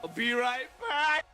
I'll be right back.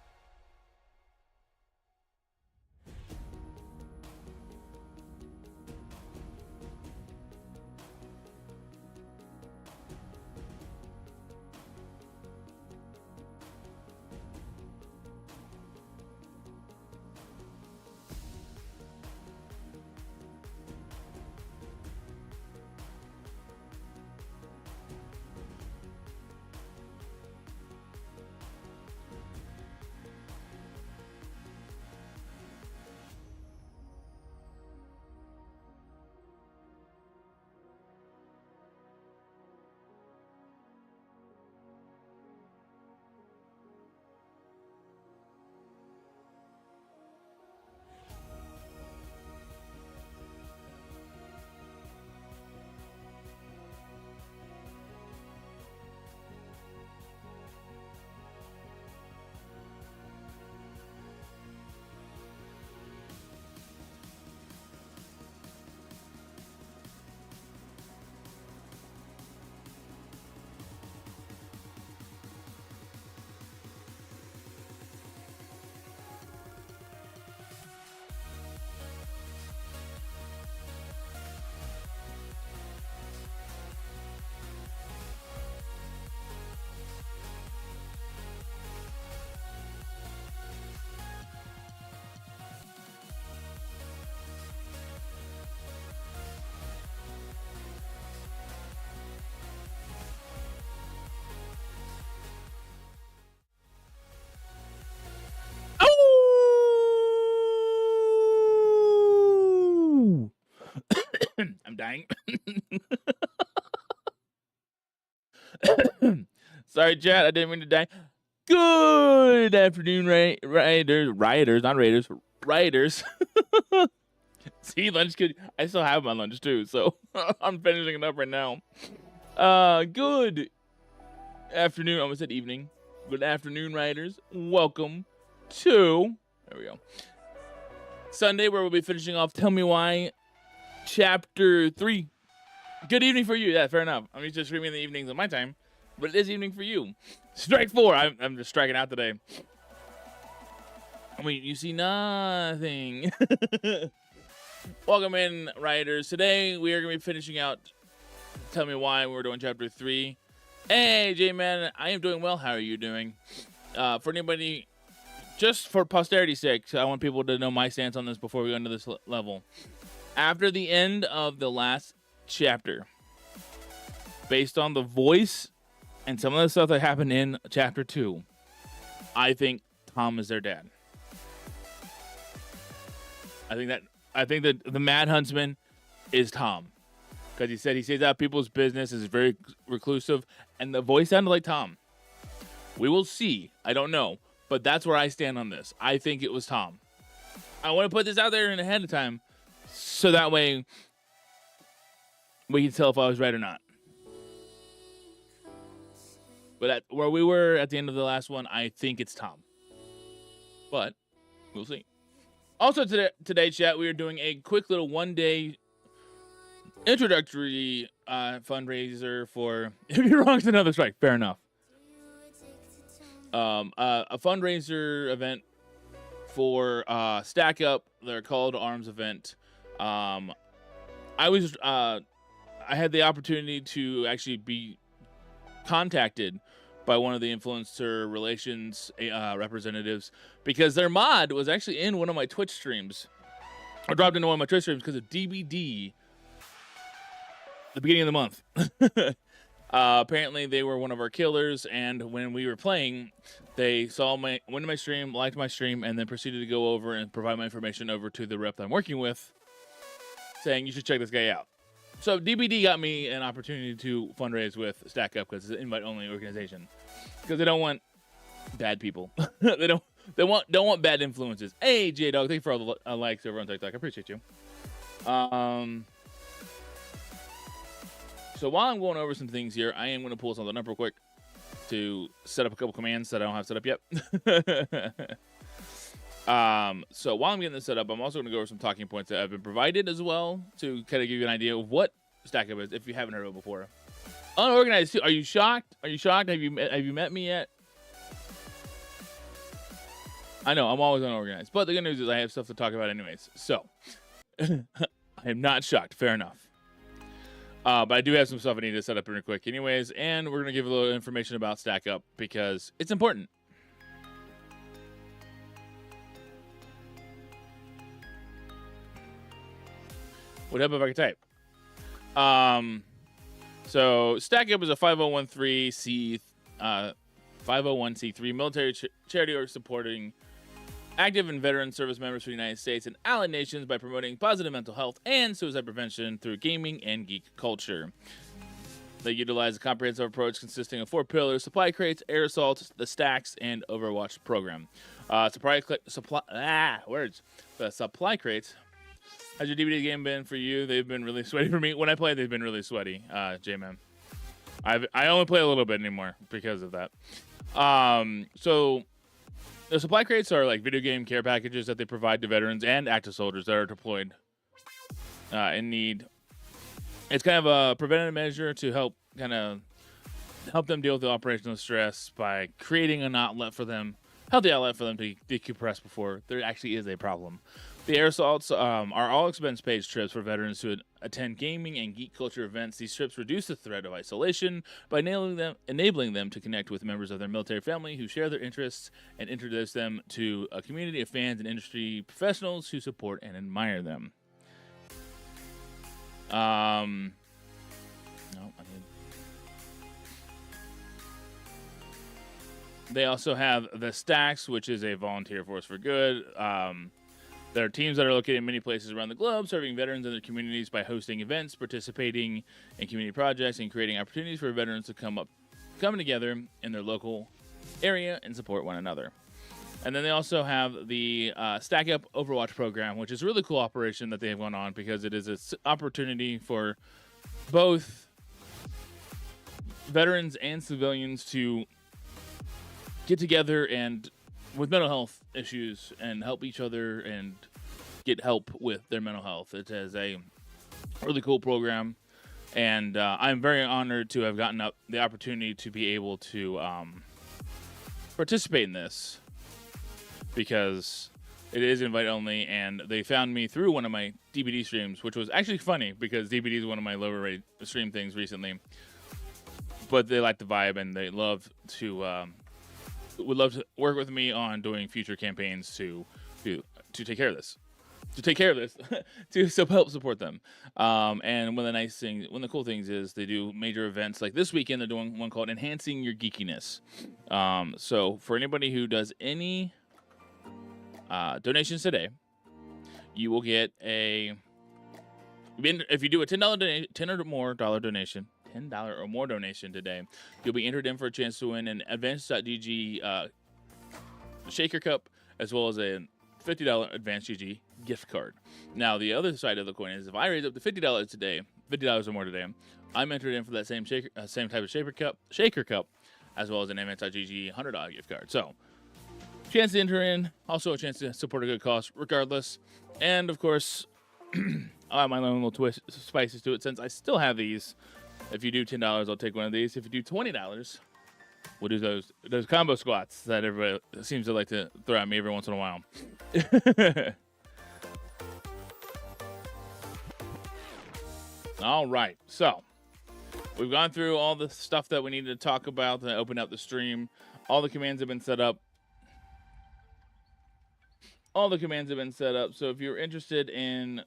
Oh! I'm dying. Sorry, chat. I didn't mean to die. Good afternoon, rioters, not raiders, rioters. See, lunch kid. I still have my lunch too, so I'm finishing it up right now. Good afternoon. I almost said evening. Good afternoon, rioters. Welcome to, there we go, Sunday, where we'll be finishing off Tell Me Why, Chapter 3. Good evening for you. Yeah, fair enough. I'm used to streaming in the evenings of my time, but it is evening for you. Strike 4. I'm just striking out today. I mean, you see nothing. Welcome in, writers. Today, we are going to be finishing out Tell Me Why. We're doing Chapter 3. Hey, J-Man. I am doing well. How are you doing? For anybody, just for posterity's sake, I want people to know my stance on this before we go into this level. After the end of the last chapter, based on the voice and some of the stuff that happened in Chapter 2, I think Tom is their dad. I think that the Mad Huntsman is Tom, because he said he stays out of people's business, is very reclusive, and the voice sounded like Tom. We will see. I don't know, but that's where I stand on this. I think it was Tom. I want to put this out there in ahead of time, so that way we can tell if I was right or not. But at where we were at the end of the last one, I think it's Tom. But we'll see. Also today, chat, we are doing a quick little one-day introductory fundraiser for... If you're wrong, it's another strike. Fair enough. A fundraiser event for Stack Up, their Call to Arms event. I had the opportunity to actually be contacted by one of the influencer relations representatives, because their mod was actually in one of my Twitch streams, or dropped into one of my Twitch streams because of DBD the beginning of the month. Apparently they were one of our killers, and when we were playing, they saw went to my stream, liked my stream, and then proceeded to go over and provide my information over to the rep that I'm working with, saying you should check this guy out. So DBD got me an opportunity to fundraise with Stack Up, because it's an invite-only organization, because they don't want bad people. they don't want bad influences. Hey, J-Dog, thank you for all the likes over on TikTok. I appreciate you. So while I'm going over some things here, I am going to pull something up real quick to set up a couple commands that I don't have set up yet. So while I'm getting this set up, I'm also going to go over some talking points that have been provided as well, to kind of give you an idea of what Stack Up is, if you haven't heard of it before. Unorganized too. Are you shocked? Are you shocked? Have you met me yet? I know I'm always unorganized, but the good news is I have stuff to talk about anyways. So I am not shocked. Fair enough. But I do have some stuff I need to set up real quick anyways, and we're going to give a little information about Stack Up because it's important. What up if I can type? So Stack Up is a 501c3 military charity or supporting active and veteran service members for the United States and allied nations by promoting positive mental health and suicide prevention through gaming and geek culture. They utilize a comprehensive approach consisting of 4 pillars: supply crates, air assaults, the stacks, and Overwatch program. The supply crates. How's your DVD game been for you? They've been really sweaty for me. When I play, they've been really sweaty, J-Man. I only play a little bit anymore because of that. So the supply crates are like video game care packages that they provide to veterans and active soldiers that are deployed in need. It's kind of a preventative measure to help them deal with the operational stress by creating an outlet for them, healthy outlet for them to decompress before there actually is a problem. The air assaults are all expense-paid trips for veterans to attend gaming and geek culture events. These trips reduce the threat of isolation by enabling them to connect with members of their military family who share their interests and introduce them to a community of fans and industry professionals who support and admire them. They also have the Stacks, which is a volunteer force for good. There are teams that are located in many places around the globe, serving veterans and their communities by hosting events, participating in community projects, and creating opportunities for veterans to come together in their local area and support one another. And then they also have the Stack Up Overwatch program, which is a really cool operation that they have going on because it is an opportunity for both veterans and civilians to get together and with mental health issues and help each other and get help with their mental health. It is a really cool program, and I'm very honored to have gotten the opportunity to be able to participate in this because it is invite only, and they found me through one of my DBD streams, which was actually funny because DBD is one of my lower rate stream things recently, but they like the vibe and they would love to work with me on doing future campaigns to take care of this, to help support them. And one of the cool things is they do major events like this weekend. They're doing one called Enhancing Your Geekiness. So for anybody who does any donations today, you will get if you do a $10 or more donation. $10 or more donation today, you'll be entered in for a chance to win an Advanced.gg Shaker Cup as well as a $50 Advanced.gg gift card. Now, the other side of the coin is if I raise up to $50 today, $50 or more today, I'm entered in for that same type of Shaker Cup as well as an Advanced.gg $100 gift card. So, chance to enter in, also a chance to support a good cause regardless. And, of course, I'll have my own little spices to it since I still have these. If you do $10, I'll take one of these. If you do $20, we'll do those combo squats that everybody seems to like to throw at me every once in a while. All right, so we've gone through all the stuff that we needed to talk about to open up the stream. All the commands have been set up. So if you're interested in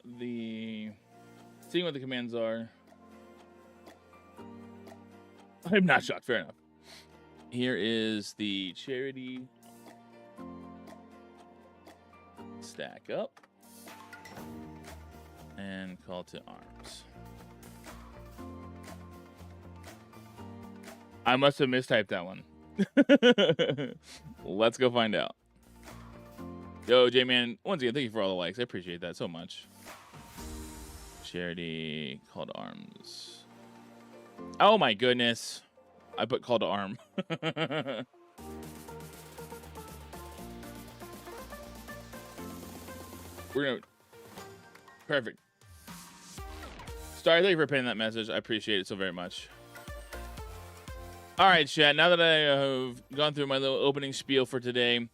seeing what the commands are, I'm not shocked. Fair enough. Here is the charity Stack Up and call to arms. I must have mistyped that one. Let's go find out. Yo, J-Man, once again, thank you for all the likes. I appreciate that so much. Charity call to arms. Oh my goodness. I put call to arm. Perfect. Sorry, thank you for putting that message. I appreciate it so very much. All right, chat. Now that I have gone through my little opening spiel for today,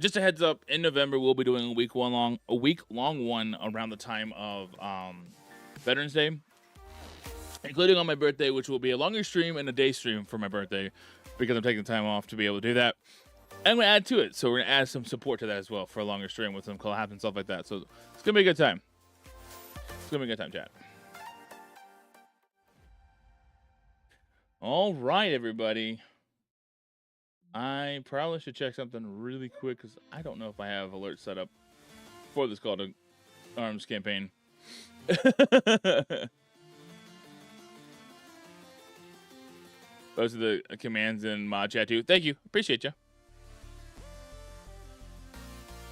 just a heads up: in November we'll be doing a week long one around the time of Veterans Day, including on my birthday, which will be a longer stream and a day stream for my birthday, because I'm taking the time off to be able to do that. And we add to it, so we're gonna add some support to that as well for a longer stream with some collabs and stuff like that. So it's gonna be a good time. It's gonna be a good time, chat. All right, everybody. I probably should check something really quick because I don't know if I have alerts set up for this call to arms campaign. Those are the commands in mod chat too. Thank you. Appreciate you.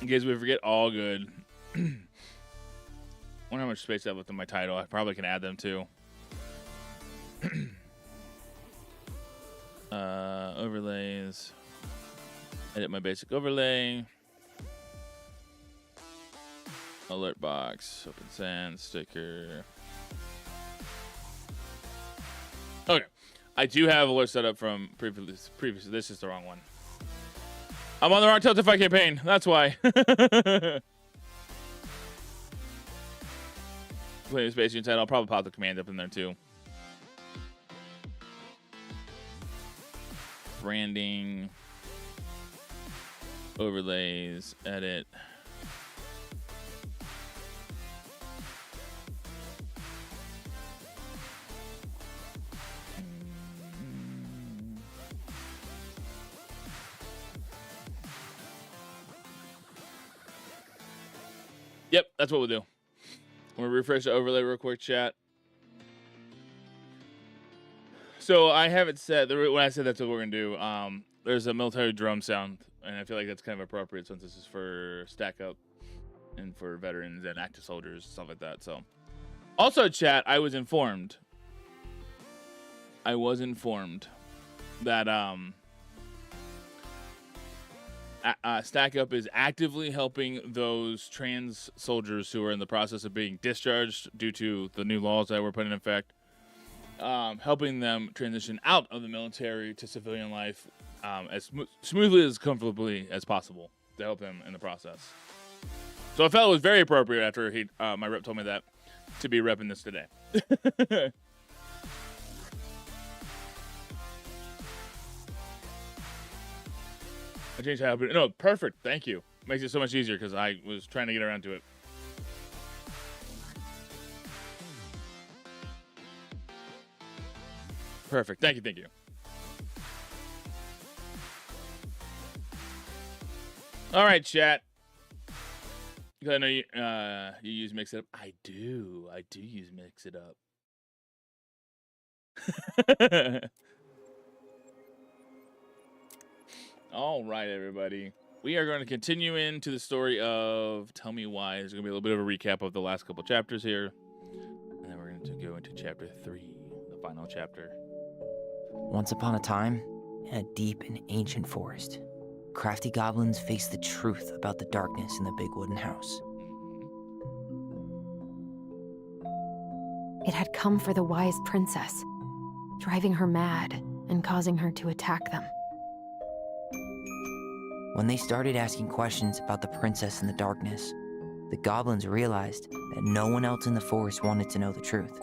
In case we forget, all good. Wonder how much space I have left in my title. I probably can add them too. Overlays. Edit my basic overlay. Alert box. Open sand sticker. Okay. I do have alert set up from previously. This is the wrong one. I'm on the wrong Tiltify campaign. That's why. Playing space inside. I'll probably pop the command up in there too. Branding, overlays, edit. Yep, that's what we'll do. I'm gonna refresh the overlay real quick, chat. So I have it set. When I said that's what we're gonna do, there's a military drum sound, and I feel like that's kind of appropriate since this is for stack up and for veterans and active soldiers, stuff like that. So, also, chat, I was informed that Stack Up is actively helping those trans soldiers who are in the process of being discharged due to the new laws that were put in effect. Helping them transition out of the military to civilian life as smoothly as comfortably as possible to help them in the process. So I felt it was very appropriate after my rep told me that to be repping this today. I changed how I put it. No, perfect. Thank you. Makes it so much easier because I was trying to get around to it. Perfect. Thank you. Thank you. All right, chat. I know you use Mix It Up. I do use Mix It Up. All right, everybody. We are going to continue into the story of Tell Me Why. There's going to be a little bit of a recap of the last couple chapters here. And then we're going to go into chapter 3, the final chapter. Once upon a time, in a deep and ancient forest, crafty goblins faced the truth about the darkness in the big wooden house. It had come for the wise princess, driving her mad and causing her to attack them. When they started asking questions about the princess in the darkness, the goblins realized that no one else in the forest wanted to know the truth.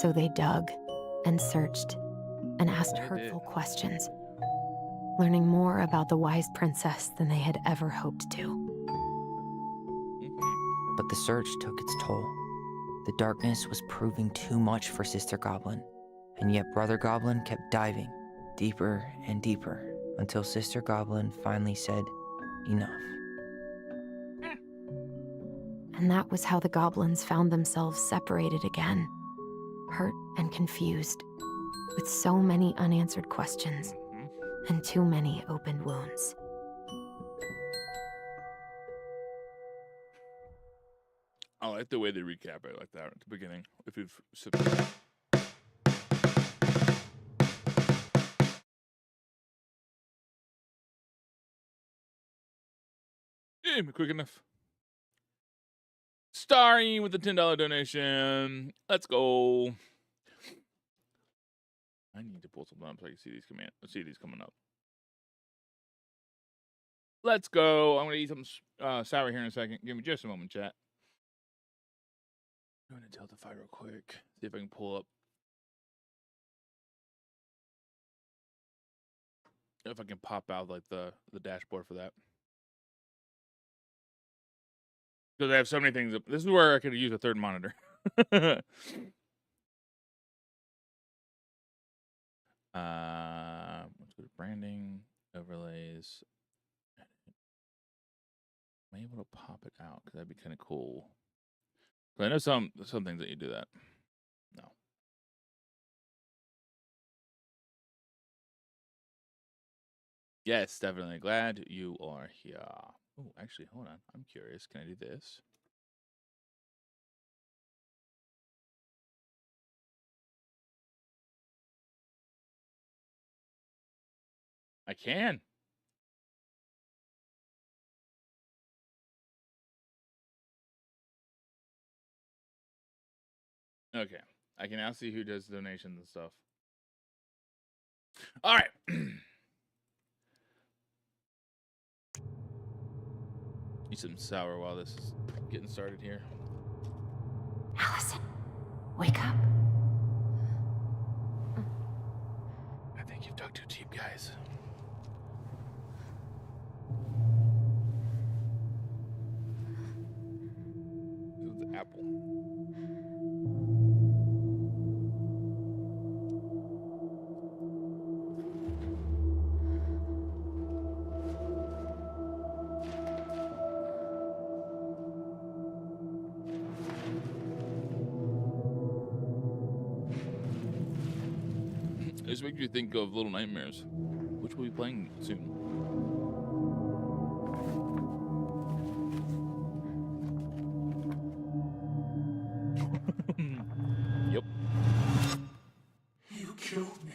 So they dug and searched and asked hurtful questions, learning more about the wise princess than they had ever hoped to. But the search took its toll. The darkness was proving too much for Sister Goblin, and yet Brother Goblin kept diving deeper and deeper until Sister Goblin finally said, enough. And that was how the goblins found themselves separated again, hurt and confused, with so many unanswered questions and too many open wounds. I like the way they recap it like that at the beginning. If you've quick enough. Starry with the $10 donation. Let's go. I need to pull something up so I can see these coming up. Let's go. I'm gonna eat some sour here in a second. Give me just a moment, chat. I'm gonna Delta real quick. See if I can pull up. If I can pop out like the dashboard for that. Because I have so many things. This is where I could use a third monitor. Let's go to branding, overlays. Am I able to pop it out? Because that'd be kind of cool. But I know some things that you do that. No. Yes, definitely. Glad you are here. Oh, actually, hold on. I'm curious. Can I do this? I can. Okay. I can now see who does donations and stuff. All right. Eat some sour while this is getting started here. Allison, wake up. I think you've dug too deep, guys. This is the apple. This makes you think of Little Nightmares, which we'll be playing soon. Yep. You killed me.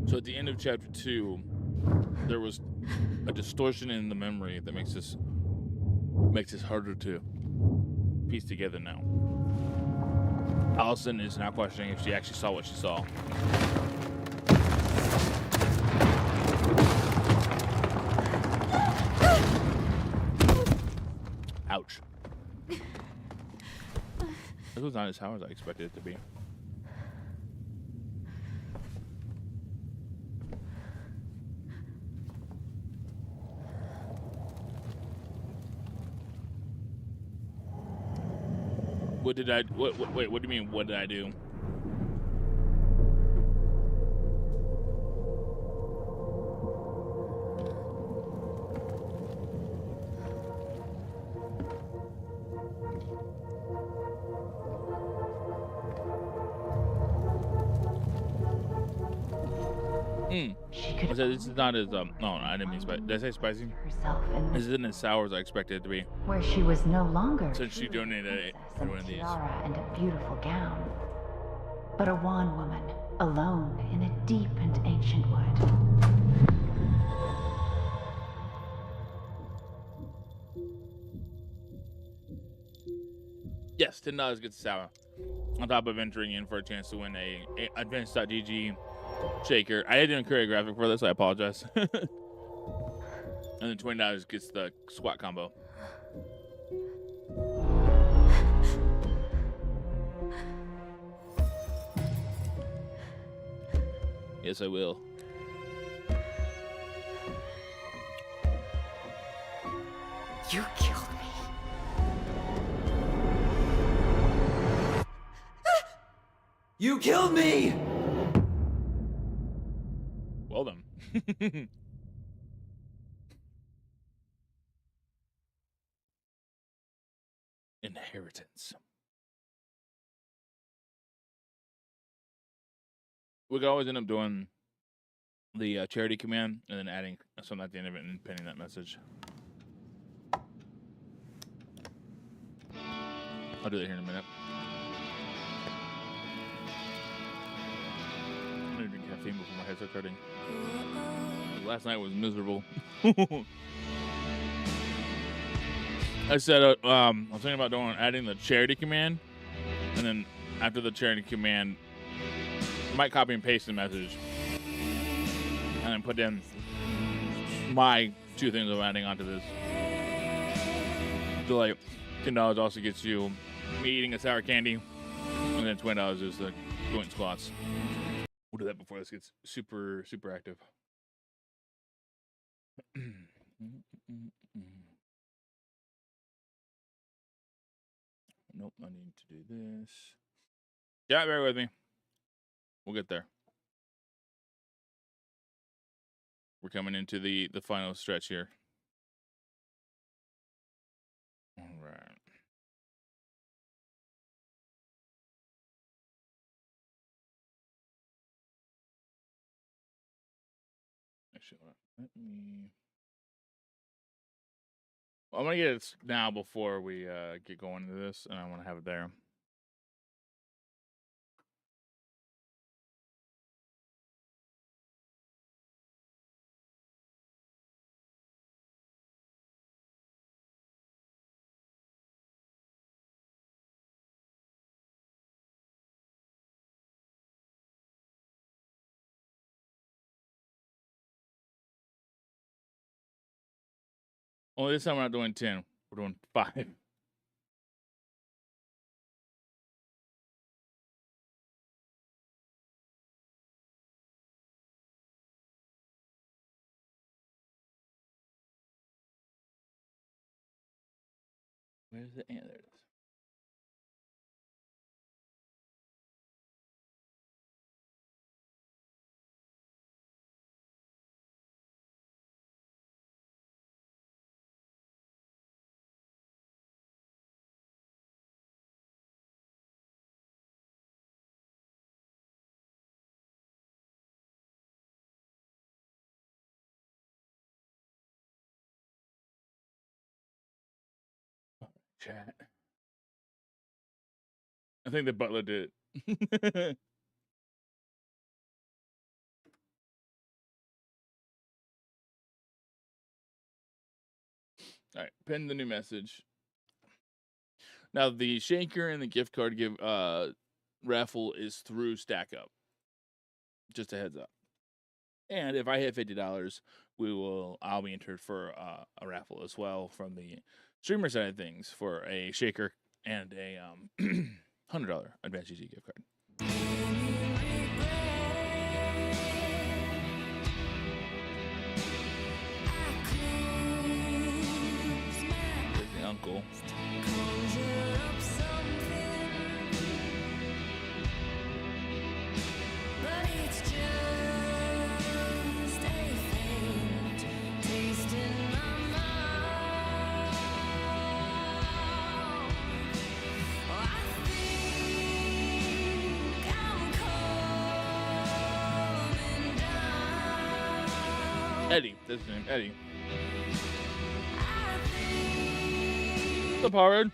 So at the end of chapter 2, there was a distortion in the memory that makes this harder to piece together now. Allison is now questioning if she actually saw what she saw. Ouch. This was not as hard as I expected it to be. What did I? Wait, what do you mean? What did I do? This is not as no, I didn't mean spicy. Did I say spicy? This isn't as sour as I expected it to be. Where she was no longer Since she donated one of these. tiara and a beautiful gown, but a wan woman alone in a deep and ancient wood. Yes, $10 gets sour. On top of entering in for a chance to win a advanced.gg shaker. I didn't create a graphic for this, I apologize. And then $20 gets the squat combo. Yes, I will. You killed me. You killed me! Well done. Inheritance. We could always end up doing the charity command and then adding something at the end of it and pinning that message. I'll do that here in a minute. I'm gonna drink caffeine. caffeine before my head starts hurting. Last night was miserable. I said, I was thinking about adding the charity command, and then after the charity command, I might copy and paste the message, and then put in my 2 things I'm adding onto this. So like, $10 also gets you me eating a sour candy, and then $20 is the joint squats. We'll do that before this gets super active. Nope, I need to do this. Yeah, bear with me. We'll get there. We're coming into the final stretch here. All right. Actually, let me. Well, I'm gonna get it now before we get going into this, and I want to have it there. Only this time we're not doing 10. We're doing 5. Where's the ant? There it is. Chat. I think the butler did it. All right, pin the new message. Now the shaker and the gift card raffle is through Stack Up. Just a heads up. And if I hit $50, I'll be entered for a raffle as well from the streamer side of things for a shaker and a $100 Advanced GG gift card. There's the uncle. Eddie, that's his name, Eddie. What's up, Howard?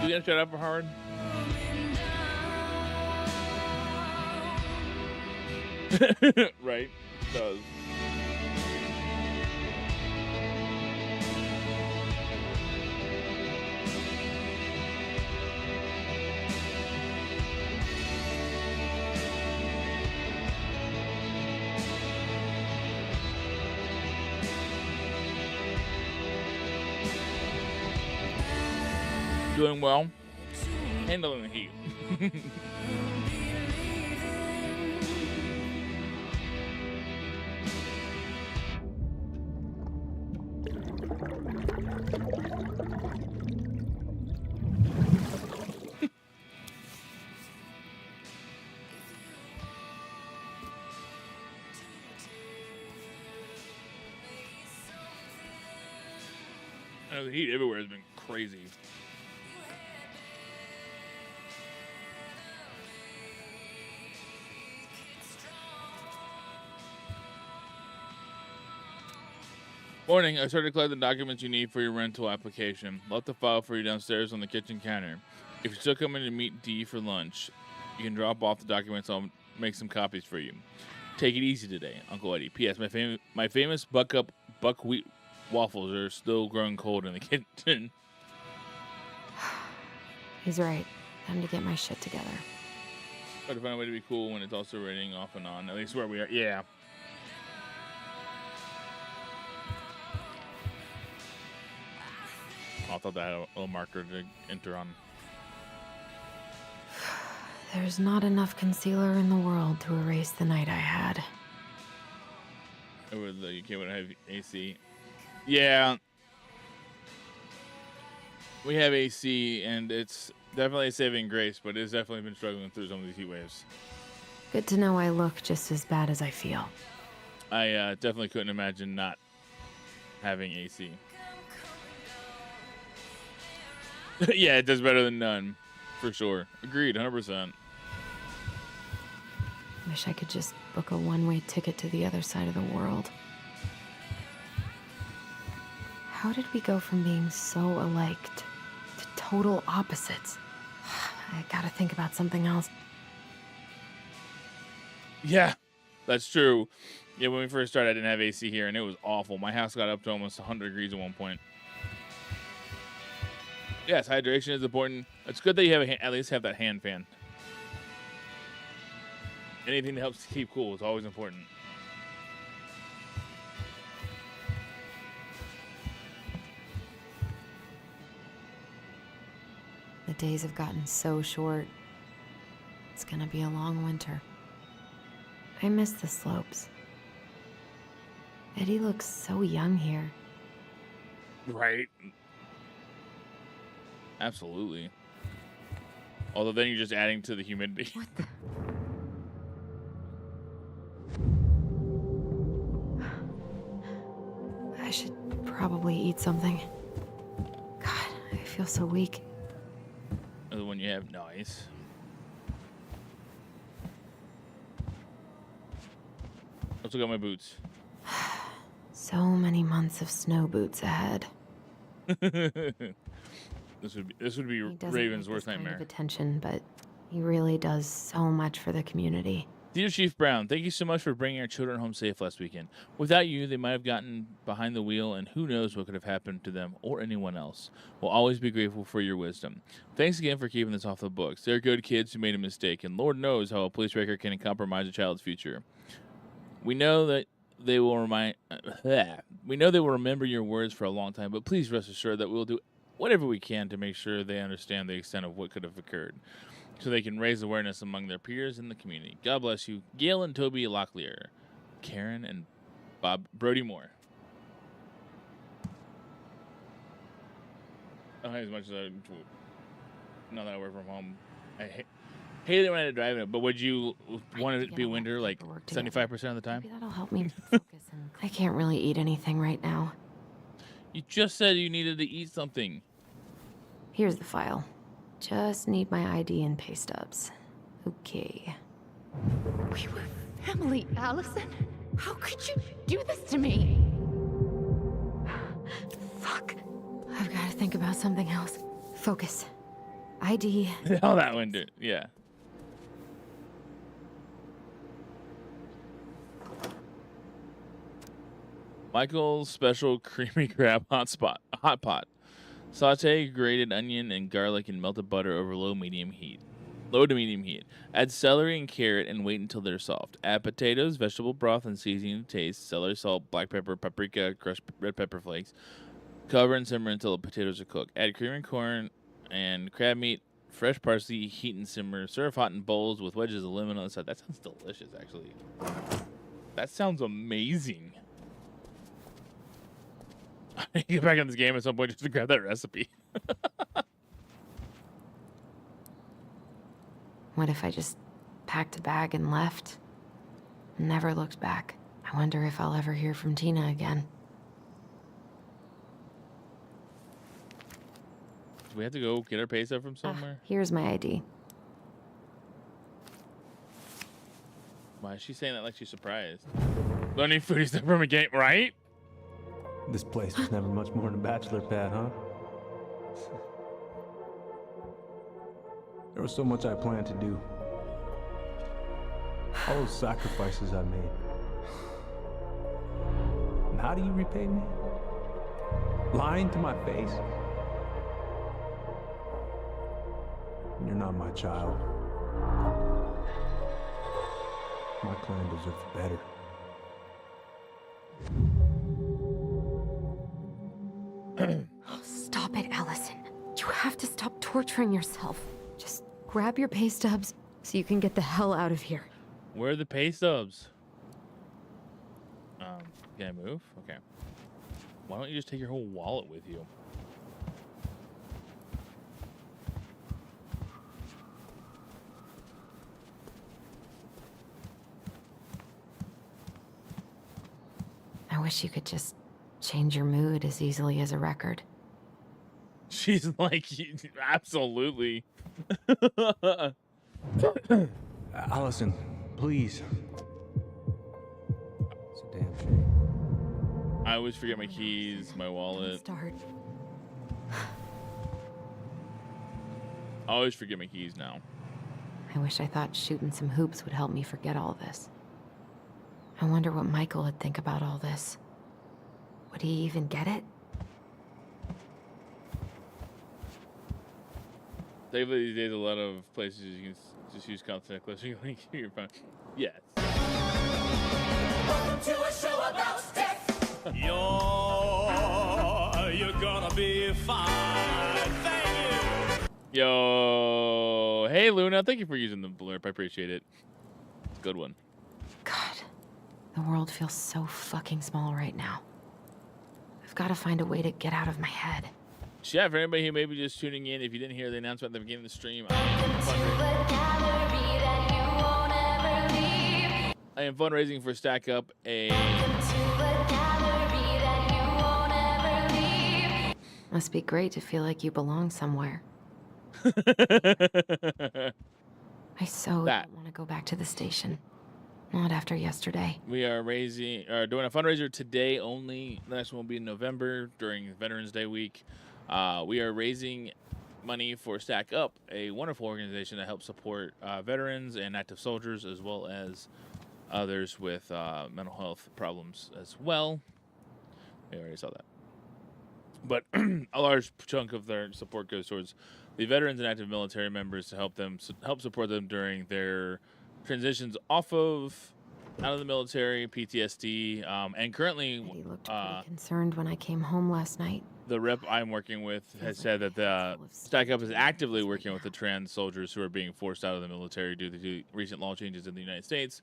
You gonna shut up for Howard? Right, it does. Doing well. Handling the heat. I know the heat everywhere has been crazy. Morning, I started collecting the documents you need for your rental application. Left the file for you downstairs on the kitchen counter. If you're still coming to meet Dee for lunch, you can drop off the documents. I'll make some copies for you. Take it easy today, Uncle Eddie. P.S. My famous buckwheat waffles are still growing cold in the kitchen. He's right. Time to get my shit together. Try to find a way to be cool when it's also raining off and on. At least where we are. Yeah. I thought that had a little marker to enter on. There's not enough concealer in the world to erase the night I had. Over the UK would have AC. Yeah. We have AC, and it's definitely a saving grace, but it's definitely been struggling through some of these heat waves. Good to know I look just as bad as I feel. I definitely couldn't imagine not having AC. Yeah, it does better than none, for sure. Agreed, 100%. Wish I could just book a one-way ticket to the other side of the world. How did we go from being so alike to total opposites? I gotta think about something else. Yeah, that's true. Yeah, when we first started, I didn't have AC here, and it was awful. My house got up to almost 100 degrees at one point. Yes, hydration is important. It's good that you have at least have that hand fan. Anything that helps to keep cool is always important. The days have gotten so short. It's gonna be a long winter. I miss the slopes. Eddie looks so young here. Right. Absolutely. Although then you're just adding to the humidity. What the? I should probably eat something. God, I feel so weak. The one you have, nice. Let's look at my boots. So many months of snow boots ahead. This would be He doesn't Raven's get worst this kind nightmare. of attention, but he really does so much for the community. Dear Chief Brown, thank you so much for bringing our children home safe last weekend. Without you, they might have gotten behind the wheel, and who knows what could have happened to them or anyone else. We'll always be grateful for your wisdom. Thanks again for keeping this off the books. They're good kids who made a mistake, and Lord knows how a police record can compromise a child's future. We know that they will remember your words for a long time, but please rest assured that we'll do whatever we can to make sure they understand the extent of what could have occurred, so they can raise awareness among their peers in the community. God bless you, Gail and Toby Locklear, Karen and Bob Brody Moore. I don't have as much as I now that I work from home. I hated it when I had to drive it, but would you want it to be winter like 75% of the time? Maybe that'll help me focus. And I can't really eat anything right now. You just said you needed to eat something. Here's the file. Just need my ID and pay stubs. Okay. We were family, Allison. How could you do this to me? Fuck. I've got to think about something else. Focus. ID. Oh, that one did. Yeah. Michael's special creamy crab hot pot. Saute grated onion and garlic and melted butter over low to medium heat. Add celery and carrot and wait until they're soft. Add potatoes, vegetable broth, and seasoning to taste. Celery, salt, black pepper, paprika, crushed red pepper flakes. Cover and simmer until the potatoes are cooked. Add cream and corn and crab meat, fresh parsley, heat and simmer. Serve hot in bowls with wedges of lemon on the side. That sounds delicious, actually. That sounds amazing. I need to get back in this game at some point just to grab that recipe. What if I just packed a bag and left? Never looked back. I wonder if I'll ever hear from Tina again. Do we have to go get our pay stuff from somewhere? Here's my ID. Why is she saying that like she's surprised? Learning foodie stuff from a game, right? This place was never much more than a bachelor pad, huh? There was so much I planned to do. All those sacrifices I made. And how do you repay me? Lying to my face? You're not my child. My clan deserves better. Oh, stop it, Allison. You have to stop torturing yourself. Just grab your pay stubs so you can get the hell out of here. Where are the pay stubs? Can I move? Okay. Why don't you just take your whole wallet with you? I wish you could just change your mood as easily as a record. She's like, absolutely. Allison, please. It's a damn shame. I always forget my keys, my wallet. Start. I always forget my keys now. I wish I thought shooting some hoops would help me forget all this. I wonder what Michael would think about all this. Would he even get it? Thankfully, these days, a lot of places you can just use contact list. You can your phone. Yes. Welcome to a show about sex. You're gonna be fine. Thank you. Yo, hey Luna, thank you for using the blurb. I appreciate it. It's a good one. God, the world feels so fucking small right now. I've got to find a way to get out of my head. Yeah, for anybody who may be just tuning in, if you didn't hear the announcement at the beginning of the stream, I am fundraising for Stack Up, a Must be great to feel like you belong somewhere. I so don't want to go back to the station. Not after yesterday. We are doing a fundraiser today only. The next one will be in November during Veterans Day week. We are raising money for Stack Up, a wonderful organization that helps support veterans and active soldiers, as well as others with mental health problems as well. We already saw that. But a large chunk of their support goes towards the veterans and active military members to help support them during their transitions out of the military, PTSD, and currently He looked pretty concerned when I came home last night. the rep I'm working with has said that the Stack Up is actively working with the trans soldiers who are being forced out of the military due to recent law changes in the United States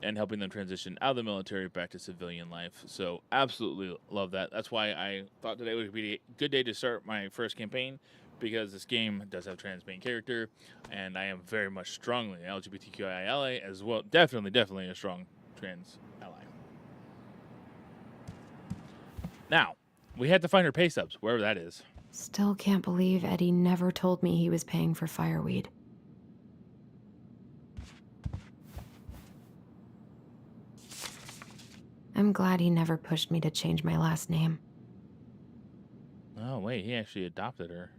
and helping them transition out of the military back to civilian life. So absolutely love that. That's why I thought today would be a good day to start my first campaign, because this game does have trans main character, and I am very much strongly LGBTQIA ally as well. Definitely a strong trans ally. Now, we had to find her pay stubs, wherever that is. Still can't believe Eddie never told me he was paying for fireweed. I'm glad he never pushed me to change my last name. Oh, wait, he actually adopted her.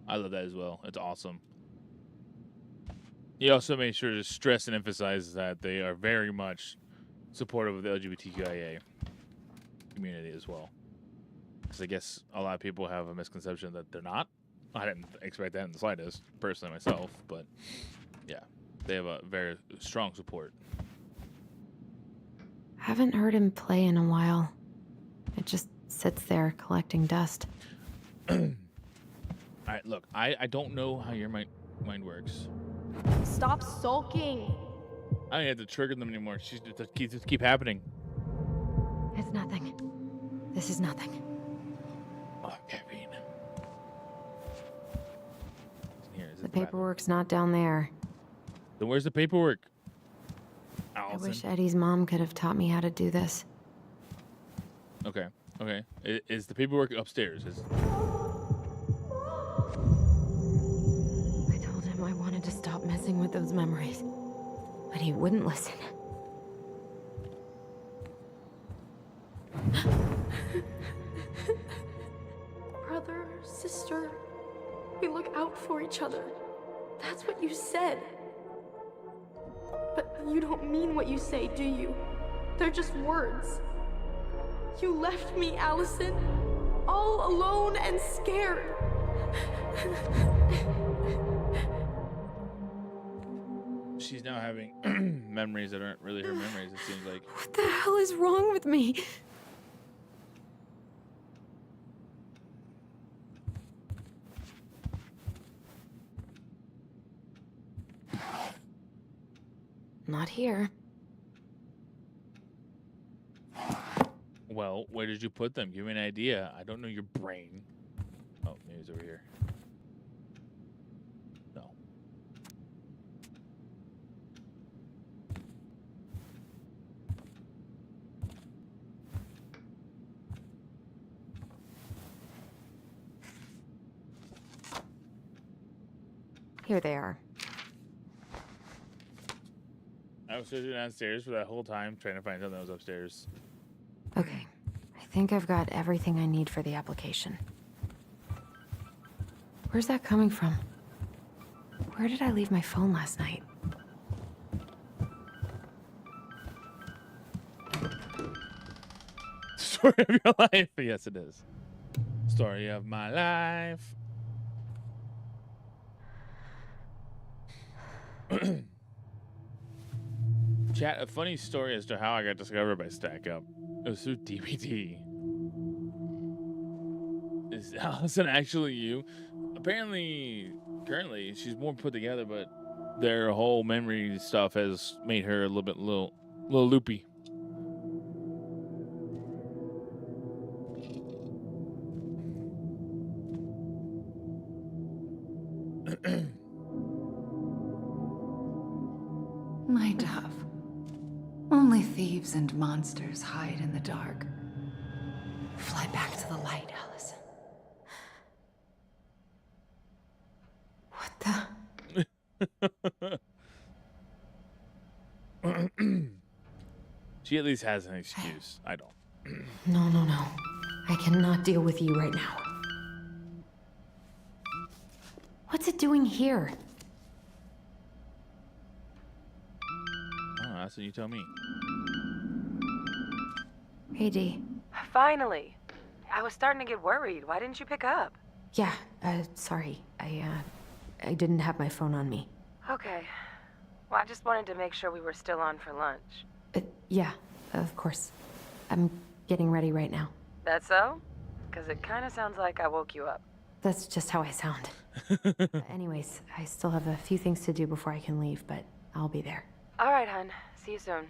I love that as well. It's awesome. He also made sure to stress and emphasize that they are very much supportive of the LGBTQIA community as well. Because I guess a lot of people have a misconception that they're not. I didn't expect that in the slightest, personally myself, but yeah, they have a very strong support. Haven't heard him play in a while. It just sits there collecting dust. All right, look, I don't know how your mind works. Stop sulking. I don't have to trigger them anymore. She's just keep happening. It's nothing. This is nothing. Oh, Kevin. Here, The paperwork's not down there. Then where's the paperwork? I Allison. wish Eddie's mom could have taught me how to do this. Okay. Is the paperwork upstairs? I told him I wanted to stop messing with those memories, but he wouldn't listen. sister. We look out for each other. That's what you said. But you don't mean what you say, do you? They're just words. You left me, Allison, all alone and scared. She's now having memories that aren't really her memories, it seems like. What the hell is wrong with me? Not here. Well, where did you put them? Give me an idea. I don't know your brain. Oh, maybe it's over here. No. Here they are. I was sitting downstairs for that whole time trying to find something that was upstairs. Okay, I think I've got everything I need for the application. Where's that coming from? Where did I leave my phone last night? Story of your life. Yes, it is. Story of my life. Chat, a funny story as to how I got discovered by Stack Up. It was through DBT. Is Allison actually you? Apparently, currently, she's more put together, but their whole memory stuff has made her a little loopy. My dove. Only thieves and monsters hide in the dark. Fly back to the light, Allison. What the? She at least has an excuse. I don't. No, no, no. I cannot deal with you right now. What's it doing here? Oh, that's what you tell me. Hey, Dee. Finally. I was starting to get worried. Why didn't you pick up? Yeah, sorry. I didn't have my phone on me. Okay. Well, I just wanted to make sure we were still on for lunch. Yeah, of course. I'm getting ready right now. That so? Because it kind of sounds like I woke you up. That's just how I sound. Anyways, I still have a few things to do before I can leave, but I'll be there. All right, hun. See you soon.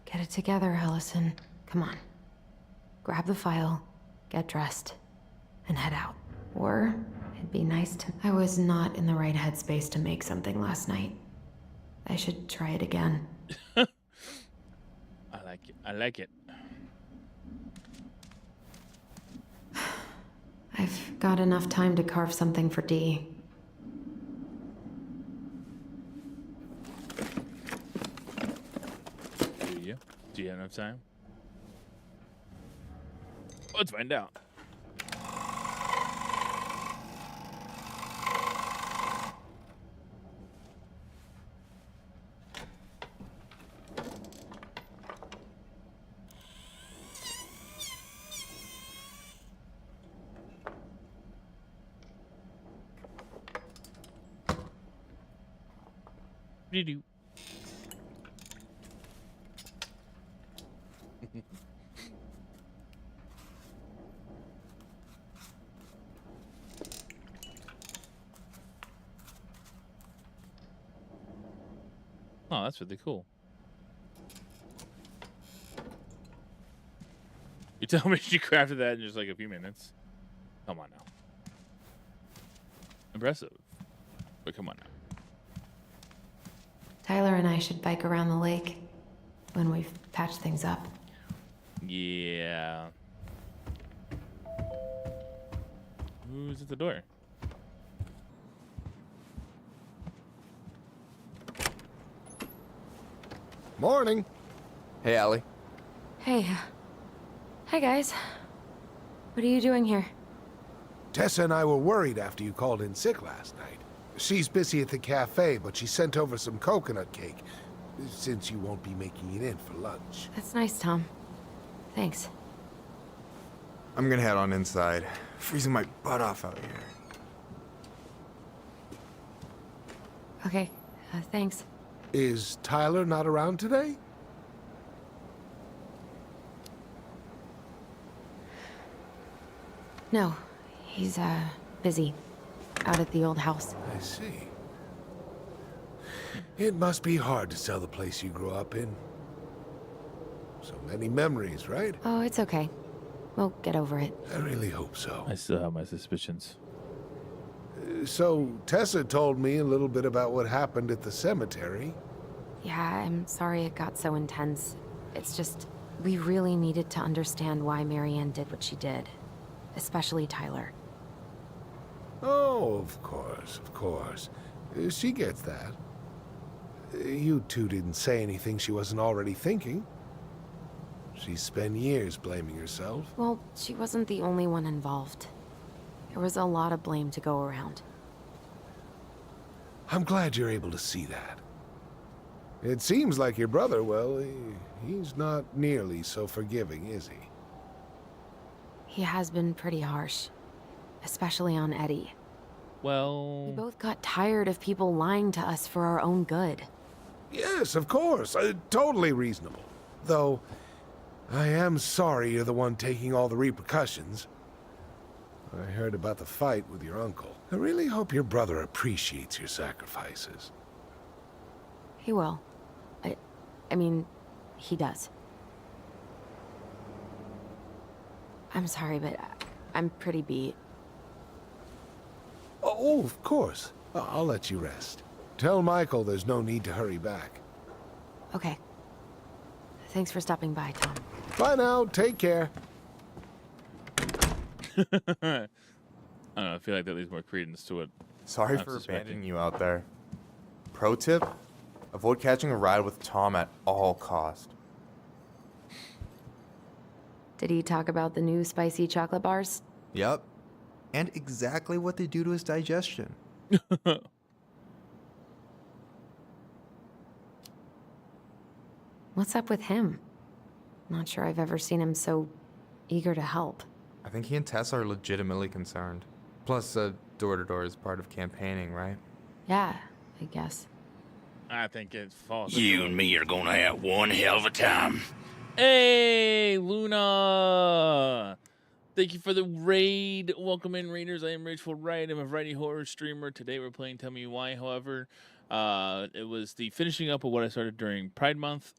Get it together, Allison. Come on. Grab the file, get dressed, and head out. Or it'd be nice to... I was not in the right headspace to make something last night. I should try it again. I like it. I like it. I've got enough time to carve something for Dee. Do you? Do you have enough time? Let's find out. Do. Oh, that's really cool. You tell me she crafted that in just like a few minutes. Come on now. Impressive. But come on now. Tyler and I should bike around the lake when we've patched things up. Yeah. Who's at the door? Morning. Hey, Allie. Hey. Hi, guys. What are you doing here? Tessa and I were worried after you called in sick last night. She's busy at the cafe, but she sent over some coconut cake, since you won't be making it in for lunch. That's nice, Tom. Thanks. I'm gonna head on inside. Freezing my butt off out here. Okay, thanks. Is Tyler not around today? No, he's, busy. Out at the old house. I see. It must be hard to sell the place you grew up in. So many memories, right? Oh, it's okay. We'll get over it. I really hope so. I still have my suspicions. So, Tessa told me a little bit about what happened at the cemetery. Yeah, I'm sorry it got so intense. It's just, we really needed to understand why Marianne did what she did. Especially Tyler. Oh, of course, of course. She gets that. You two didn't say anything she wasn't already thinking. She spent years blaming herself. Well, she wasn't the only one involved. There was a lot of blame to go around. I'm glad you're able to see that. It seems like your brother, well, he's not nearly so forgiving, is he? He has been pretty harsh. Especially on Eddie. Well... We both got tired of people lying to us for our own good. Yes, of course. Totally reasonable. Though, I am sorry you're the one taking all the repercussions. I heard about the fight with your uncle. I really hope your brother appreciates your sacrifices. He will. I mean, he does. I'm sorry, but I'm pretty beat. Oh, of course. I'll let you rest. Tell Michael there's no need to hurry back. Okay. Thanks for stopping by, Tom. Bye now. Take care. I don't know, I feel like that leaves more credence to it. Sorry I'm for suspecting. abandoning you out there. Pro tip? Avoid catching a ride with Tom at all cost. Did he talk about the new spicy chocolate bars? Yep. And exactly what they do to his digestion. What's up with him? Not sure I've ever seen him so eager to help. I think he and Tess are legitimately concerned. Plus, door-to-door is part of campaigning, right? Yeah, I guess. I think it's false. You and me are gonna have one hell of a time. Hey, Luna! Thank you for the raid. Welcome in, raiders. I am Rageful Wright. I'm a variety horror streamer. Today we're playing Tell Me Why, however. It was the finishing up of what I started during Pride Month.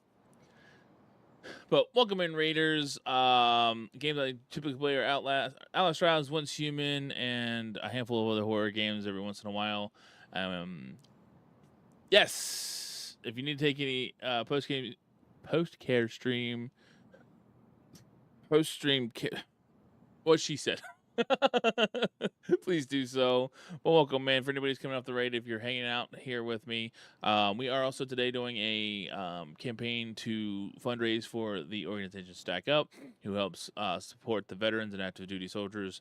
But welcome in, raiders. Games I typically play are Outlast Trials, Once Human, and a handful of other horror games every once in a while. Yes! If you need to take any post-care stream, what she said. Please do so. Well, welcome, man. For anybody who's coming off the raid, if you're hanging out here with me, we are also today doing a campaign to fundraise for the organization Stack Up, who helps support the veterans and active duty soldiers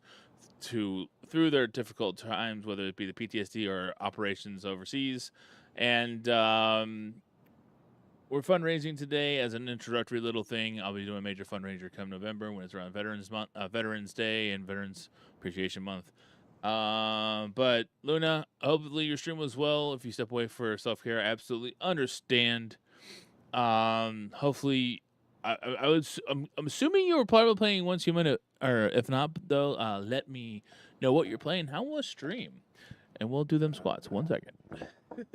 through their difficult times, whether it be the PTSD or operations overseas. And we're fundraising today as an introductory little thing. I'll be doing a major fundraiser come November when it's around Veterans Month, Veterans Day, and Veterans Appreciation Month. But Luna, hopefully your stream was well. If you step away for self-care, I absolutely understand. Hopefully, I'm assuming you were probably playing Once Human, or if not, though, let me know what you're playing. How was stream? And we'll do them squats. 1 second. 1,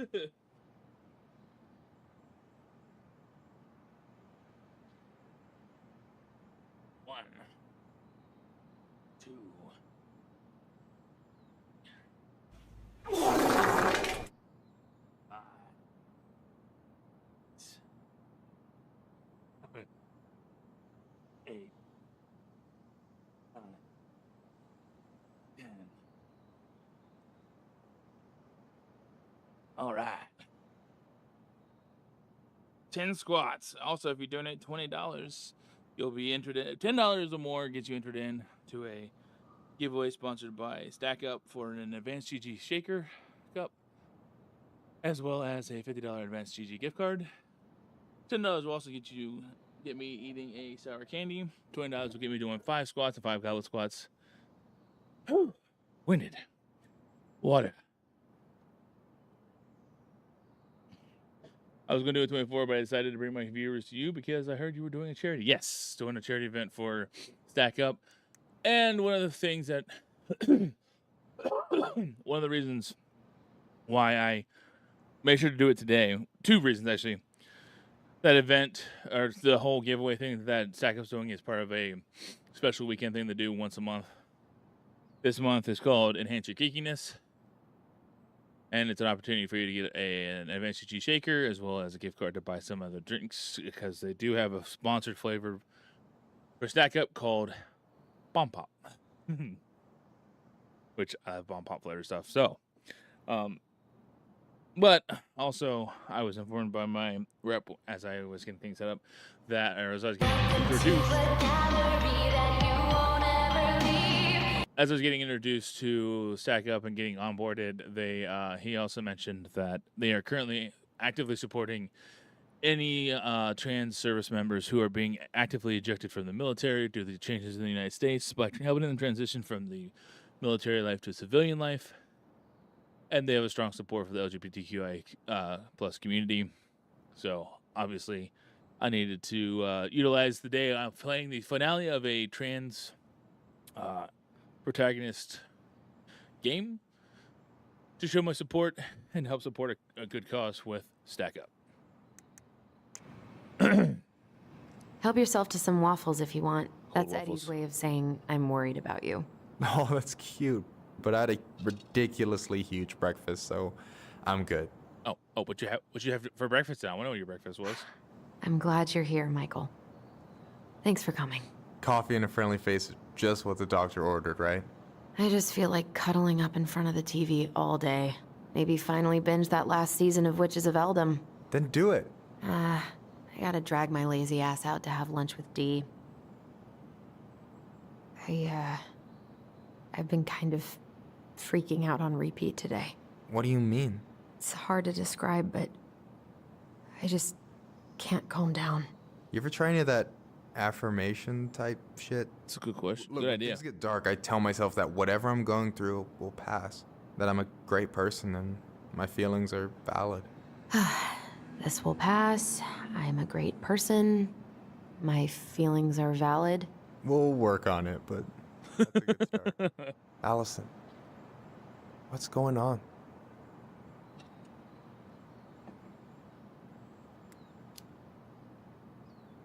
2. 5, 7, 8, 9, 10. All right. 10 squats. Also, if you donate $20, You'll be entered in. $10 or more gets you entered in to a giveaway sponsored by Stack Up for an advanced GG shaker cup, as well as a $50 advanced GG gift card. $10 will also get me eating a sour candy. $20 will get me doing 5 squats and 5 goblet squats. Whew. Winded. Water. I was going to do a 24, but I decided to bring my viewers to you because I heard you were doing a charity. Yes, doing a charity event for Stack Up. And one of the things that, one of the reasons why I made sure to do it today, 2 reasons actually. That event, or the whole giveaway thing that Stack Up's doing is part of a special weekend thing they do once a month. This month is called Enhance Your Geekiness. And it's an opportunity for you to get an advanced GG shaker as well as a gift card to buy some other drinks, because they do have a sponsored flavor for Stack Up called Bomb Pop, which I have Bomb Pop flavor stuff. So, but also I was informed by my rep as I was getting things set up that, or as I was getting introduced. As I was getting introduced to Stack Up and getting onboarded, he also mentioned that they are currently actively supporting any trans service members who are being actively ejected from the military due to the changes in the United States by helping them transition from the military life to civilian life. And they have a strong support for the LGBTQIA plus community. So obviously I needed to utilize the day I'm playing the finale of a trans protagonist game to show my support and help support a good cause with Stack Up. Help yourself to some waffles if you want. That's waffles. Eddie's way of saying I'm worried about you. Oh, that's cute. But I had a ridiculously huge breakfast, so I'm good. Oh, what you have for breakfast now? I know what your breakfast was. I'm glad you're here, Michael. Thanks for coming. Coffee and a friendly face is just what the doctor ordered, right? I just feel like cuddling up in front of the TV all day. Maybe finally binge that last season of Witches of Eldom. Then do it. I gotta drag my lazy ass out to have lunch with Dee. I've been kind of freaking out on repeat today. What do you mean? It's hard to describe, but I just can't calm down. You ever try any of that affirmation type shit? It's a good question. Look, Good when idea. things get dark, I tell myself that whatever I'm going through will pass. That I'm a great person and my feelings are valid. This will pass. I'm a great person. My feelings are valid. We'll work on it, but that's a good start. Allison, what's going on?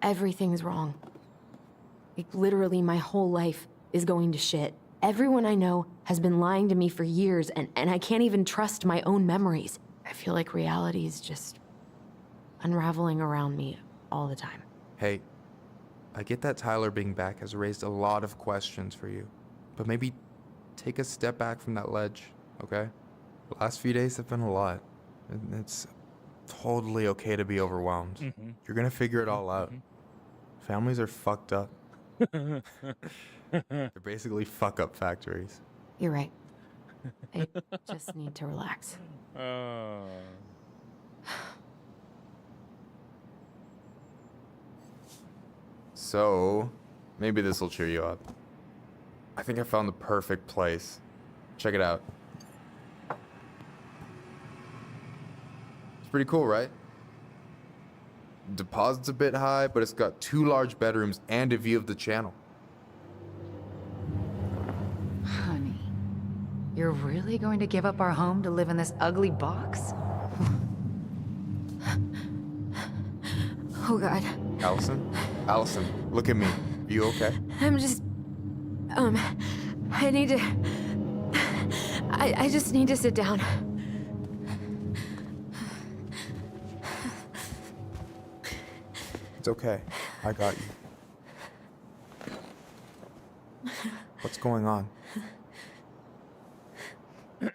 Everything's wrong. Like, literally, my whole life is going to shit. Everyone I know has been lying to me for years, and I can't even trust my own memories. I feel like reality is just unraveling around me all the time. Hey, I get that Tyler being back has raised a lot of questions for you, but maybe take a step back from that ledge, okay? The last few days have been a lot. And it's totally okay to be overwhelmed. Mm-hmm. You're gonna figure it all out. Families are fucked up. They're basically fuck-up factories. You're right. I just need to relax. So, maybe this will cheer you up. I think I found the perfect place. Check it out. It's pretty cool, right? Deposit's a bit high, but it's got 2 large bedrooms and a view of the channel. Honey, you're really going to give up our home to live in this ugly box? Oh, God. Allison, look at me. You okay? I'm just... I need to... I just need to sit down. It's okay. I got you. What's going on? We'll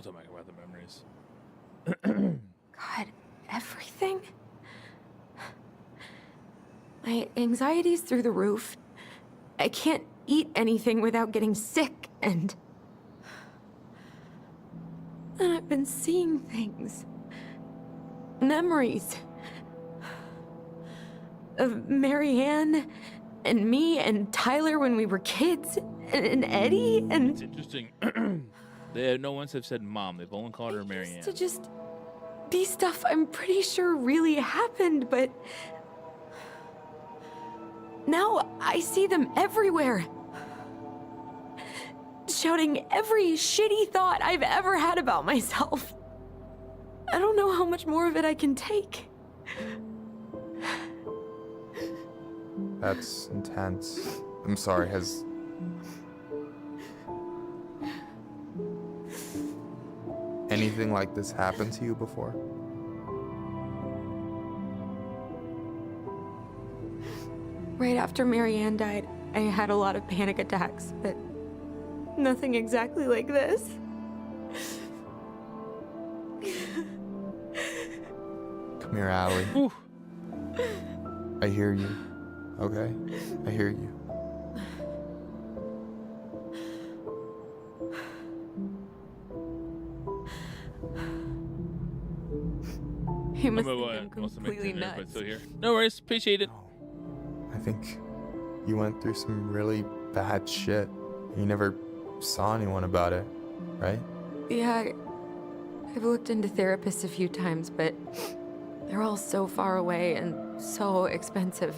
talk about the memories. God, everything? My anxiety's through the roof. I can't eat anything without getting sick, and I've been seeing things. Memories. Of Marianne, and me, and Tyler when we were kids, and Eddie, and... It's interesting. No ones have said mom. They've only called her Marianne. Used to just be stuff I'm pretty sure really happened, but... now I see them everywhere. Shouting every shitty thought I've ever had about myself. I don't know how much more of it I can take. That's intense. I'm sorry, has... anything like this happened to you before? Right after Marianne died, I had a lot of panic attacks, but nothing exactly like this. Come here, Allie. Ooh. I hear you. Okay? I hear you. He must I'm think I'm completely nuts. So here. No worries. Appreciate it. I think you went through some really bad shit. You never saw anyone about it, right? Yeah, I've looked into therapists a few times, but they're all so far away and so expensive.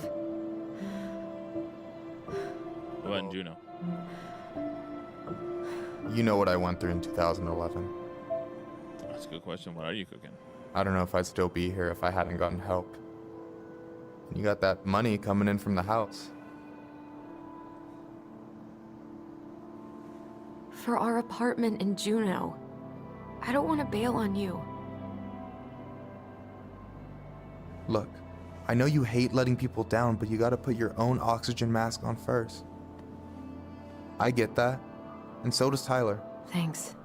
What about in Juneau? You know what I went through in 2011. That's a good question. What are you cooking? I don't know if I'd still be here if I hadn't gotten help. And you got that money coming in from the house. For our apartment in Juneau. I don't want to bail on you. Look, I know you hate letting people down, but you gotta put your own oxygen mask on first. I get that. And so does Tyler. Thanks.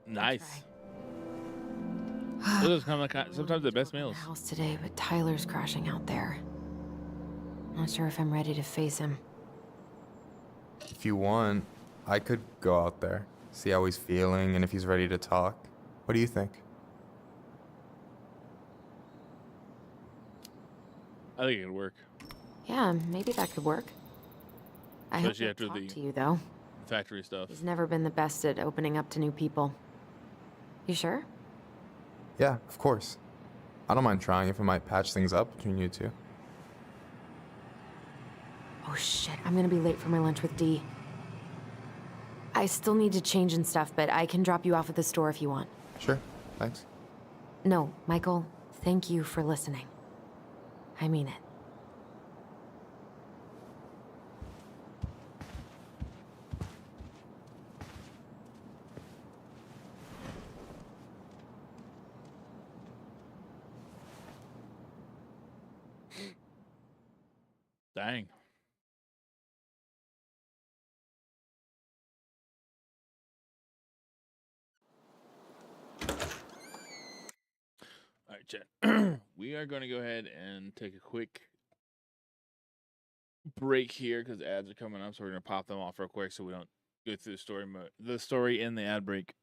Nice. Those are kind of sometimes the best meals. House today, but Tyler's crashing out there. Not sure if I'm ready to face him. If you want, I could go out there, see how he's feeling, and if he's ready to talk. What do you think? I think it could work. Yeah, maybe that could work. I hope Especially he'll after talk the to you, though. factory stuff. He's never been the best at opening up to new people. You sure? Yeah, of course. I don't mind trying if it might patch things up between you two. Oh shit, I'm gonna be late for my lunch with Dee. I still need to change and stuff, but I can drop you off at the store if you want. Sure, thanks. No, Michael, thank you for listening. I mean it. Dang. All right, Jen. We are going to go ahead and take a quick break here because ads are coming up, so we're going to pop them off real quick so we don't go through the story in the ad break.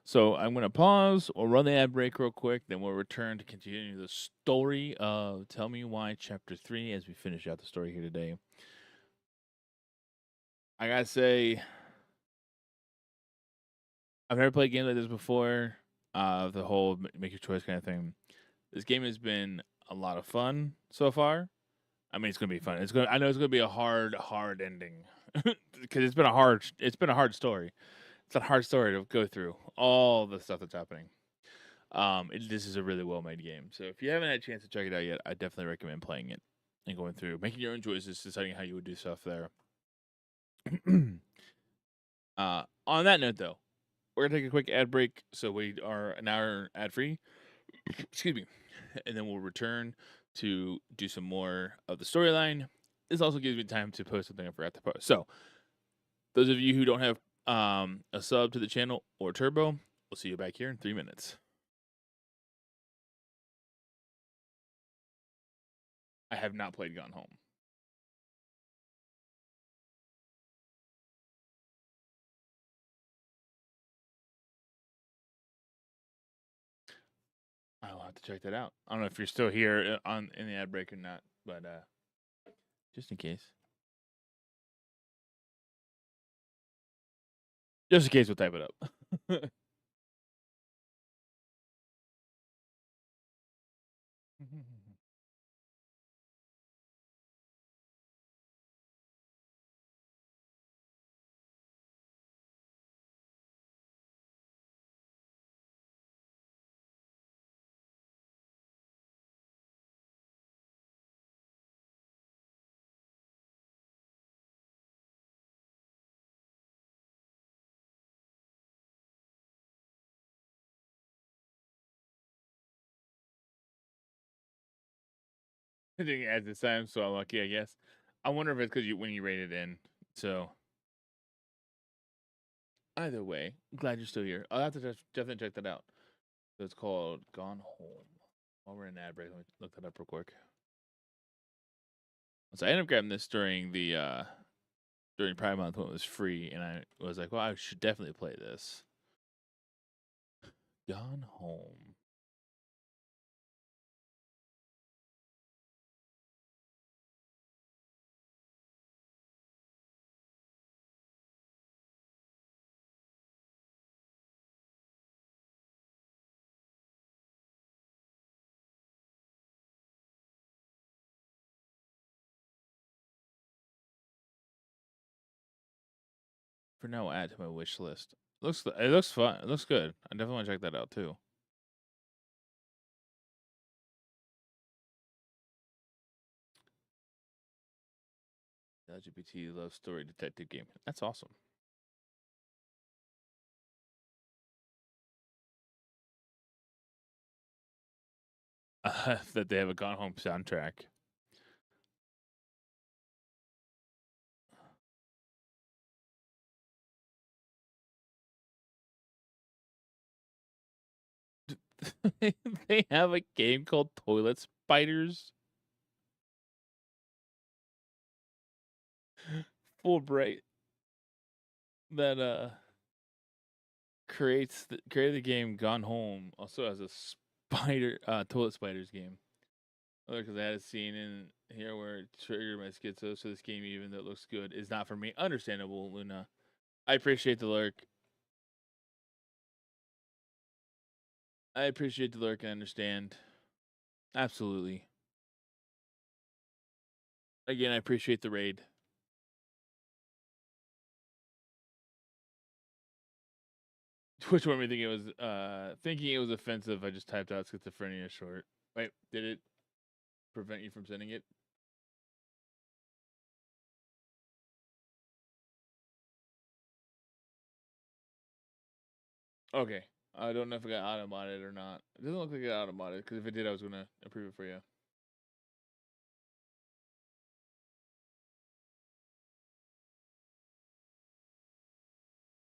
So I'm going to pause. We'll run the ad break real quick, then we'll return to continue the story of Tell Me Why Chapter 3 as we finish out the story here today. I gotta say, I've never played games like this before. The whole make your choice kind of thing. This game has been a lot of fun so far. I mean, it's gonna be fun. I know it's gonna be a hard ending because it's been a hard story. It's a hard story to go through all the stuff that's happening. This is a really well made game. So if you haven't had a chance to check it out yet, I definitely recommend playing it and going through, making your own choices, deciding how you would do stuff there. On that note, though, we're gonna take a quick ad break, so we are an hour ad free. Excuse me, and then we'll return to do some more of the storyline. This also gives me time to post something I forgot to post. So, those of you who don't have a sub to the channel or Turbo, we'll see you back here in 3 minutes. I have not played Gone Home. I'll have to check that out. I don't know if you're still here in the ad break or not, but just in case. Just in case, we'll type it up. I think it adds this time, so I'm lucky, I guess. I wonder if it's because when you rate it in. So either way, glad you're still here. I'll have to definitely check that out. So it's called Gone Home. While we're in ad break, let me look that up real quick. So I ended up grabbing this during the during Pride Month when it was free, and I was like, well, I should definitely play this. Gone Home. For now, I'll add to my wish list. It looks fun. It looks good. I definitely want to check that out too. LGBT love story detective game. That's awesome. That they have a Gone Home soundtrack. They have a game called Toilet Spiders. Fulbright that created the game Gone Home also has a toilet spiders game. Because I had a scene in here where it triggered my schizo, so this game, even though it looks good, is not for me. Understandable, Luna. I appreciate the lurk. I appreciate the lurk. I understand. Absolutely. Again, I appreciate the raid. Twitch wanted me thinking it was offensive. I just typed out schizophrenia short. Wait, did it prevent you from sending it? Okay. I don't know if it got auto-modded or not. It doesn't look like it got auto-modded, because if it did, I was going to approve it for you.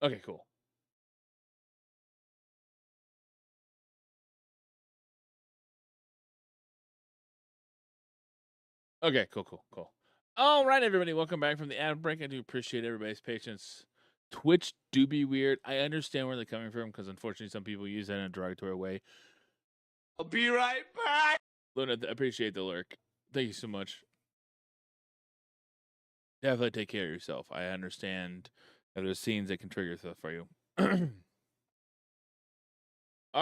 Okay, cool. Okay, cool. All right, everybody, welcome back from the ad break. I do appreciate everybody's patience. Twitch do be weird. I understand where they're coming from, because unfortunately some people use that in a derogatory way. I'll be right back. Luna, I appreciate the lurk. Thank you so much. Definitely take care of yourself. I understand that there's scenes that can trigger stuff for you. All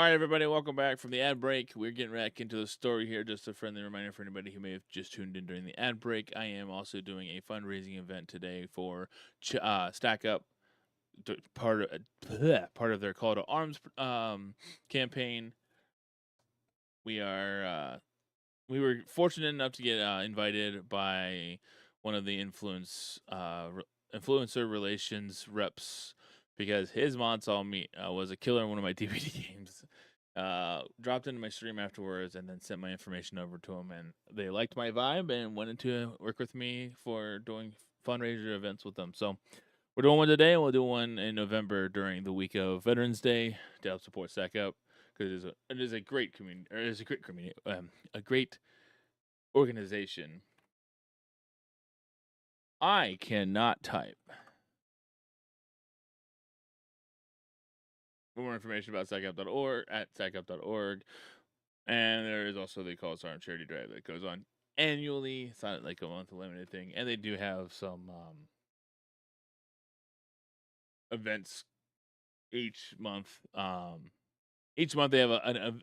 right, everybody, welcome back from the ad break. We're getting back into the story here. Just a friendly reminder for anybody who may have just tuned in during the ad break. I am also doing a fundraising event today for Stack Up, part of their call to arms campaign. We were fortunate enough to get invited by one of the influencer relations reps, because his mod saw me was a killer in one of my DVD games. Dropped into my stream afterwards and then sent my information over to him, and they liked my vibe and wanted to work with me for doing fundraiser events with them. So we're doing one today, and we'll do one in November during the week of Veterans Day to help support Stack Up, because it is a great community, or it is a great community, a great organization. I cannot type. For more information about psychup.org at psychup.org. And there is also the Call Arm Charity Drive that goes on annually. It's not like a month limited thing. And they do have some events each month. Each month they have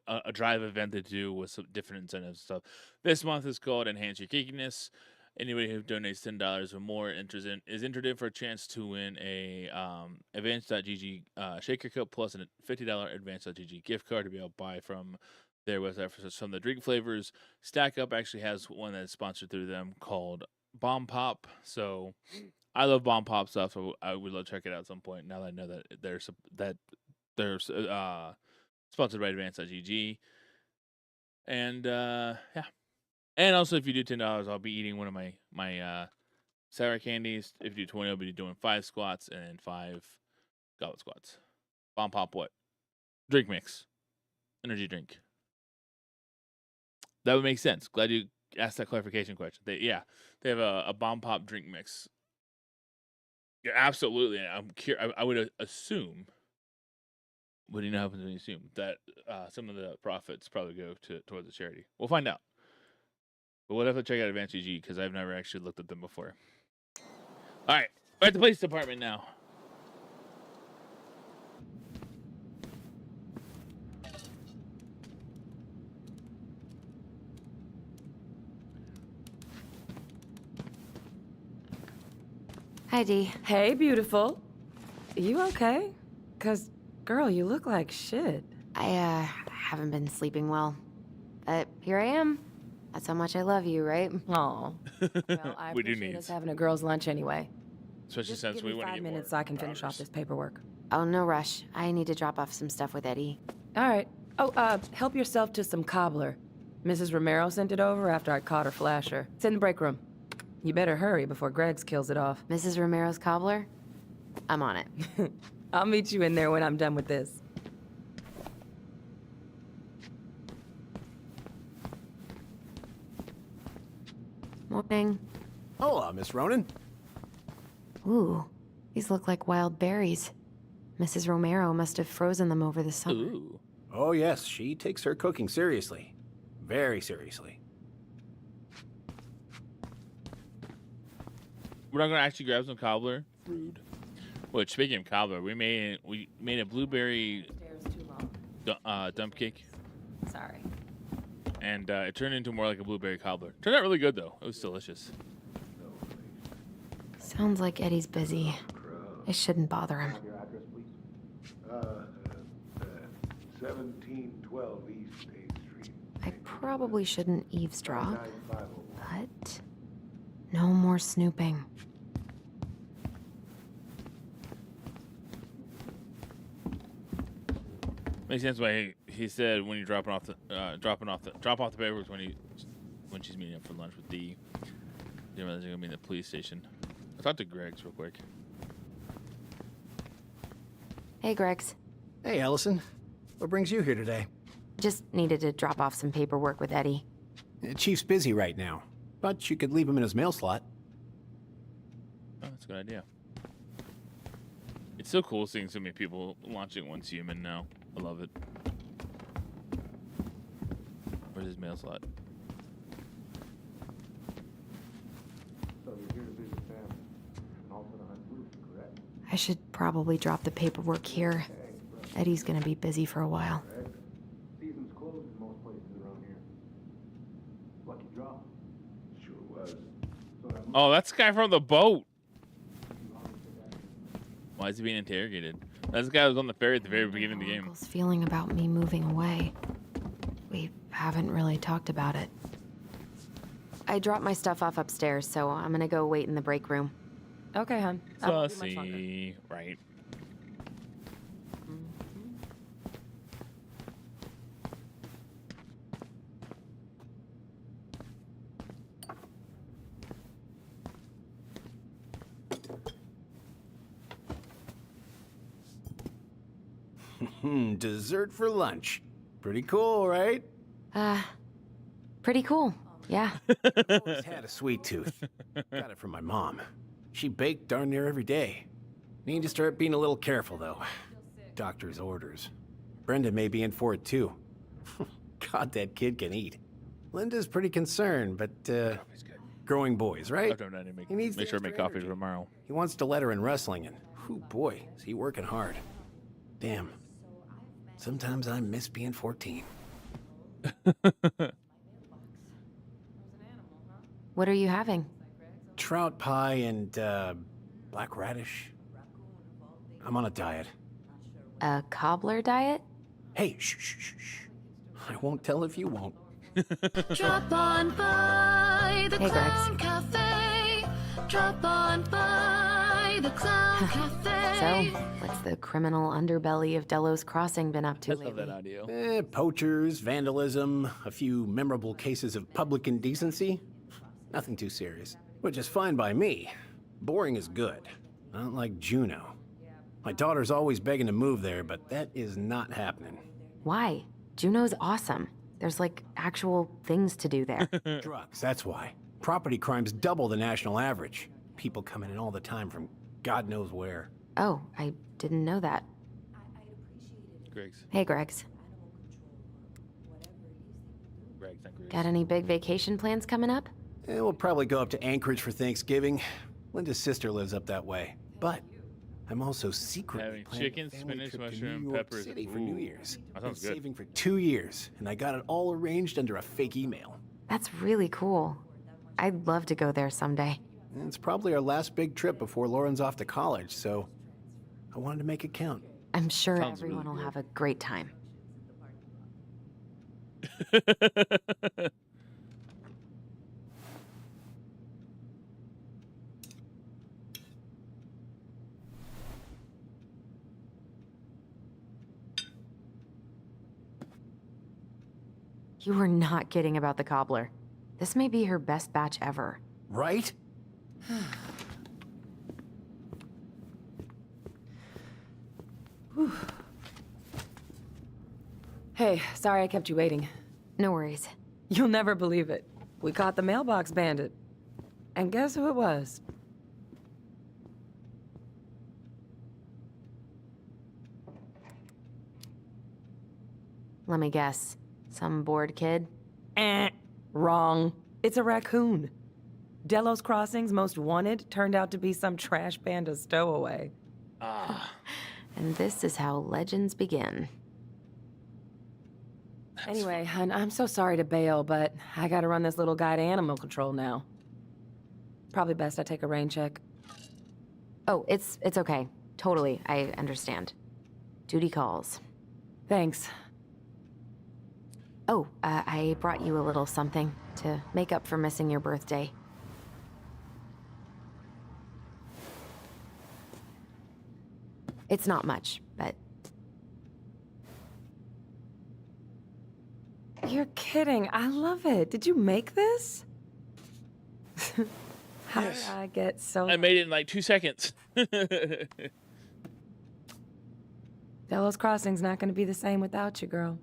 a drive event to do with some different incentives and stuff. This month is called Enhance Your Geekiness. Anybody who donates $10 or more is entered in for a chance to win a Advance.gg shaker cup plus a $50 Advance.gg gift card to be able to buy from their website for some of the drink flavors. Stack Up actually has one that's sponsored through them called Bomb Pop. So I love Bomb Pop stuff, so I would love to check it out at some point. Now that I know that they're sponsored by Advance.gg. And yeah. And also, if you do $10, I'll be eating one of my sour candies. If you do 20, I'll be doing 5 squats and 5 goblet squats. Bomb Pop what? Drink mix. Energy drink. That would make sense. Glad you asked that clarification question. They have a Bomb Pop drink mix. Yeah, absolutely. I would assume. What do you know happens when you assume that some of the profits probably go towards the charity? We'll find out. But we'll have to check out Advance GG because I've never actually looked at them before. All right, we're at the police department now. Hi, Dee. Hey, beautiful. You okay? 'Cause, girl, you look like shit. I haven't been sleeping well. But here I am. That's how much I love you, right? Aw. Well, I We do appreciate need. us having a girls' lunch anyway. Especially Just since give we me want to 5 get minutes more so I can finish off robbers. this paperwork. Oh, no rush. I need to drop off some stuff with Eddie. All right. Oh, help yourself to some cobbler. Mrs. Romero sent it over after I caught her flasher. It's in the break room. You better hurry before Greggs kills it off. Mrs. Romero's cobbler? I'm on it. I'll meet you in there when I'm done with this. Morning. Hola, Miss Ronan. Ooh, these look like wild berries. Mrs. Romero must have frozen them over the summer. Ooh. Oh, yes, she takes her cooking seriously. Very seriously. We're not gonna actually grab some cobbler. Rude. Which, speaking of cobbler, we made a blueberry dump cake, Sorry. and it turned into more like a blueberry cobbler. Turned out really good though. It was delicious. Sounds like Eddie's busy. I shouldn't bother him. Your address, please. 1712 East 8th Street. I probably shouldn't eavesdrop, 9501. but no more snooping. Makes sense why he said when you're drop off the paperwork when she's meeting up for lunch with Dee. Didn't realize they're gonna be in the police station. I talked to Greg's real quick. Hey, Greggs. Hey, Allison. What brings you here today? Just needed to drop off some paperwork with Eddie. Chief's busy right now, but you could leave him in his mail slot. Oh, that's a good idea. It's so cool seeing so many people launching Once Human now. I love it. Where's his mail slot? So you're here to visit Sam and also to hunt Ruth, correct? I should probably drop the paperwork here. Eddie's gonna be busy for a while. Season's closed in most places around here. Lucky draw. Sure was. So that Oh, that's the guy from the boat. Why is he being interrogated? That's the guy who was on the ferry at the very beginning of the game. Uncle's feeling about me moving away. We haven't really talked about it. I dropped my stuff off upstairs, so I'm gonna go wait in the break room. Okay, hon. I won't be much longer. Sussy, right? Dessert for lunch. Pretty cool, right? Pretty cool. Yeah. I've always had a sweet tooth. Got it from my mom. She baked darn near every day. Need to start being a little careful, though. Doctor's orders. Brenda may be in for it, too. God, that kid can eat. Linda's pretty concerned, but, growing boys, right? He needs Make sure to make coffee tomorrow. He wants to let her in wrestling, and, whew, boy, is he working hard. Damn. Sometimes I miss being 14. What are you having? Trout pie and, black radish. I'm on a diet. A cobbler diet? Hey, shh, shh, shh, shh. I won't tell if you won't. Drop on by the Hey, Clown Gregs. Cafe. Drop on by the Clown Cafe. So, what's the criminal underbelly of Delos Crossing been up to I love lately? that audio. Poachers, vandalism, a few memorable cases of public indecency. Nothing too serious, which is fine by me. Boring is good. Not like Juneau. My daughter's always begging to move there, but that is not happening. Why? Juneau's awesome. There's like actual things to do there. Drugs, that's why. Property crime's double the national average. People coming in all the time from God knows where. Oh, I didn't know that. Greg's. Hey, Gregs. Greg's, not Greg's. Got any big vacation plans coming up? We'll probably go up to Anchorage for Thanksgiving. Linda's sister lives up that way. But I'm also secretly Having planning chicken, a family spinach, trip to mushroom, New York peppers. City for Ooh, New Year's. that Been sounds good. saving for 2 years, and I got it all arranged under a fake email. That's really cool. I'd love to go there someday. And it's probably our last big trip before Lauren's off to college, so I wanted to make it count. I'm sure Sounds really everyone will good. have a great time. You were not kidding about the cobbler. This may be her best batch ever. Right? Hey, sorry I kept you waiting. No worries. You'll never believe it. We caught the mailbox bandit. And guess who it was? Let me guess. Some bored kid? Wrong. It's a raccoon. Delos Crossing's most wanted turned out to be some trash panda stowaway. Ah. And this is how legends begin. Anyway, hun, I'm so sorry to bail, but I gotta run this little guy to animal control now. Probably best I take a rain check. Oh, it's okay. Totally, I understand. Duty calls. Thanks. Oh, I brought you a little something to make up for missing your birthday. It's not much, but... You're kidding. I love it. Did you make this? How did I get so... I made it in like 2 seconds. Delos Crossing's not gonna be the same without you, girl.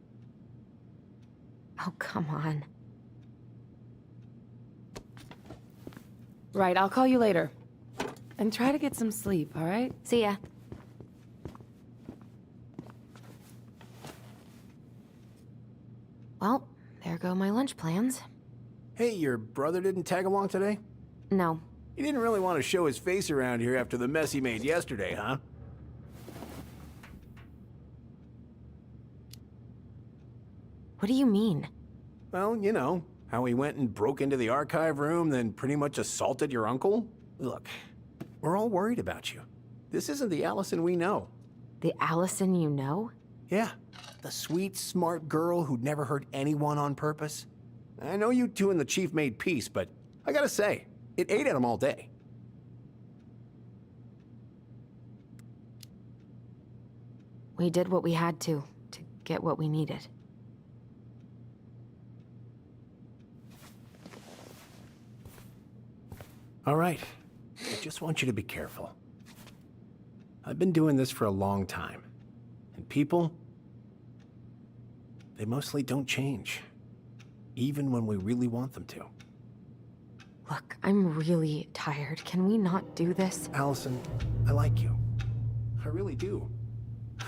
Oh, come on. Right, I'll call you later. And try to get some sleep, all right? See ya. Well, there go my lunch plans. Hey, your brother didn't tag along today? No. He didn't really want to show his face around here after the mess he made yesterday, huh? What do you mean? Well, you know, how he went and broke into the archive room, then pretty much assaulted your uncle? Look, we're all worried about you. This isn't the Allison we know. The Allison you know? Yeah, the sweet, smart girl who'd never hurt anyone on purpose. I know you two and the chief made peace, but I gotta say, it ate at him all day. We did what we had to get what we needed. All right, I just want you to be careful. I've been doing this for a long time, and people, they mostly don't change. even when we really want them to. Look, I'm really tired. Can we not do this? Allison, I like you. I really do.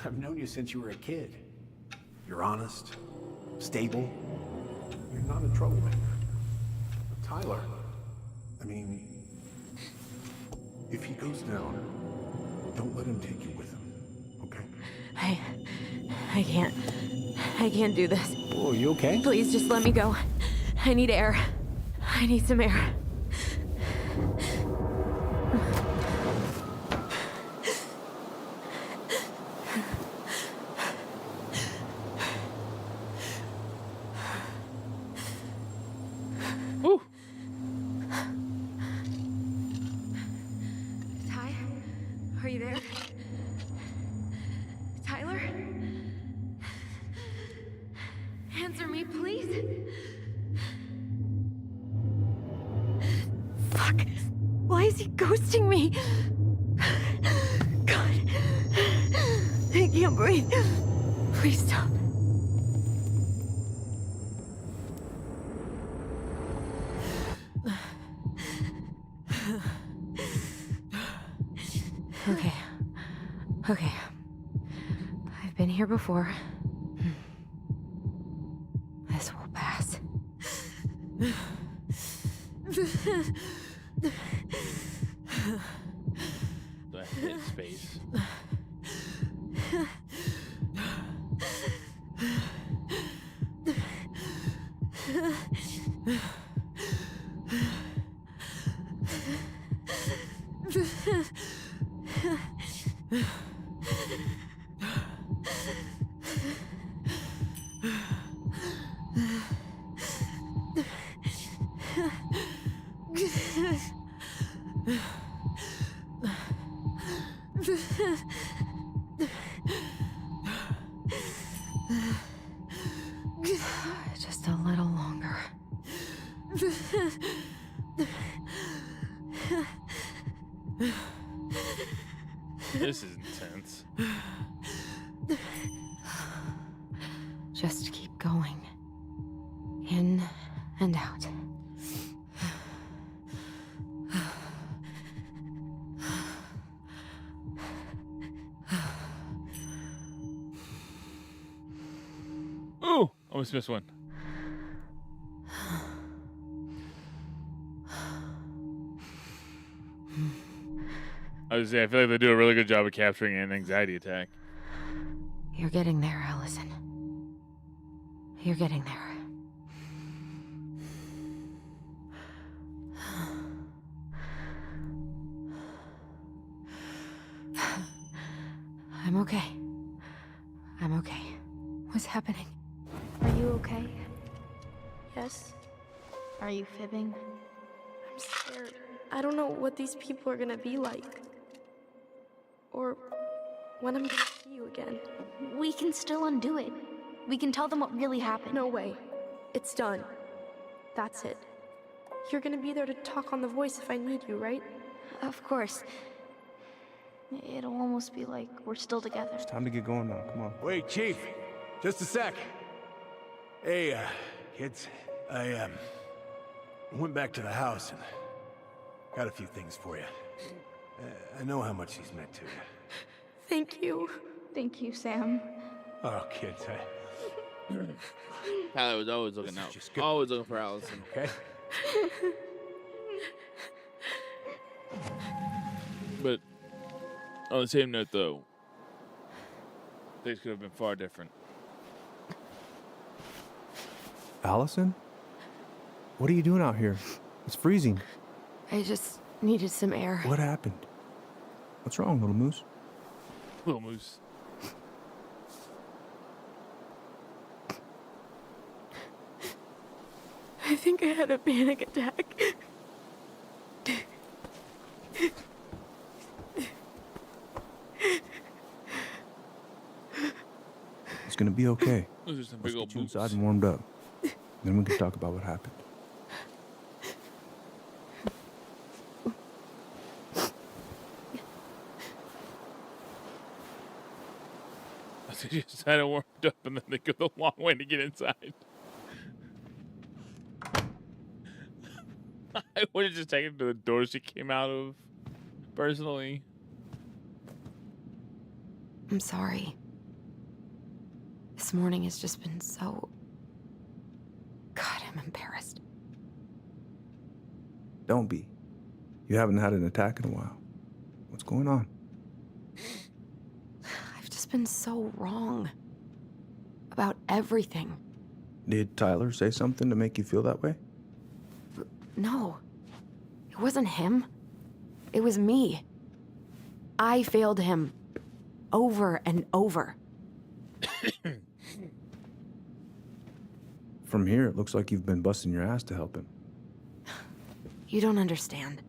I've known you since you were a kid. You're honest, stable. You're not a troublemaker. But Tyler, I mean, if he goes down, don't let him take you with him, okay? I can't do this. Oh, you okay? Please just let me go. I need air. I need some air. Woo. Ty, are you there? Tyler? Answer me, please. Fuck. Why is he ghosting me? God. I can't breathe. Please stop. Okay. Okay. I've been here before. This will pass. Do I hit space? Just a little longer. This is intense. Just keep going. In and out. Ooh, almost missed one. I was saying, I feel like they do a really good job of capturing an anxiety attack. You're getting there, Allison. You're getting there. I'm okay. I'm okay. What's happening? Are you okay? Yes? Are you fibbing? I'm scared. I don't know what these people are gonna be like. Or when I'm gonna see you again. We can still undo it. We can tell them what really happened. No way. It's done. That's it. You're gonna be there to talk on the voice if I need you, right? Of course. It'll almost be like we're still together. It's time to get going now. Come on. Wait, Chief. Just a sec. Hey, kids. I went back to the house and got a few things for you. I know how much he's meant to you. Thank you. Thank you, Sam. Oh, kids, Tyler was always looking out. Always looking for Allison. Okay? But on the same note, though, things could have been far different. Allison? What are you doing out here? It's freezing. I just needed some air. What happened? What's wrong, little moose? Little moose. I think I had a panic attack. It's gonna be okay. Those are some Let's big old get you boots. inside and warmed up. Then we can talk about what happened. They just had it warmed up and then they go the long way to get inside. I would have just taken her to the door she came out of, personally. I'm sorry. This morning has just been so... God, I'm embarrassed. Don't be. You haven't had an attack in a while. What's going on? I've just been so wrong. About everything. Did Tyler say something to make you feel that way? No. It wasn't him. It was me. I failed him. Over and over. From here, it looks like you've been busting your ass to help him. You don't understand.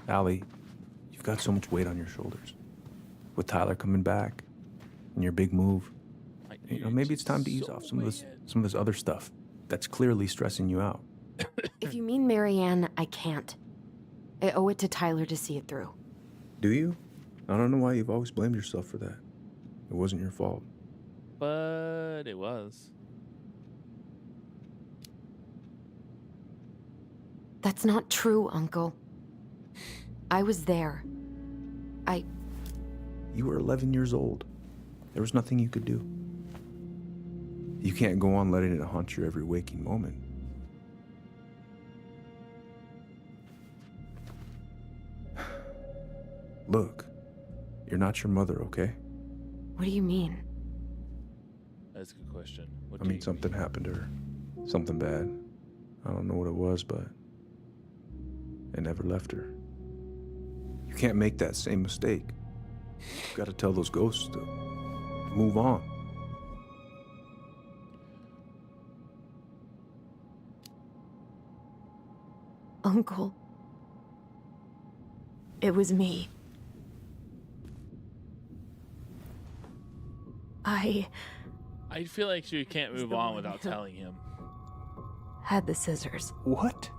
Allie, you've got so much weight on your shoulders. With Tyler coming back, and your big move, you know, maybe it's time to ease off some of this other stuff that's clearly stressing you out. If you mean Marianne, I can't. I owe it to Tyler to see it through. Do you? I don't know why you've always blamed yourself for that. It wasn't your fault. But it was. That's not true, Uncle. I was there. You were 11 years old. There was nothing you could do. You can't go on letting it haunt your every waking moment. Look, you're not your mother, okay? What do you mean? That's a good question. I mean, something happened to her. Something bad. I don't know what it was, but it never left her. You can't make that same mistake. You've got to tell those ghosts to move on. Uncle. It was me. I feel like she can't move on without telling him. had the scissors. What?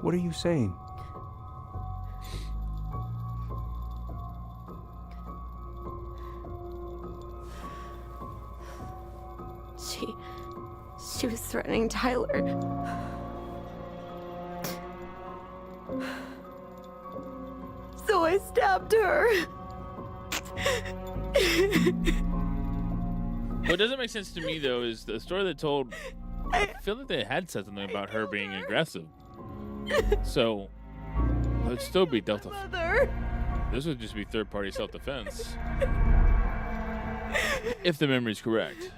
What are you saying? She was threatening Tyler. So I stabbed her. What doesn't make sense to me, though, is the story they told. I feel like they had said something about her being aggressive. So, it would still be Delta. This would just be third-party self-defense. If the memory's correct.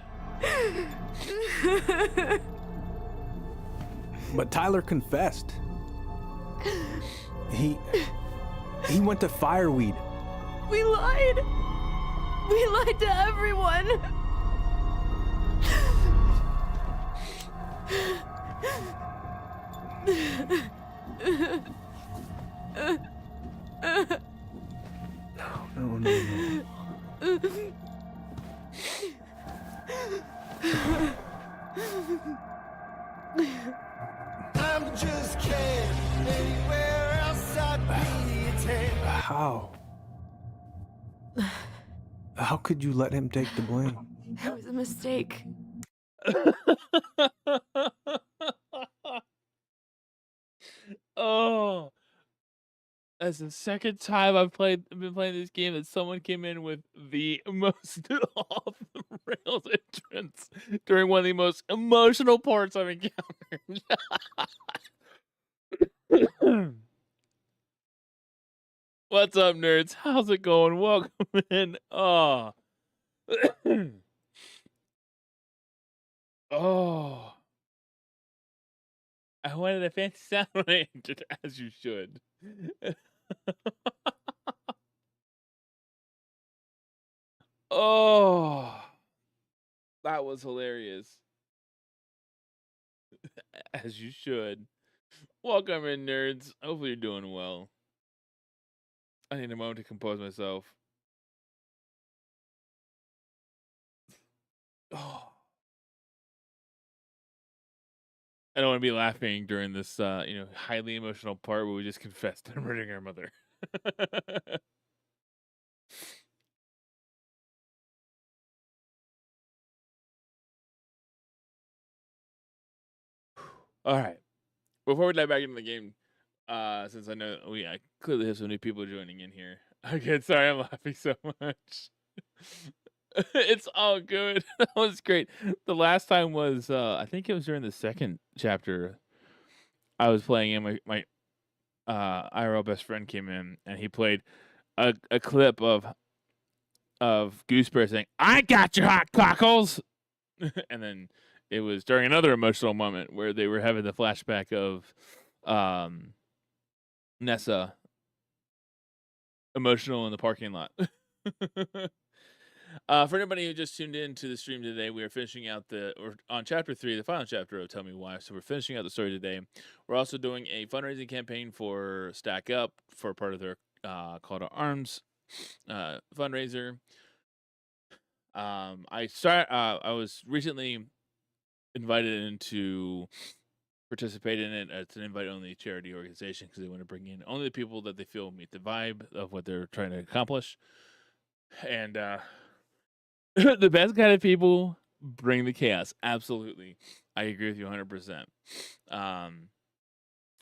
But Tyler confessed. He went to Fireweed. We lied. We lied to everyone. No. I'm just kidding. Anywhere else I'd be 10. How? How could you let him take the blame? It was a mistake. Oh, that's the second time I've been playing this game that someone came in with the most off the rails entrance during one of the most emotional parts I've encountered. What's up, nerds? How's it going? Welcome in. Oh. Oh. I wanted a fancy sound when I entered, as you should. Oh. That was hilarious. As you should. Welcome in, nerds. Hopefully you're doing well. I need a moment to compose myself. Oh. I don't want to be laughing during this, highly emotional part where we just confessed to murdering our mother. All right. Before we dive back into the game, since I know I clearly have so many people joining in here. Okay, sorry, I'm laughing so much. It's all good. That was great. The last time was I think it was during the second chapter. I was playing and my IRL best friend came in and he played a clip of Gooseberry saying, "I got your hot cockles," and then it was during another emotional moment where they were having the flashback of Nessa emotional in the parking lot. For anybody who just tuned in to the stream today, we are finishing out or on chapter 3, the final chapter of Tell Me Why. So we're finishing out the story today. We're also doing a fundraising campaign for Stack Up for part of their Call to Arms fundraiser. I was recently invited in to participate in it. It's an invite-only charity organization because they want to bring in only the people that they feel meet the vibe of what they're trying to accomplish. And the best kind of people bring the chaos. Absolutely. I agree with you 100%.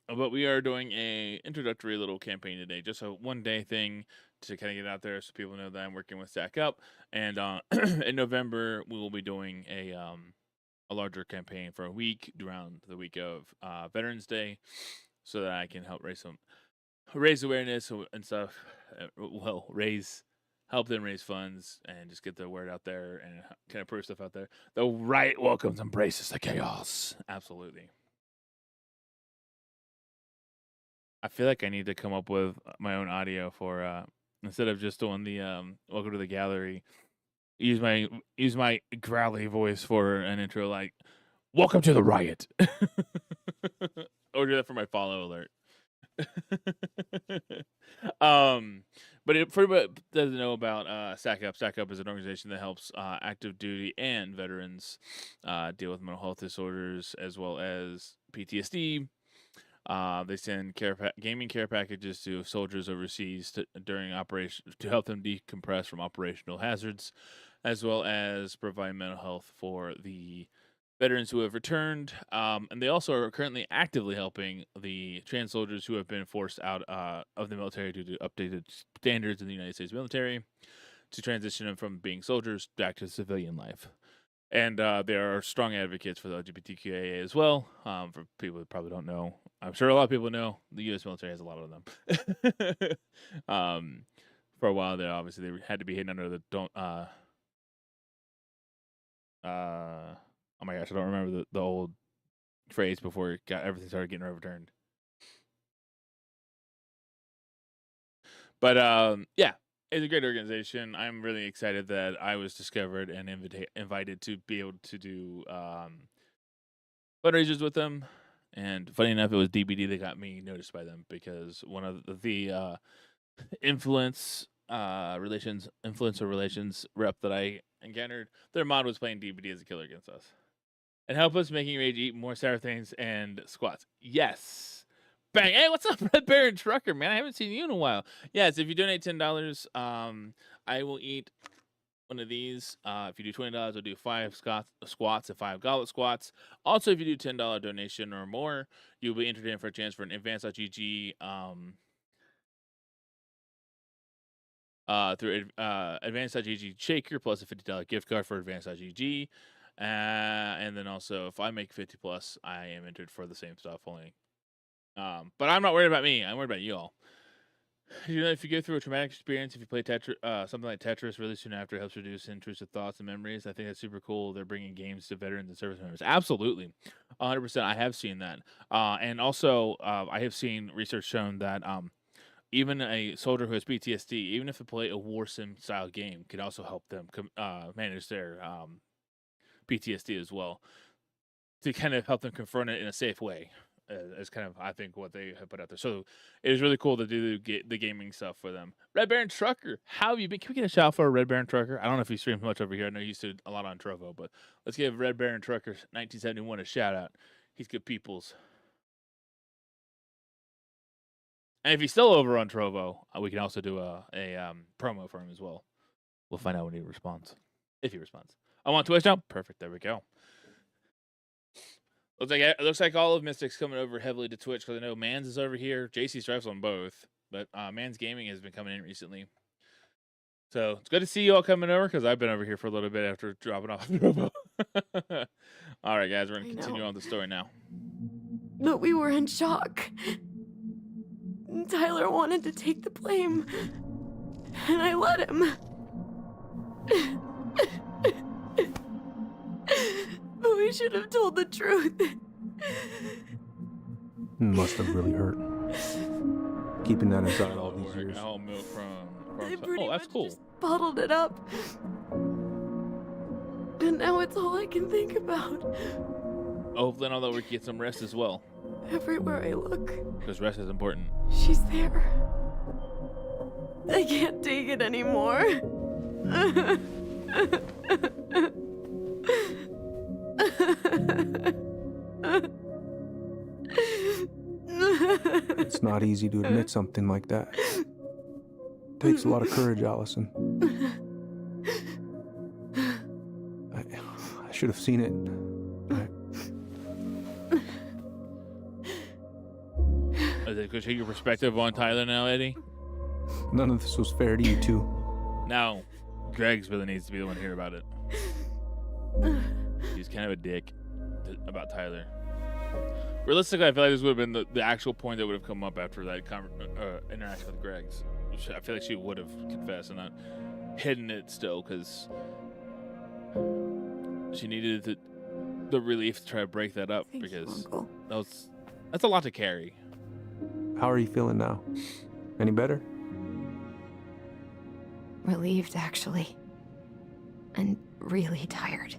But we are doing a introductory little campaign today, just a one-day thing to kind of get out there so people know that I'm working with Stack Up. And in November, we will be doing a larger campaign for a week around the week of Veterans Day, so that I can help raise awareness and stuff. Help them raise funds and just get the word out there and kind of put stuff out there. The right welcomes embraces the chaos. Absolutely. I feel like I need to come up with my own audio for instead of just doing the welcome to the gallery. Use my growly voice for an intro like welcome to the riot. Or do that for my follow alert. But for anybody that doesn't know about Stack Up is an organization that helps active duty and veterans deal with mental health disorders as well as PTSD. They send gaming care packages to soldiers overseas during operation to help them decompress from operational hazards, as well as provide mental health for the veterans who have returned. And they also are currently actively helping the trans soldiers who have been forced out of the military due to updated standards in the United States military to transition them from being soldiers back to civilian life. And they are strong advocates for the LGBTQIA as well. For people that probably don't know, I'm sure a lot of people know the U.S. military has a lot of them. For a while there, obviously they had to be hidden under the oh my gosh, I don't remember the old phrase before everything started getting overturned. But yeah, it's a great organization. I'm really excited that I was discovered and invited to be able to do fundraisers with them. And funny enough, it was DBD that got me noticed by them because one of the influencer relations rep that I encountered, their mod was playing DBD as a killer against us. And help us making Rage eat more sour things and squats. Yes. Bang. Hey, what's up, Red Baron Trucker, man? I haven't seen you in a while. Yes, if you donate $10, I will eat one of these. If you do $20, I'll do 5 squats and 5 goblet squats. Also, if you do $10 donation or more, you'll be entered in for a chance for an advance.gg through advance.gg shaker plus a $50 gift card for advance.gg. And then also, if I make 50 plus, I am entered for the same stuff only. But I'm not worried about me. I'm worried about you all. You know, if you go through a traumatic experience, if you play something like Tetris really soon after, it helps reduce intrusive thoughts and memories. I think that's super cool. They're bringing games to veterans and service members. Absolutely. 100%. I have seen that. And also, I have seen research shown that even a soldier who has PTSD, even if they play a war sim style game, can also help them manage their PTSD as well, to kind of help them confront it in a safe way. Is kind of, I think, what they have put out there. So it is really cool to do the gaming stuff for them. Red Baron Trucker, how have you been? Can we get a shout out for Red Baron Trucker? I don't know if he streams much over here. I know he used to a lot on Trovo, but let's give Red Baron Trucker 1971 a shout out. He's good peoples. And if he's still over on Trovo, we can also do a promo for him as well. We'll find out when he responds. If he responds. I'm on Twitch now. Perfect. There we go. It looks like all of Mystic's coming over heavily to Twitch because I know Mans is over here. JC Stripes on both, but Mans Gaming has been coming in recently. So it's good to see you all coming over because I've been over here for a little bit after dropping off Robo. All right, guys, we're gonna continue on the story now. But we were in shock. Tyler wanted to take the blame, and I let him. But we should have told the truth. Must have really hurt. Keeping that inside all these years. Alcohol milk from I pretty that's much cool. just bottled it up. And now it's all I can think about. Hopefully, now that we can get some rest as well, Everywhere I look, because rest is important. she's there. I can't take it anymore. It's not easy to admit something like that. Takes a lot of courage, Allison. I should have seen it. Could you take your perspective on Tyler now, Eddie? None of this was fair to you two. Now, Greg's really needs to be the one to hear about it. He's kind of a dick about Tyler. Realistically, I feel like this would have been the actual point that would have come up after that interaction with Greg's. I feel like she would have confessed and not hidden it still because she needed the relief to try to break that up. Thank you, because Uncle. that's a lot to carry. How are you feeling now? Any better? Relieved, actually. And really tired.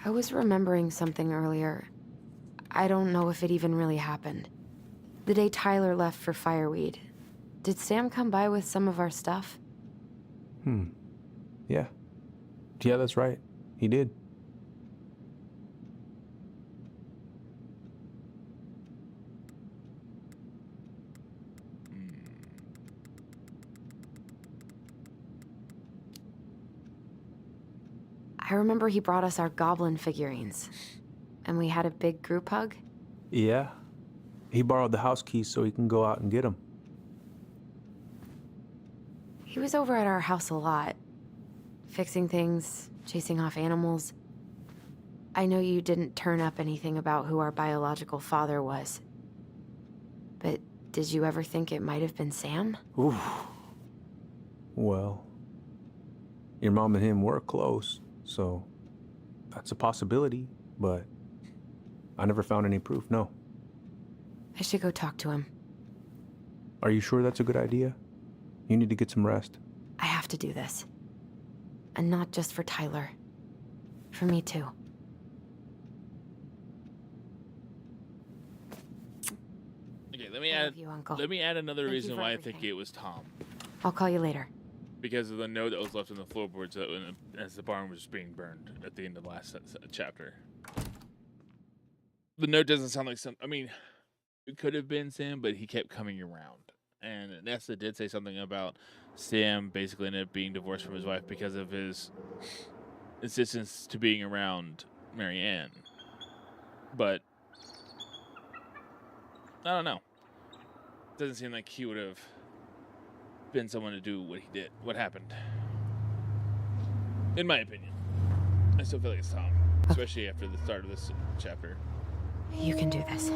I was remembering something earlier. I don't know if it even really happened. The day Tyler left for Fireweed, did Sam come by with some of our stuff? Yeah. Yeah, that's right. He did. I remember he brought us our goblin figurines. And we had a big group hug. Yeah. He borrowed the house keys so he can go out and get them. He was over at our house a lot. Fixing things, chasing off animals. I know you didn't turn up anything about who our biological father was. But did you ever think it might have been Sam? Ooh. Well, your mom and him were close, so that's a possibility, but I never found any proof, no. I should go talk to him. Are you sure that's a good idea? You need to get some rest. I have to do this. And not just for Tyler. For me, too. Okay, let me add another Thank you reason for why I think everything. it was Tom. I'll call you later. Because of the note that was left on the floorboards as the barn was being burned at the end of the last chapter. The note doesn't sound like I mean, it could have been Sam, but he kept coming around. And Nessa did say something about Sam basically ended up being divorced from his wife because of his insistence to being around Mary Ann. But I don't know. Doesn't seem like he would have been someone to do what he did. What happened? In my opinion. I still feel like it's Tom. Especially after the start of this chapter. You can do this.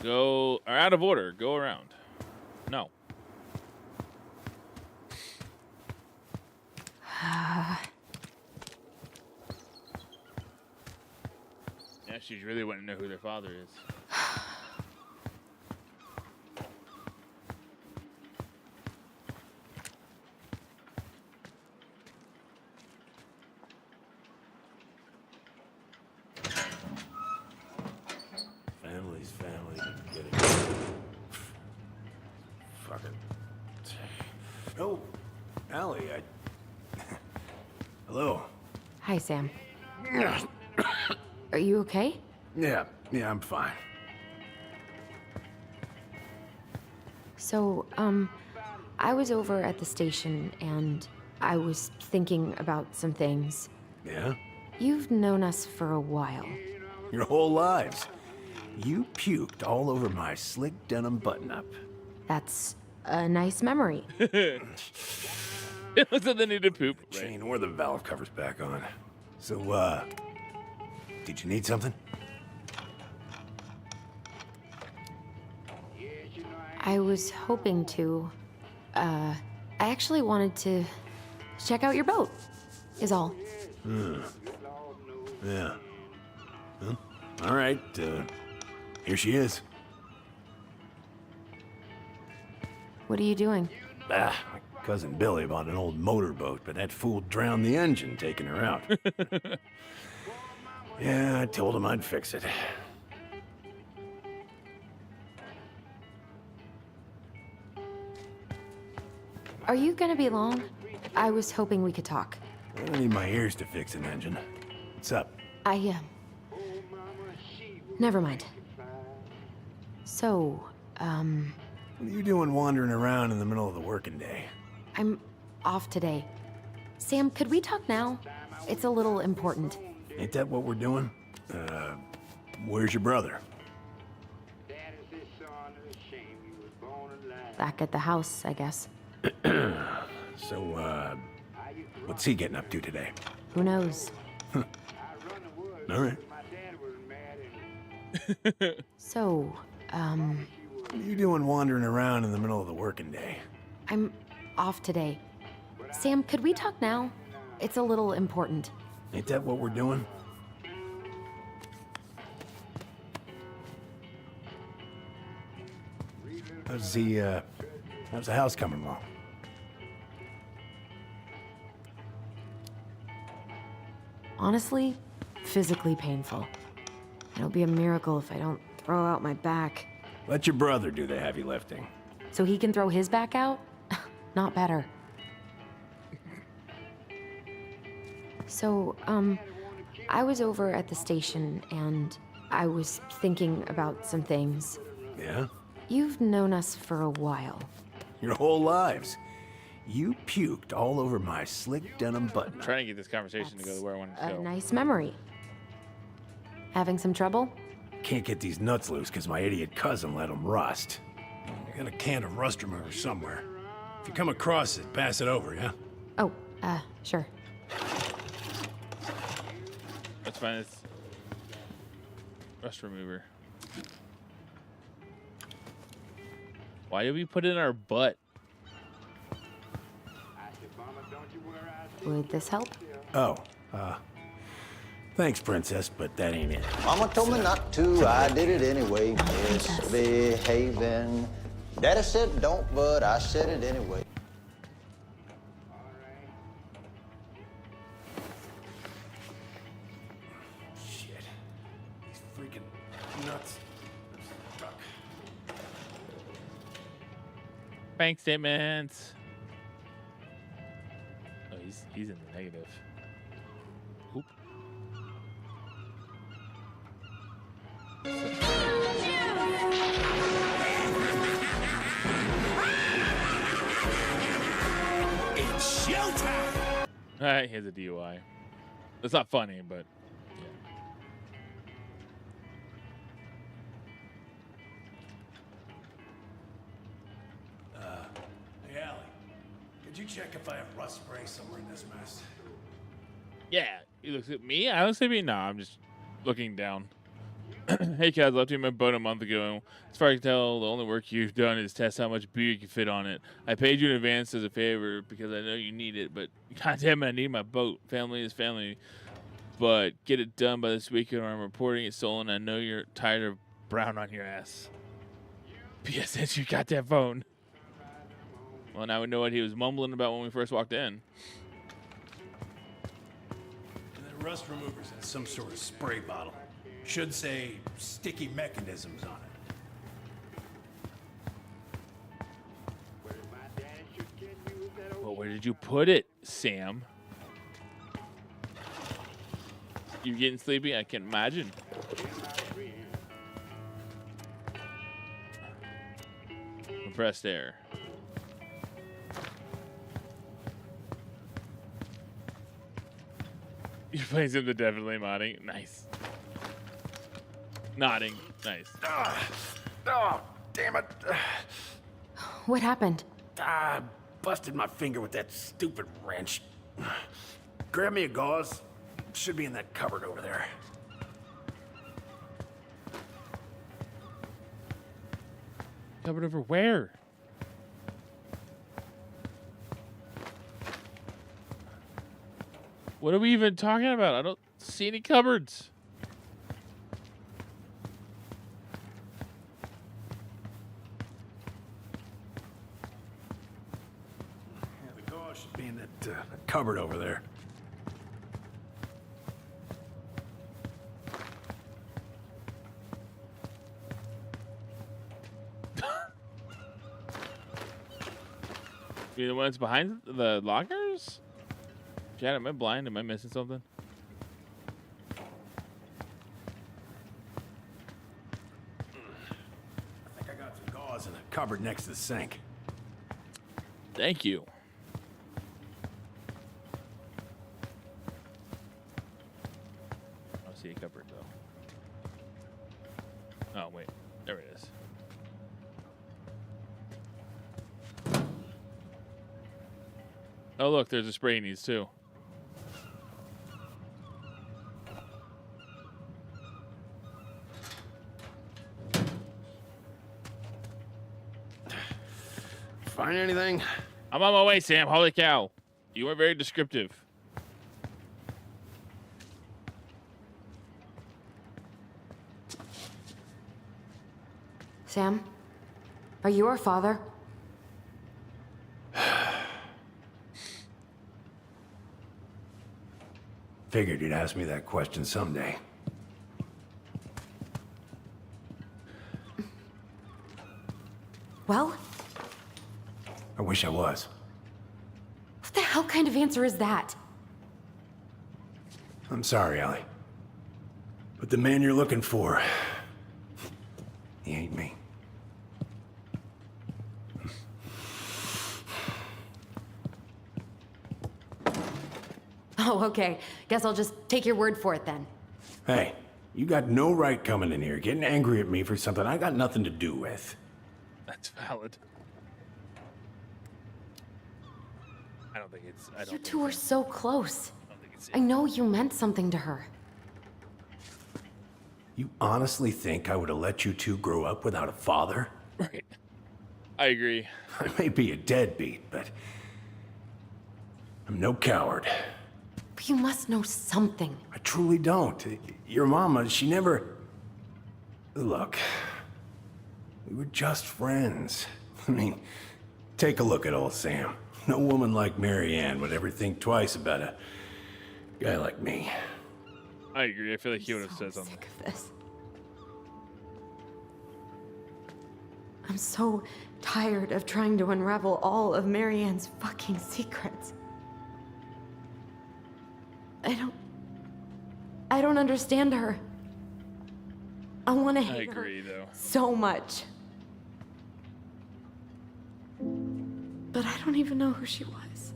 Go, or out of order. Go around. No. Yeah, she really want to know who their father is. Family's family. Get it. Fucking. Oh, Allie, Hello. Hi, Sam. Are you okay? Yeah, I'm fine. So, I was over at the station and I was thinking about some things. Yeah? You've known us for a while. Your whole lives. You puked all over my slick denim button-up. That's a nice memory. It looks like they need to poop. The chain or the valve cover's back on. So, did you need something? I was hoping to. I actually wanted to check out your boat, is all. Yeah. Well, all right, here she is. What are you doing? My cousin Billy bought an old motorboat, but that fool drowned the engine taking her out. Yeah, I told him I'd fix it. Are you gonna be long? I was hoping we could talk. I don't need my ears to fix an engine. What's up? Never mind. So, What are you doing wandering around in the middle of the working day? I'm off today. Sam, could we talk now? It's a little important. Ain't that what we're doing? Where's your brother? Back at the house, I guess. So, what's he getting up to today? Who knows? All right. So, What are you doing wandering around in the middle of the working day? I'm off today. Sam, could we talk now? It's a little important. Ain't that what we're doing? How's the house coming along? Honestly, physically painful. It'll be a miracle if I don't throw out my back. Let your brother do the heavy lifting. So he can throw his back out? Not better. So, I was over at the station and I was thinking about some things. Yeah? You've known us for a while. Your whole lives. You puked all over my slick denim button. I'm trying to get this conversation to go where I want it to A go. nice memory. Having some trouble? Can't get these nuts loose because my idiot cousin let them rust. I got a can of rust remover somewhere. If you come across it, pass it over, yeah? Oh, sure. Let's find this rust remover. Why did we put it in our butt? Would this help? Oh, thanks, Princess, but that ain't it. Mama told me not to, I did it anyway. Misbehaving. Daddy said don't, but I said it anyway. Shit. These freaking nuts. They're stuck. Bank statements. Oh, he's in the negative. Oop. It's showtime! Alright, he has a DUI. That's not funny, but Hey, Allie. Could you check if I have rust spray somewhere in this mess? yeah. He looks at me. I don't say me. No, I'm just looking down. Hey, Kaz, left you my boat a month ago. As far as I can tell, the only work you've done is test how much beer you can fit on it. I paid you in advance as a favor because I know you need it, but goddamn it, I need my boat. Family is family. But get it done by this weekend or I'm reporting it stolen. I know you're tired of brown on your ass. P.S. Since you got that phone. Well, now we know what he was mumbling about when we first walked in. The rust remover's in some sort of spray bottle. Should say sticky mechanisms on it. Well, where did you put it, Sam? You getting sleepy? I can imagine. Compressed air. You're playing something definitely modding. Nice. Nodding. Nice. Oh, damn it. What happened? Busted my finger with that stupid wrench. Grab me a gauze. Should be in that cupboard over there. Cupboard over where? What are we even talking about? I don't see any cupboards. Yeah, the gauze should be in that cupboard over there. You the ones behind the lockers? Chad, am I blind? Am I missing something? I think I got some gauze in the cupboard next to the sink. Thank you. I don't see a cupboard though. Oh wait, there it is. Oh look, there's a spray needs too. Find anything? I'm on my way, Sam. Holy cow. You were very descriptive. Sam? Are you our father? Figured you'd ask me that question someday. Well? I wish I was. What the hell kind of answer is that? I'm sorry, Ellie. But the man you're looking for, he ain't me. Oh, okay. Guess I'll just take your word for it then. Hey, you got no right coming in here getting angry at me for something I got nothing to do with. That's valid. I don't think it's. I don't You think two are so close. I don't think it's. I know you meant something to her. You honestly think I would have let you two grow up without a father? Right. I agree. I may be a deadbeat, but I'm no coward. But you must know something. I truly don't. Your mama, she never... Look, we were just friends. I mean, take a look at old Sam. No woman like Mary Ann would ever think twice about a guy like me. I agree. I feel like he would have said something. Sick of this. I'm so tired of trying to unravel all of Marianne's fucking secrets. I don't understand her. I want to hate her so much. But I don't even know who she was.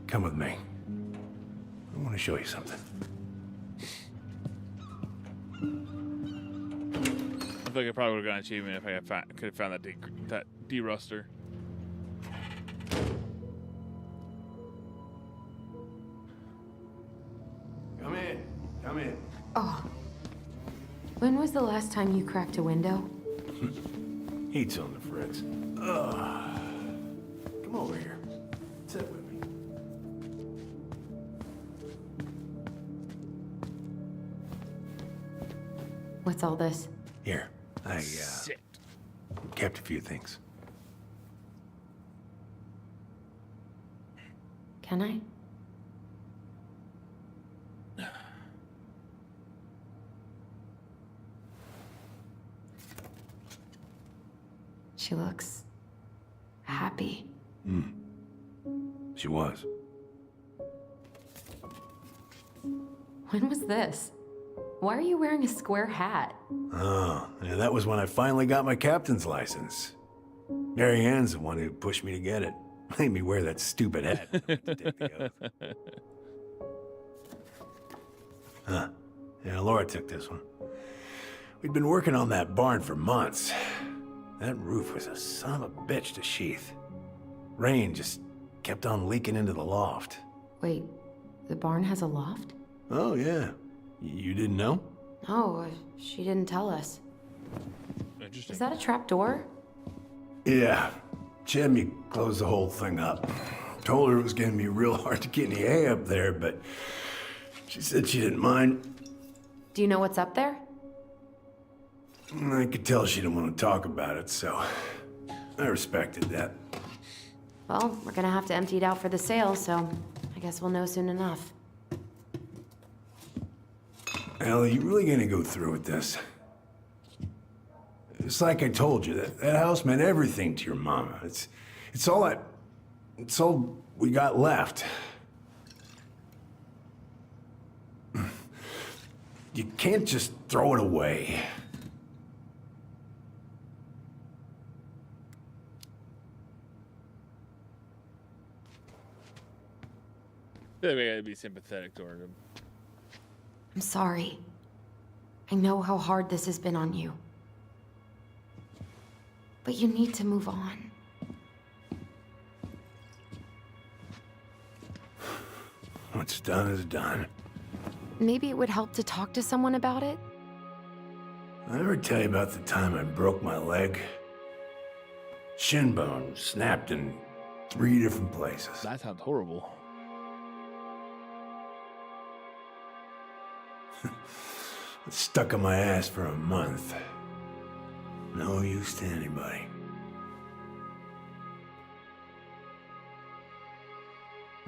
Come with me. I want to show you something. I feel like I probably would have got an achievement if I could have found that deruster. Come in. Come in. Oh. When was the last time you cracked a window? Heat's on the fritz. Come over here. Sit with me. What's all this? Here, I kept a few things. Can I? She looks happy. She was. When was this? Why are you wearing a square hat? Oh, yeah, that was when I finally got my captain's license. Mary Ann's the one who pushed me to get it. Made me wear that stupid hat. To take the oath. Huh. Yeah, Laura took this one. We'd been working on that barn for months. That roof was a son of a bitch to sheath. Rain just kept on leaking into the loft. Wait, the barn has a loft? Oh, yeah. You didn't know? Oh, she didn't tell us. Interesting. Is that a trap door? Yeah. She had me close the whole thing up. Told her it was gonna be real hard to get any hay up there, but she said she didn't mind. Do you know what's up there? I could tell she didn't want to talk about it, so I respected that. Well, we're gonna have to empty it out for the sale, so I guess we'll know soon enough. Ellie, you really gonna go through with this? It's like I told you, that house meant everything to your mama. It's all we got left. You can't just throw it away. I feel like I gotta be sympathetic toward him. I'm sorry. I know how hard this has been on you. But you need to move on. What's done is done. Maybe it would help to talk to someone about it? I ever tell you about the time I broke my leg? Shin bone snapped in 3 different places. That sounds horrible. It stuck in my ass for a month. No use to anybody.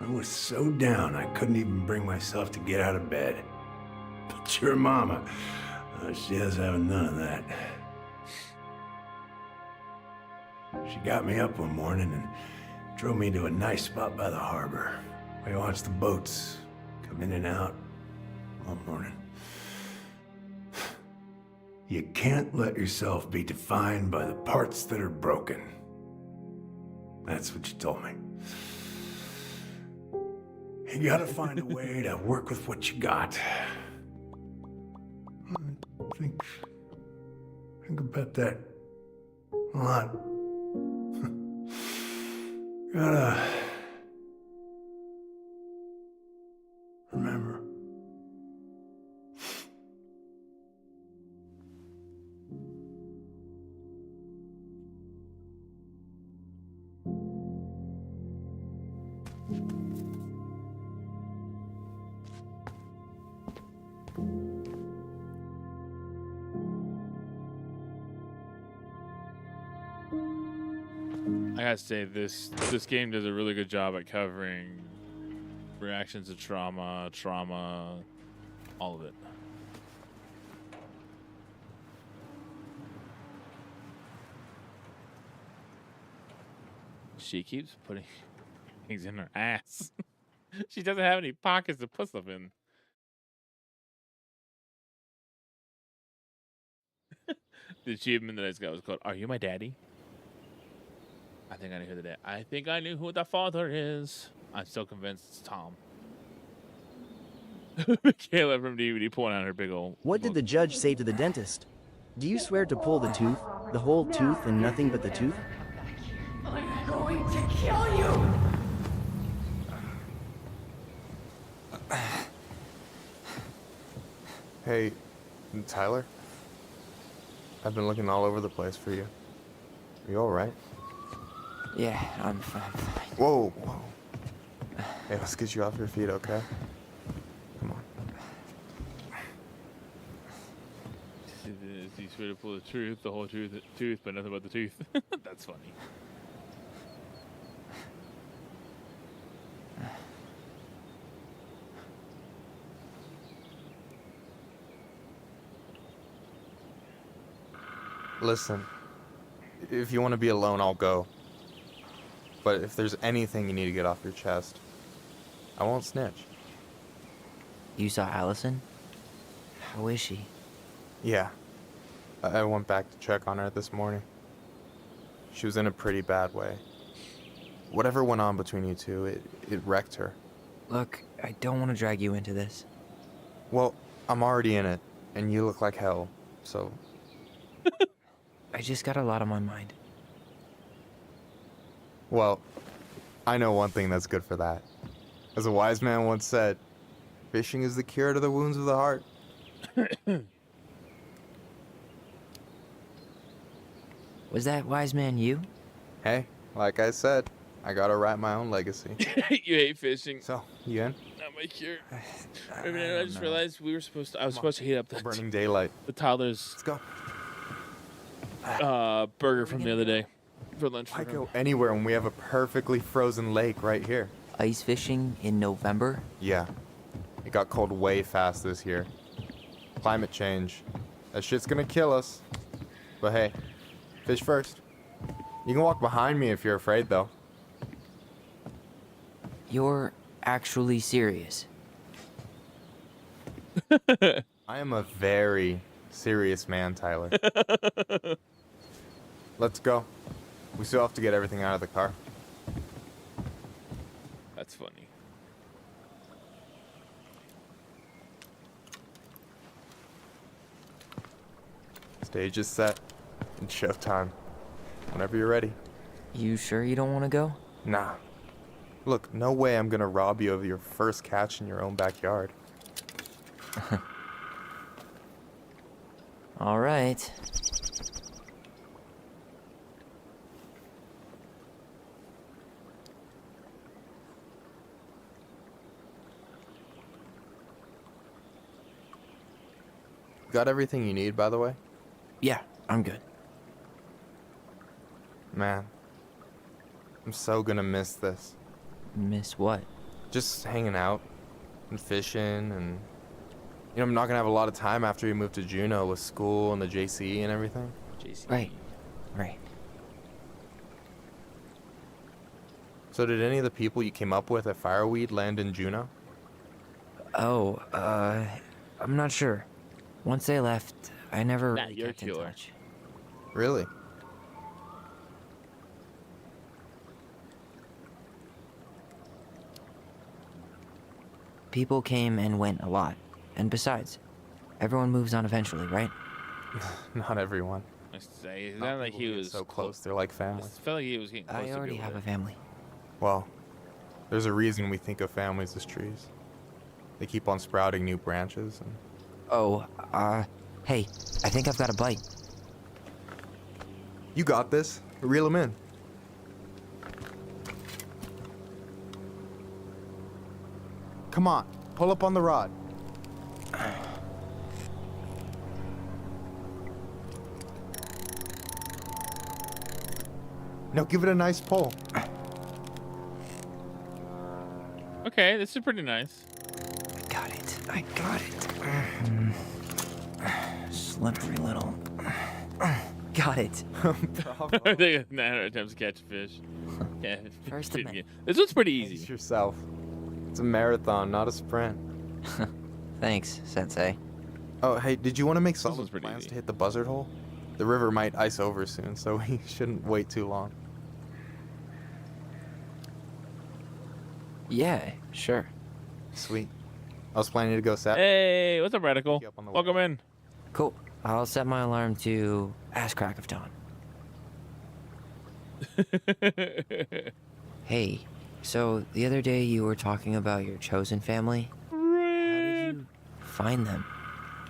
I was so down I couldn't even bring myself to get out of bed. But your mama, she has having none of that. She got me up one morning and drove me to a nice spot by the harbor. We watched the boats come in and out all morning. You can't let yourself be defined by the parts that are broken. That's what you told me. You gotta find a way to work with what you got. Think about that a lot. Gotta remember. I gotta say, this game does a really good job at covering reactions to trauma, all of it. She keeps putting things in her ass. She doesn't have any pockets to put stuff in. The achievement that I just got was called "Are You My Daddy?" I think I knew who the dad. I think I knew who the father is. I'm still convinced it's Tom. Michaela from DVD pulling out her big old. What did the judge say to the dentist? Do you swear to pull the tooth, the whole tooth, and nothing but the tooth? I'm going to kill you! Hey, Tyler? I've been looking all over the place for you. Are you alright? Yeah, I'm fine. Whoa, whoa. Hey, let's get you off your feet, okay? Come on. You swear to pull the truth, the whole tooth, but nothing but the tooth. That's funny. Listen, if you want to be alone, I'll go. But if there's anything you need to get off your chest, I won't snitch. You saw Allison? How is she? Yeah. I went back to check on her this morning. She was in a pretty bad way. Whatever went on between you two, it wrecked her. Look, I don't want to drag you into this. Well, I'm already in it, and you look like hell, so... I just got a lot on my mind. Well, I know one thing that's good for that. As a wise man once said, fishing is the cure to the wounds of the heart. Was that wise man you? Hey, like I said, I gotta write my own legacy. You hate fishing. So, you in? Not my cure. Wait a minute, I just realized we were supposed to. I was supposed to heat up the burning daylight. The toddler's. Let's go. Burger from the other day for lunch. Why go anywhere when we have a perfectly frozen lake right here? Ice fishing in November? Yeah. It got cold way fast this year. Climate change. That shit's gonna kill us. But hey, fish first. You can walk behind me if you're afraid, though. You're actually serious? I am a very serious man, Tyler. Let's go. We still have to get everything out of the car. That's funny. Stage is set. It's showtime. Whenever you're ready. You sure you don't want to go? Nah. Look, no way I'm gonna rob you of your first catch in your own backyard. All right. Got everything you need, by the way? Yeah, I'm good. Man, I'm so gonna miss this. Miss what? Just hanging out and fishing and... You know, I'm not gonna have a lot of time after we move to Juneau with school and the JCE and everything. Right, right. So did any of the people you came up with at Fireweed land in Juneau? Oh, I'm not sure. Once they left, I never Nah, really you're kept in killer. touch. Really? People came and went a lot. And besides, everyone moves on eventually, right? Not everyone. I say, it's not like he was so close. They're like family. I felt like he was getting close I to already people have a there. family. Well, there's a reason we think of families as trees. They keep on sprouting new branches and... Oh, hey, I think I've got a bite. You got this. Reel them in. Come on, pull up on the rod. No, give it a nice pull. Okay, this is pretty nice. I got it. Slippery little. Got it. I think 900 attempts to catch a fish. Yeah, First shooting attempt. it. This one's pretty easy. Pace yourself. It's a marathon, not a sprint. Thanks, Sensei. Oh, hey, did you want to make one's solid pretty plans easy. to hit the buzzard hole? The river might ice over soon, so we shouldn't wait too long. Yeah, sure. Sweet. I was planning to go set. Hey, what's up, Radical? You up on the Welcome in. Cool. I'll set my alarm to ass crack of dawn. Hey, so the other day you were talking about your chosen family. How did you find them?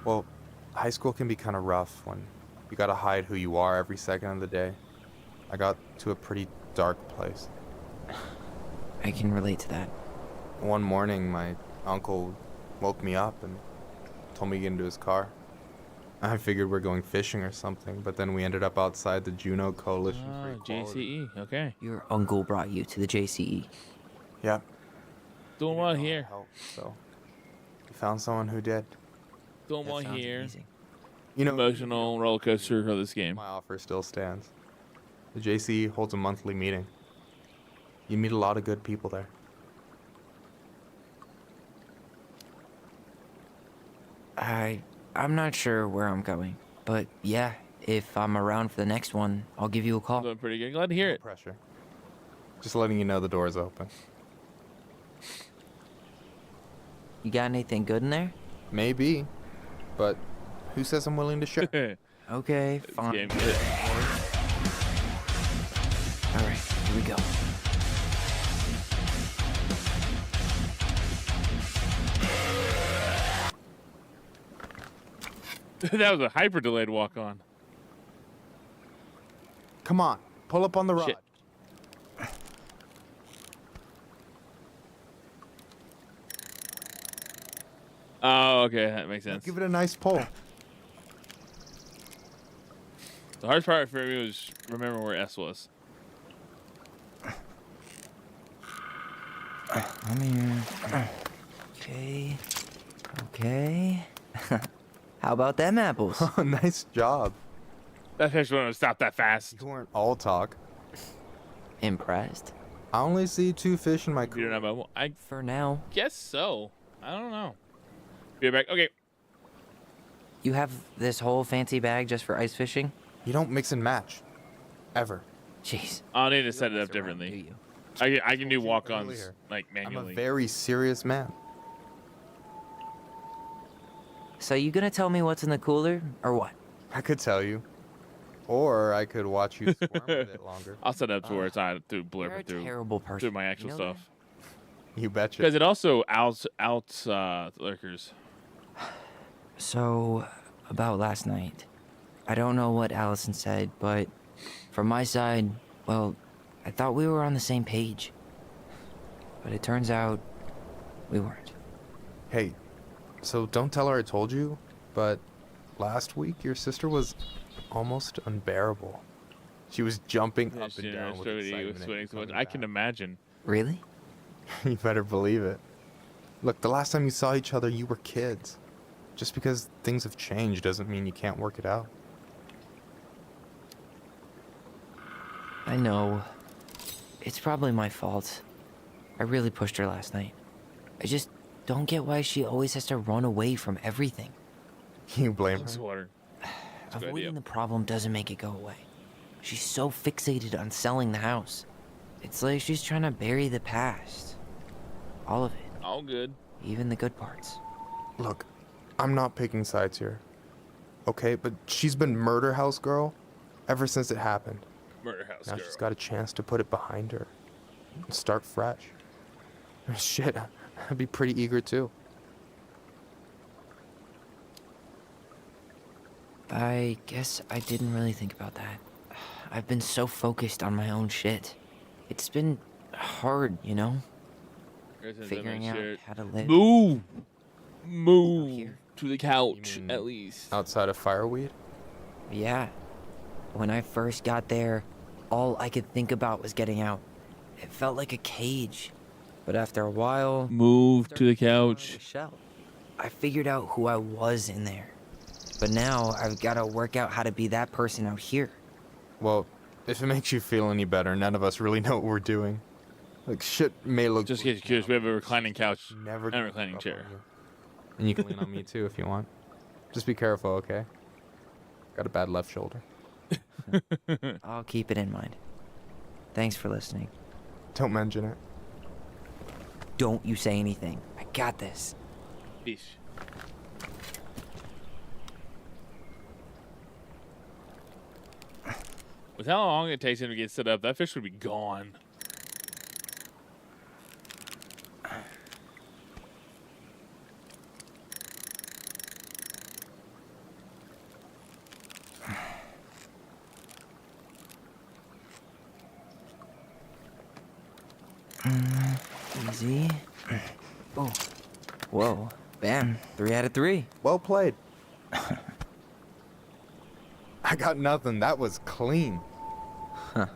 Well, high school can be kind of rough when you gotta hide who you are every second of the day. I got to a pretty dark place. I can relate to that. One morning, my uncle woke me up and told me to get into his car. I figured we're going fishing or something, but then we ended up outside the Juneau Coalition for Equality. JCE. Okay. Your uncle brought you to the JCE. Yep. Doing well here. Help, so we found someone who did. Doing well Sounds here. amazing. You know, Emotional roller coaster of this game. my offer still stands. The JCE holds a monthly meeting. You meet a lot of good people there. I'm not sure where I'm going, but yeah, if I'm around for the next one, I'll give you a call. Doing pretty good. Glad to hear it. Pressure. Just letting you know the door's open. You got anything good in there? Maybe, but who says I'm willing to share? Okay, fine. Game. All right, here we go. That was a hyper delayed walk on. Come on, pull up on the rod. Shit. Oh, okay, that makes sense. Give it a nice pull. The hardest part for me was remember where S was. I'm here. Okay. Okay. How about them apples? Nice job. That fish wouldn't have stopped that fast. You weren't all talk. Impressed? I only see 2 fish in my You cooler. don't have a, I For now. guess so. I don't know. Be right back. Okay. You have this whole fancy bag just for ice fishing? You don't mix and match. Ever. Jeez. I'll need to set it up differently. I can do walk-ons like I'm manually. a very serious man. So you gonna tell me what's in the cooler, or what? I could tell you. Or I could watch you squirm a bit longer. I'll set it up to where it's not through You're a blurb through terrible person. through my actual You know that? stuff. You betcha. Because it also outs lurkers. So, about last night. I don't know what Allison said, but from my side, well, I thought we were on the same page. But it turns out we weren't. Hey, so don't tell her I told you, but last week your sister was almost unbearable. She was jumping up and down with excitement. Sweating so much. I can imagine. Really? You better believe it. Look, the last time you saw each other, you were kids. Just because things have changed doesn't mean you can't work it out. I know. It's probably my fault. I really pushed her last night. I just don't get why she always has to run away from everything. You blame It's her? water. It's a good idea. Avoiding the problem doesn't make it go away. She's so fixated on selling the house. It's like she's trying to bury the past. All of it. All good. Even the good parts. Look, I'm not picking sides here. Okay, but she's been murder house girl ever since it happened. Murder house Now girl. she's got a chance to put it behind her and start fresh. Shit, I'd be pretty eager too. I guess I didn't really think about that. I've been so focused on my own shit. It's been hard, you know? Figuring out how to live. Move here. to the couch at least. Outside of fireweed? Yeah. When I first got there, all I could think about was getting out. It felt like a cage. But after a while, Move to the started coming out of couch. the shell. I figured out who I was in there. But now I've got to work out how to be that person out here. Well, if it makes you feel any better, none of us really know what we're doing. Like, shit may look... Just in case we have a reclining couch Never and a reclining chair. And you can lean on me too if you want. Just be careful, okay? Got a bad left shoulder. I'll keep it in mind. Thanks for listening. Don't mention it. Don't you say anything. I got this. Peace. With how long it takes him to get set up, that fish would be gone. Easy. Oh. Whoa. Bam. 3 out of 3. Well played. I got nothing. That was clean. Huh.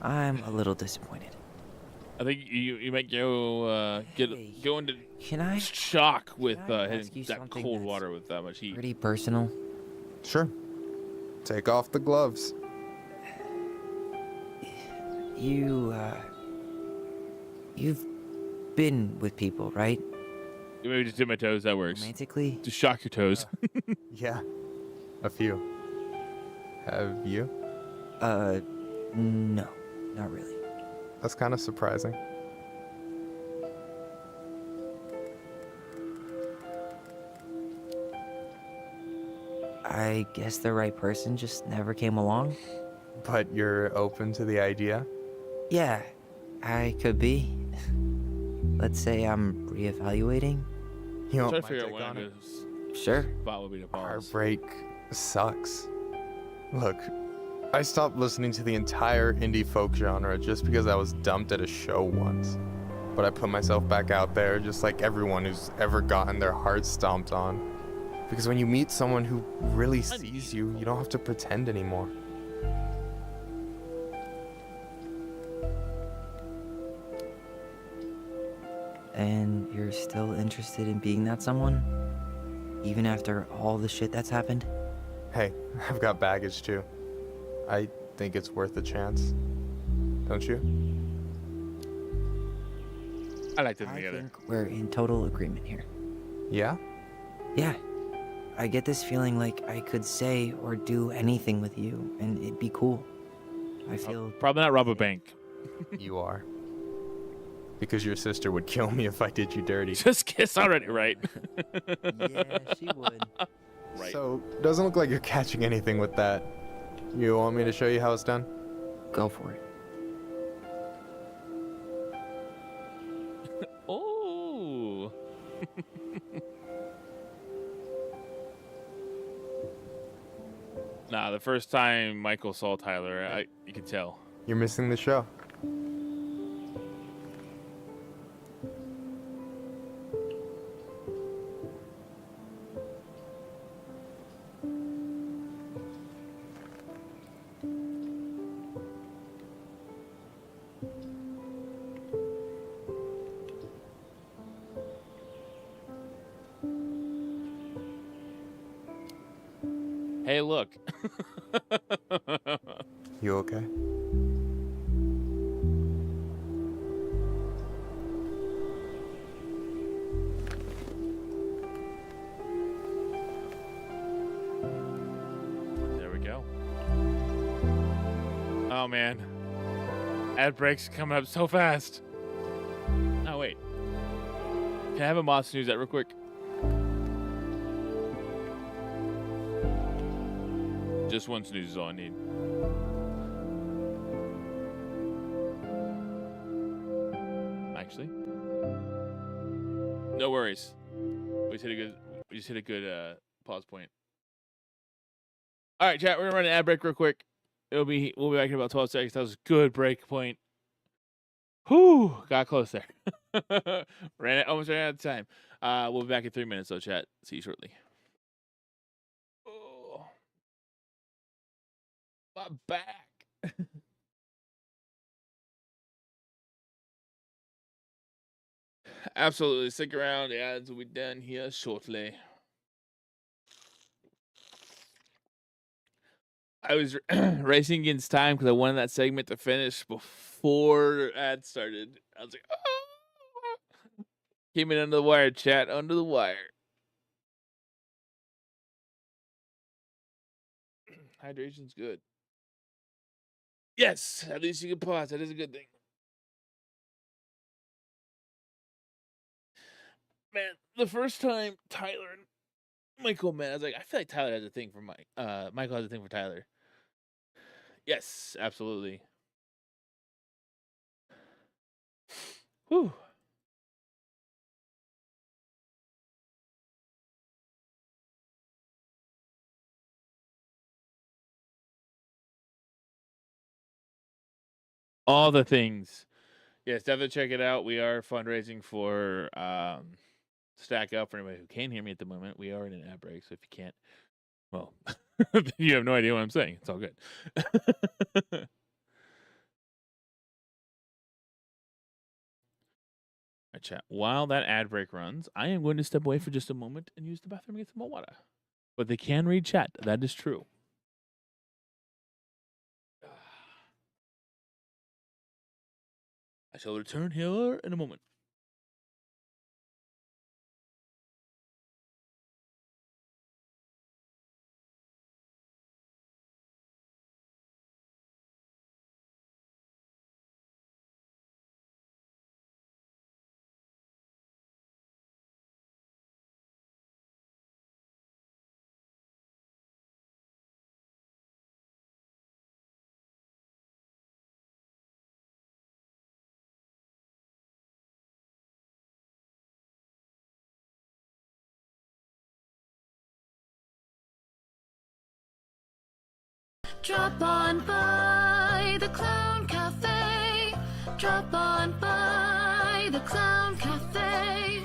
I'm a little disappointed. I think you might go go into Can I shock with I hitting ask you that something cold that's water with that much heat. pretty personal? Sure. Take off the gloves. You've been with people, right? Maybe just dip my toes. That works. Romantically? Just shock your toes. Yeah, a few. Have you? No, not really. That's kind of surprising. I guess the right person just never came along. But you're open to the idea? Yeah, I could be. Let's say I'm reevaluating. You I'm want trying to my figure out take when on a it? good Sure. spot would be to pause. Heartbreak sucks. Look, I stopped listening to the entire indie folk genre just because I was dumped at a show once. But I put myself back out there just like everyone who's ever gotten their heart stomped on. Because when you meet someone who really sees you, you don't have to pretend anymore. And you're still interested in being that someone? Even after all the shit that's happened? Hey, I've got baggage too. I think it's worth a chance. Don't you? I like them I together. think we're in total agreement here. Yeah? Yeah. I get this feeling like I could say or do anything with you, and it'd be cool. I feel... Probably not rob a bank. You are. Because your sister would kill me if I did you dirty. Just kiss already, right? Yeah, she would. Right. So, doesn't look like you're catching anything with that. You want me to show you how it's done? Go for it. Oh. Nah, the first time Michael saw Tyler, you could tell. You're missing the show. Hey, look. You okay? There we go. Oh, man. Ad breaks coming up so fast. Oh, wait. Can I have a mod snooze that real quick? Just one snooze is all I need. Actually, no worries. We just hit a good pause point. All right, chat. We're gonna run an ad break real quick. We'll be back in about 12 seconds. That was a good break point. Whew, got close there. Almost ran out of time. We'll be back in 3 minutes, though, chat. See you shortly. Oh, my back. Absolutely. Stick around. The ads will be done here shortly. I was racing against time because I wanted that segment to finish before ads started. I was like, oh. Came in under the wire, chat. Under the wire. Hydration's good. Yes. At least you can pause. That is a good thing. Man, the first time Tyler and Michael met, I was like, I feel like Tyler has a thing for Mike. Michael has a thing for Tyler. Yes, absolutely. Whew. All the things. Yes, definitely check it out. We are fundraising for Stack Up. For anybody who can't hear me at the moment, we are in an ad break, so if you can't, well, you have no idea what I'm saying. It's all good. Right, chat. While that ad break runs, I am going to step away for just a moment and use the bathroom and get some more water. But they can read chat. That is true. I shall return here in a moment. Drop on by the Clown Cafe. Drop on by the Clown Cafe.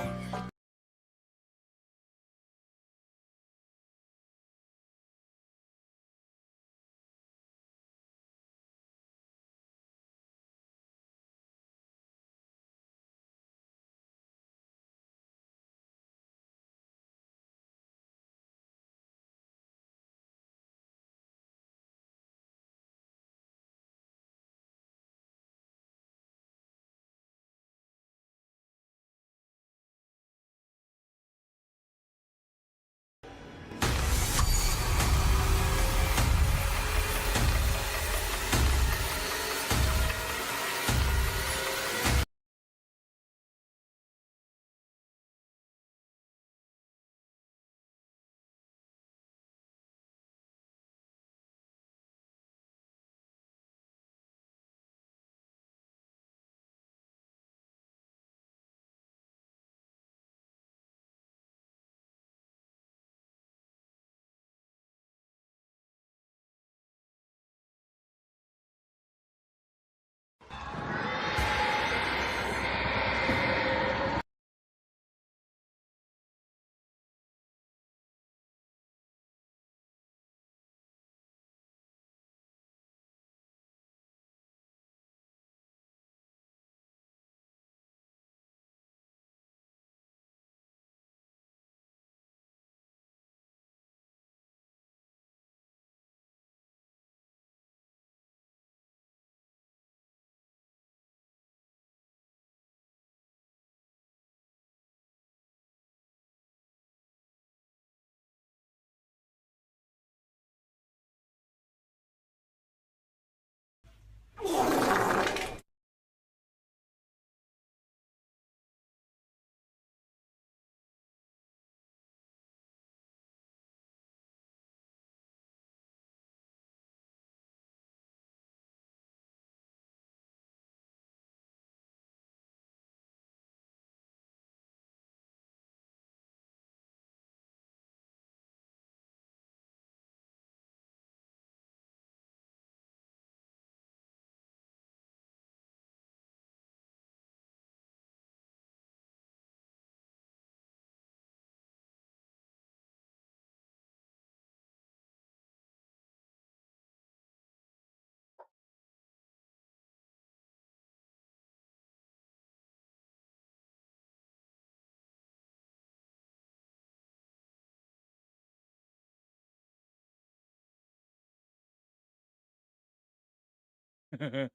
Does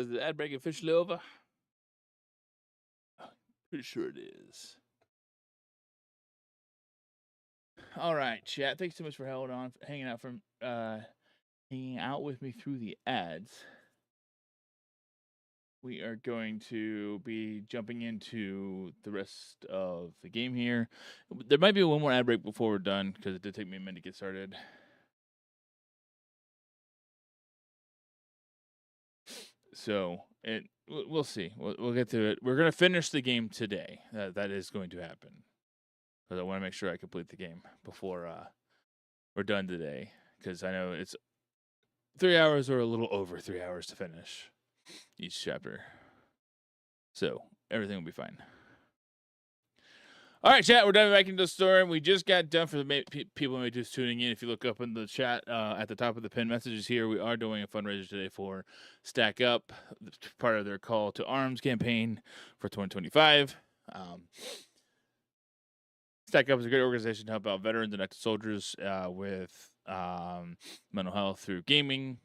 the ad break officially over? Pretty sure it is. All right, chat. Thanks so much for hanging out with me through the ads. We are going to be jumping into the rest of the game here. There might be one more ad break before we're done because it did take me a minute to get started. So we'll see. We'll get to it. We're gonna finish the game today. That is going to happen. Because I want to make sure I complete the game before we're done today. Because I know it's 3 hours or a little over 3 hours to finish each chapter. So everything will be fine. All right, chat. We're done back into the story. We just got done for the people maybe just tuning in. If you look up in the chat at the top of the pinned messages here, we are doing a fundraiser today for Stack Up, part of their call to arms campaign for 2025. Stack Up is a great organization to help out veterans and active soldiers with mental health through gaming.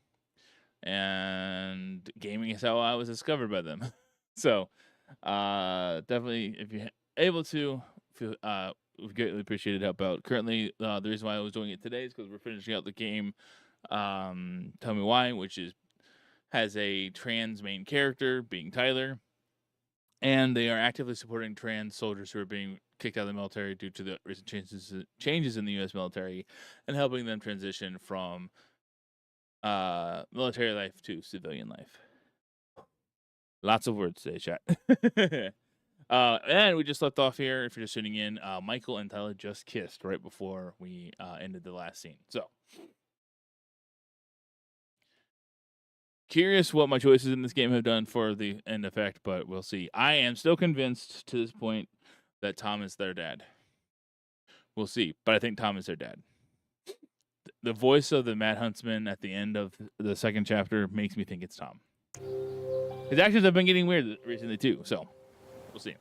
And gaming is how I was discovered by them. So definitely, if you're able to, we greatly appreciate it. Help out. Currently, the reason why I was doing it today is because we're finishing out the game. Tell Me Why, which has a trans main character being Tyler, and they are actively supporting trans soldiers who are being kicked out of the military due to the recent changes in the U.S. military, and helping them transition from military life to civilian life. Lots of words today, chat. And we just left off here. If you're just tuning in, Michael and Tyler just kissed right before we ended the last scene. So Curious what my choices in this game have done for the end effect, but we'll see. I am still convinced to this point that Tom is their dad. We'll see, but I think Tom is their dad. The voice of the Mad Huntsman at the end of the second chapter makes me think it's Tom. His actions have been getting weird recently too, so we'll see.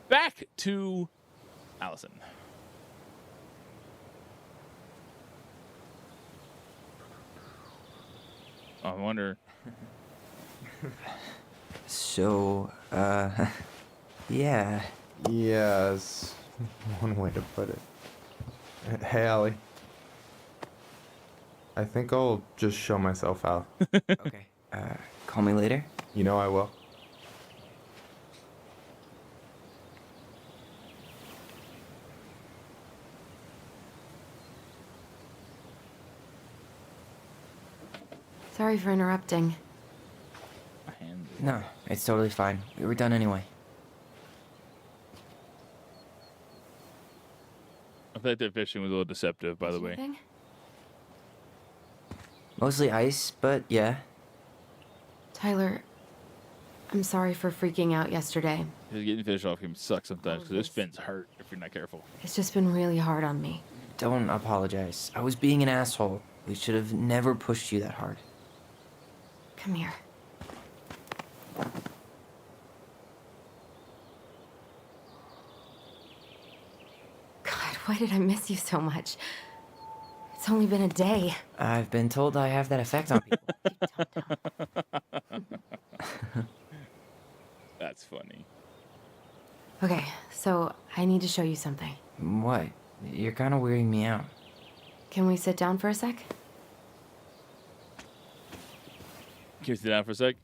Back to Allison. I wonder. So, yeah. Yes, one way to put it. Hey, Allie. I think I'll just show myself out. Okay. Call me later? You know I will. Sorry for interrupting. No, it's totally fine. We were done anyway. I thought that fishing was a little deceptive, by the way. Anything? Mostly ice, but yeah. Tyler, I'm sorry for freaking out yesterday. Just getting fish off can suck sometimes because those fins hurt if you're not careful. It's just been really hard on me. Don't apologize. I was being an asshole. We should have never pushed you that hard. Come here. God, why did I miss you so much? It's only been a day. I've been told I have that effect on people. That's funny. Okay, so I need to show you something. What? You're kind of weirding me out. Can we sit down for a sec? Can you sit down for a sec?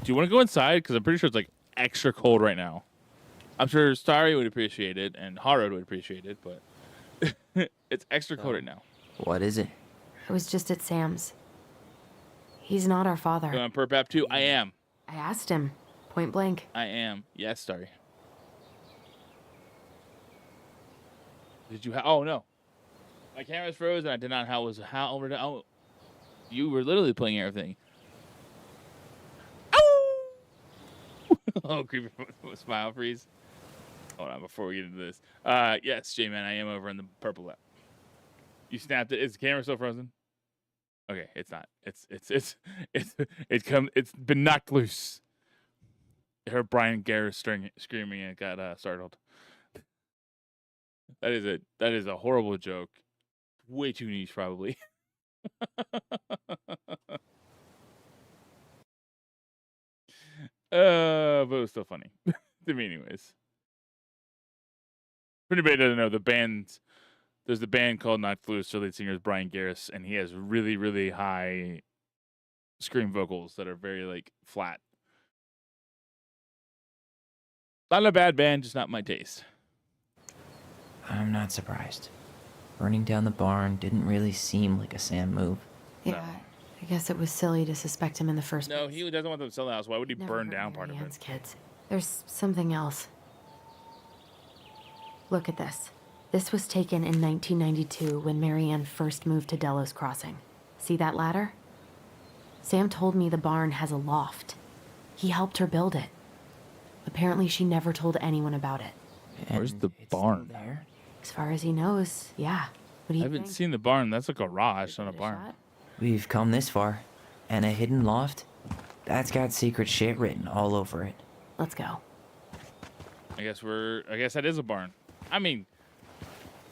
Do you want to go inside? Because I'm pretty sure it's like extra cold right now. I'm sure Starry would appreciate it and Harrod would appreciate it, but it's extra cold right now. What is it? I was just at Sam's. He's not our father. You on Perp app too? I am. I asked him, point blank. I am. Yes, Starry. Did you? Oh no, my camera's frozen. I did not. Oh, you were literally playing everything. Oh, creepy smile freeze. Hold on, before we get into this. Yes, J-Man, I am over in the purple app. You snapped it. Is the camera still frozen? Okay, it's not. It's been knocked loose. I heard Brian Garris screaming and got startled. That is a horrible joke. Way too niche, probably. But it was still funny to me, anyways. For anybody that doesn't know, there's the band called Knocked Loose. The lead singer is Brian Garris, and he has really, really high scream vocals that are very like flat. Not a bad band, just not my taste. I'm not surprised. Burning down the barn didn't really seem like a Sam move. Yeah, I guess it was silly to suspect him in the first place. No, he doesn't want them to sell the house. Why would he burn down part of it? Kids. There's something else. Look at this. This was taken in 1992 when Marianne first moved to Delos Crossing. See that ladder? Sam told me the barn has a loft. He helped her build it. Apparently she never told anyone about it. Where's the barn? There? As far as he knows, yeah. What do you I haven't think? seen the barn. That's a garage, not a barn. We've come this far. And a hidden loft? That's got secret shit written all over it. Let's go. I guess that is a barn. I mean,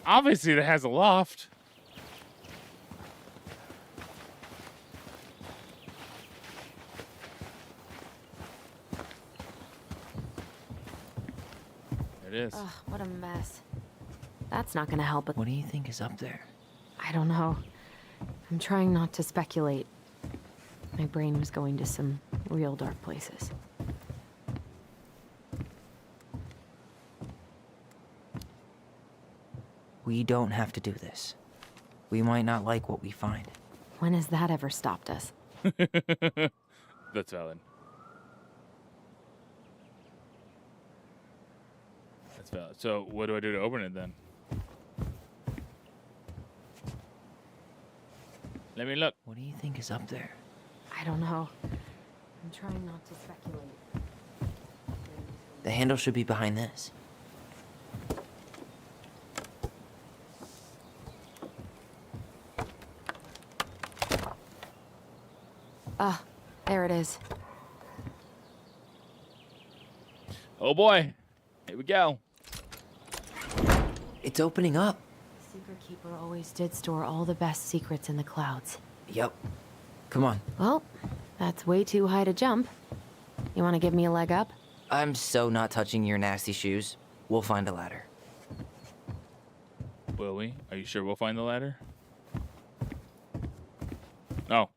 obviously it has a loft. There it is. Ugh, what a mess. That's not gonna help. What do you think is up there? I don't know. I'm trying not to speculate. My brain was going to some real dark places. We don't have to do this. We might not like what we find. When has that ever stopped us? That's valid. That's valid. So what do I do to open it then? Let me look. What do you think is up there? I don't know. I'm trying not to speculate. The handle should be behind this. Ah, there it is. Oh boy. Here we go. It's opening up. The Secret Keeper always did store all the best secrets in the clouds. Yep. Come on. Well, that's way too high to jump. You want to give me a leg up? I'm so not touching your nasty shoes. We'll find a ladder. Will we? Are you sure we'll find the ladder? Oh,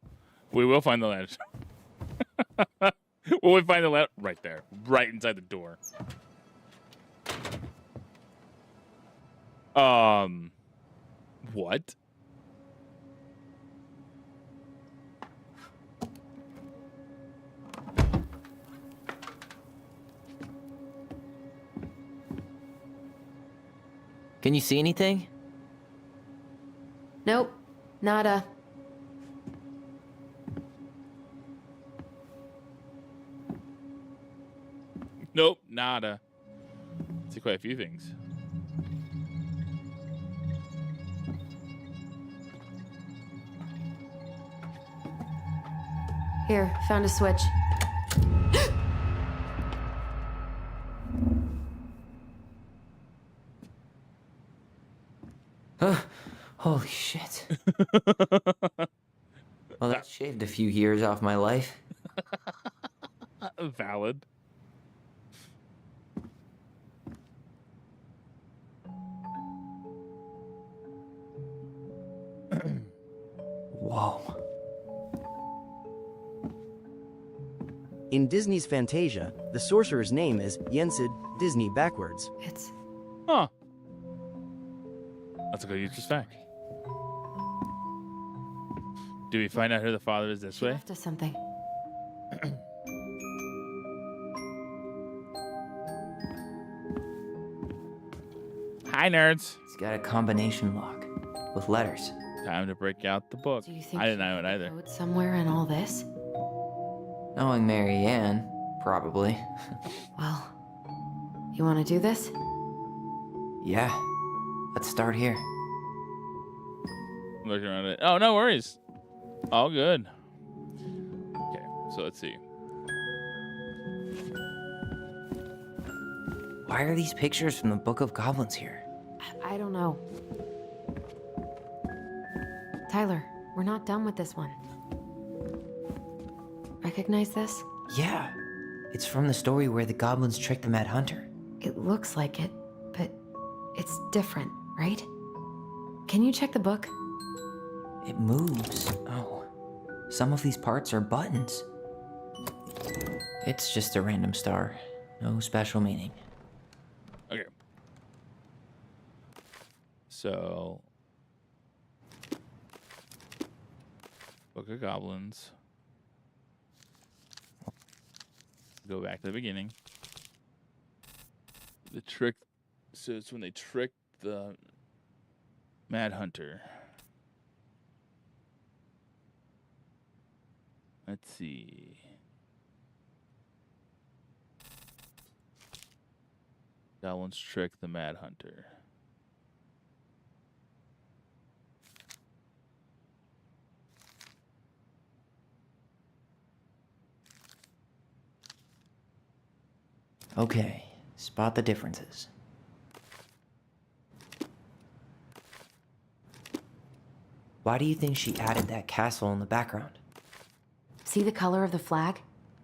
we will find the ladder. Will we find the ladder? Right there. Right inside the door. What? Can you see anything? Nope. Nada. Nope, nada. See quite a few things. Here, found a switch. Holy shit. Well, that shaved a few years off my life. Valid. Whoa. In Disney's Fantasia, the sorcerer's name is Yensid Disney backwards. It's... Huh. That's a good useless fact. Do we find out who the father is this way? Left us something. Hi, nerds. It's got a combination lock with letters. Time to break out the book. Do you think I didn't know it either. code somewhere in all this? Knowing Mary Ann, probably. Well, you want to do this? Yeah. Let's start here. Looking around it. Oh, no worries. All good. Okay, so let's see. Why are these pictures from the Book of Goblins here? I don't know. Tyler, we're not done with this one. Recognize this? Yeah. It's from the story where the goblins tricked the Mad Hunter. It looks like it, but it's different, right? Can you check the book? It moves. Oh. Some of these parts are buttons. It's just a random star. No special meaning. Okay. So, Book of Goblins. Go back to the beginning. The trick. So it's when they tricked the Mad Hunter. Let's see. Goblins trick the Mad Hunter. Okay, spot the differences. Why do you think she added that castle in the background? See the color of the flag?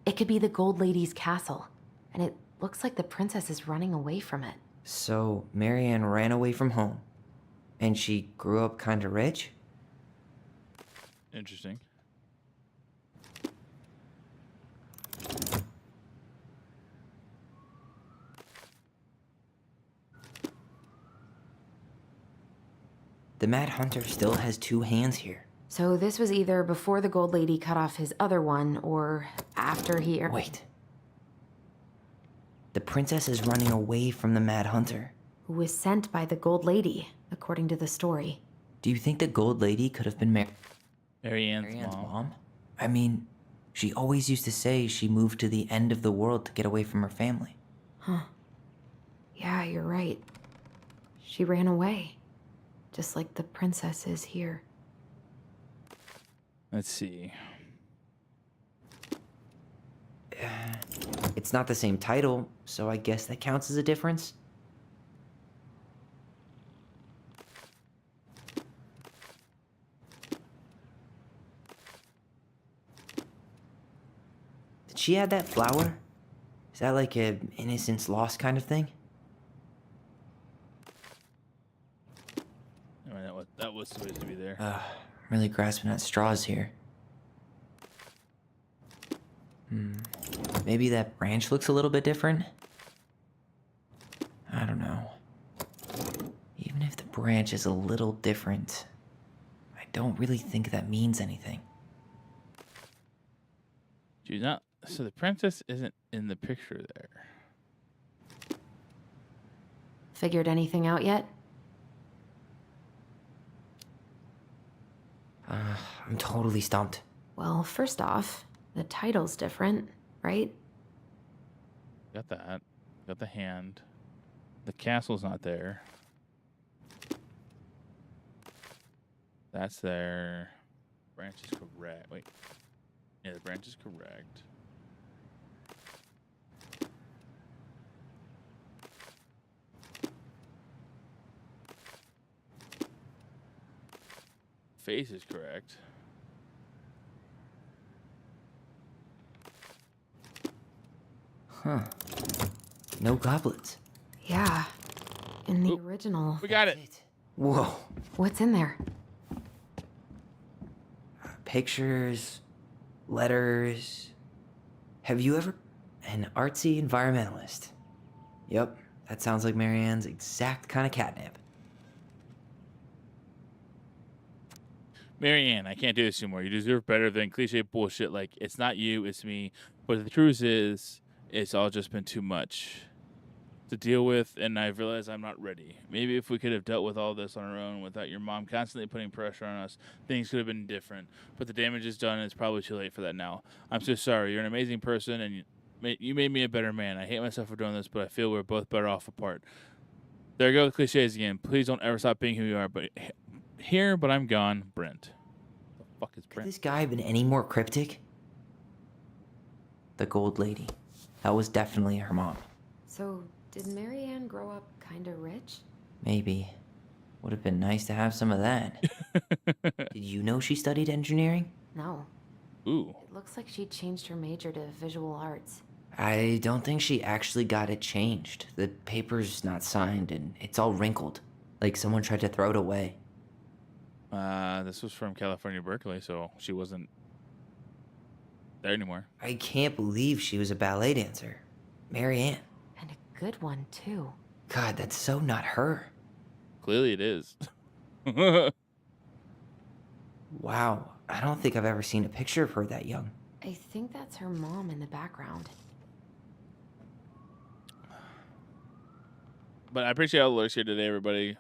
It could be the Gold Lady's castle. And it looks like the princess is running away from it. So, Marianne ran away from home. And she grew up kinda rich? Interesting. The Mad Hunter still has two hands here. So this was either before the Gold Lady cut off his other one, or after he... Wait. The princess is running away from the Mad Hunter. Who was sent by the Gold Lady, according to the story. Do you think the Gold Lady could have been Mary Ann's mom? I mean, She always used to say she moved to the end of the world to get away from her family. Huh. Yeah, you're right. She ran away. Just like the princess is here. Let's see. It's not the same title, so I guess that counts as a difference. Did she add that flower? Is that like a innocence lost kind of thing? I mean, that was supposed to be there. I'm really grasping at straws here. Maybe that branch looks a little bit different? I don't know. Even if the branch is a little different, I don't really think that means anything. She's not. So the princess isn't in the picture there. Figured anything out yet? I'm totally stumped. Well, first off, the title's different, right? Got that. Got the hand. The castle's not there. That's there. Branch is correct. Wait. Yeah, the branch is correct. Face is correct. Huh. No goblets. Yeah. In the original. We got it. Whoa. What's in there? Pictures, letters. Have you ever... An artsy environmentalist. Yep, that sounds like Marianne's exact kind of catnip. Marianne, I can't do this anymore. You deserve better than cliche bullshit like, it's not you, it's me. But the truth is, it's all just been too much to deal with, and I've realized I'm not ready. Maybe if we could have dealt with all this on our own without your mom constantly putting pressure on us, things could have been different. But the damage is done, and it's probably too late for that now. I'm so sorry. You're an amazing person, and you made me a better man. I hate myself for doing this, but I feel we're both better off apart. There go the cliches again. Please don't ever stop being who you are. But I'm gone. Brent. The fuck is Brent? Could this guy have been any more cryptic? The gold lady. That was definitely her mom. So, did Marianne grow up kinda rich? Maybe. Would have been nice to have some of that. Did you know she studied engineering? No. Ooh. It looks like she changed her major to visual arts. I don't think she actually got it changed. The paper's not signed and it's all wrinkled. Like someone tried to throw it away. This was from California, Berkeley, so she wasn't there anymore. I can't believe she was a ballet dancer. Marianne. And a good one, too. God, that's so not her. Clearly it is. Wow, I don't think I've ever seen a picture of her that young. I think that's her mom in the background. But I appreciate all the looks here today, everybody.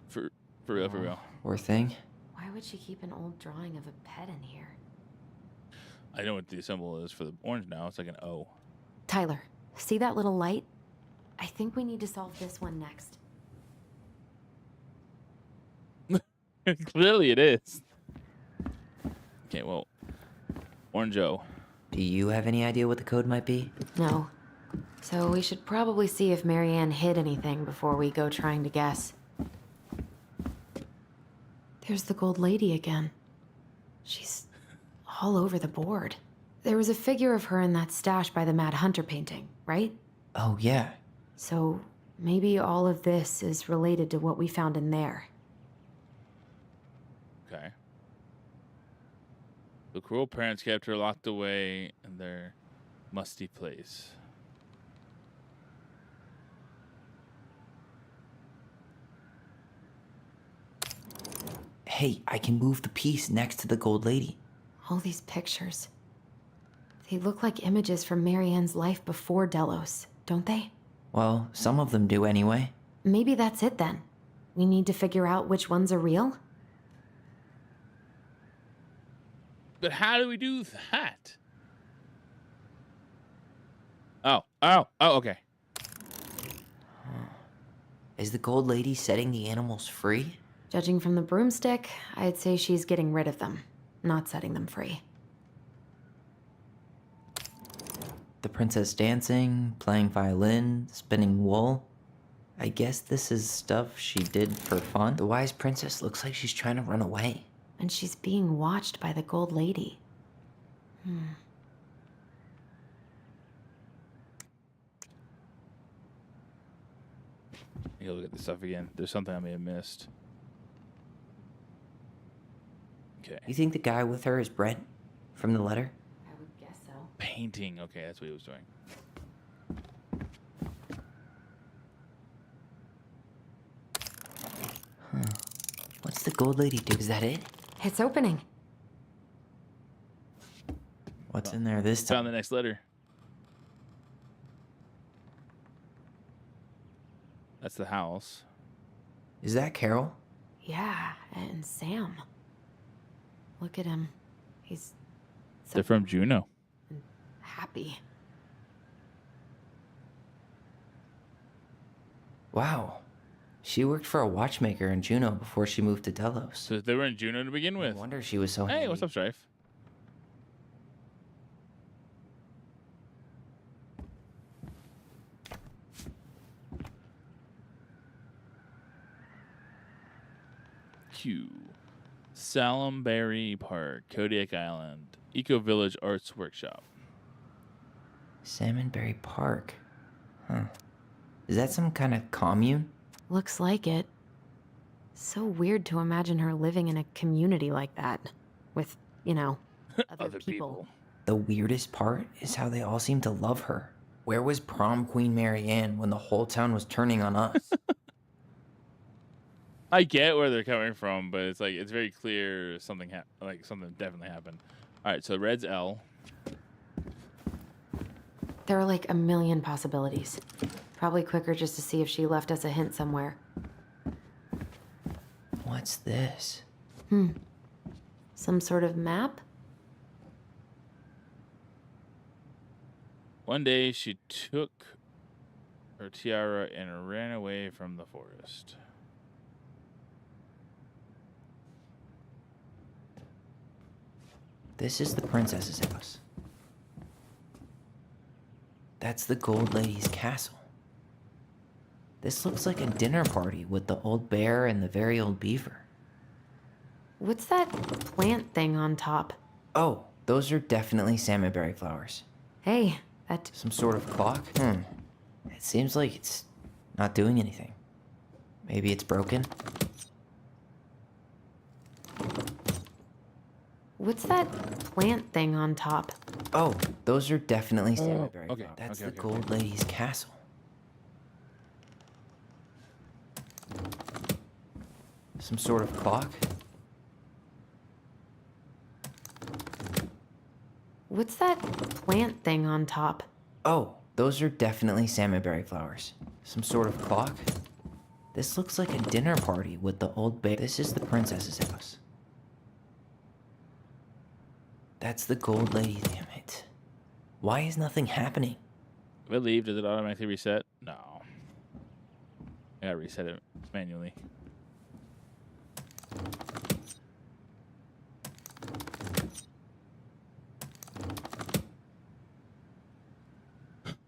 For real, for real. Poor thing. Why would she keep an old drawing of a pet in here? I know what the symbol is for the orange now. It's like an O. Tyler, see that little light? I think we need to solve this one next. Clearly it is. Okay, well, Orange O. Do you have any idea what the code might be? No. So we should probably see if Marianne hid anything before we go trying to guess. There's the gold lady again. She's all over the board. There was a figure of her in that stash by the Mad Hunter painting, right? Oh, yeah. So maybe all of this is related to what we found in there. Okay. The cruel parents kept her locked away in their musty place. Hey, I can move the piece next to the gold lady. All these pictures. They look like images from Marianne's life before Delos, don't they? Well, some of them do anyway. Maybe that's it then. We need to figure out which ones are real? But how do we do that? Oh, okay. Is the gold lady setting the animals free? Judging from the broomstick, I'd say she's getting rid of them, not setting them free. The princess dancing, playing violin, spinning wool. I guess this is stuff she did for fun. The wise princess looks like she's trying to run away. And she's being watched by the gold lady. You look at this stuff again. There's something I may have missed. Okay. You think the guy with her is Brett from the letter? I would guess so. Painting. Okay, that's what he was doing. What's the gold lady do? Is that it? It's opening. What's in there this time? Found the next letter. That's the house. Is that Carol? Yeah, and Sam. Look at him. He's so They're from Juneau. happy. Wow. She worked for a watchmaker in Juneau before she moved to Delos. So they were in Juneau to begin with. No wonder she was so Hey, happy. what's up, Strife? Q. Salimbury Park, Kodiak Island, Eco Village Arts Workshop. Salmonberry Park. Huh. Is that some kind of commune? Looks like it. So weird to imagine her living in a community like that. With, other people. The weirdest part is how they all seem to love her. Where was prom queen Mary Ann when the whole town was turning on us? I get where they're coming from, but it's like it's very clear something something definitely happened. All right, so red's L. There are like a million possibilities. Probably quicker just to see if she left us a hint somewhere. What's this? Some sort of map? One day she took her tiara and ran away from the forest. This is the princess's house. That's the gold lady's castle. This looks like a dinner party with the old bear and the very old beaver. What's that plant thing on top? Oh, those are definitely salmonberry flowers. Hey, that... Some sort of clock? It seems like it's not doing anything. Maybe it's broken? What's that plant thing on top? Oh, those are definitely salmonberry okay, flowers. That's okay, the okay, gold lady's castle. Some sort of clock? What's that plant thing on top? Oh, those are definitely salmonberry flowers. Some sort of clock? This looks like a dinner party with the old bear. This is the princess's house. That's the gold lady, damn it. Why is nothing happening? If I leave, does it automatically reset? No. I gotta reset it manually.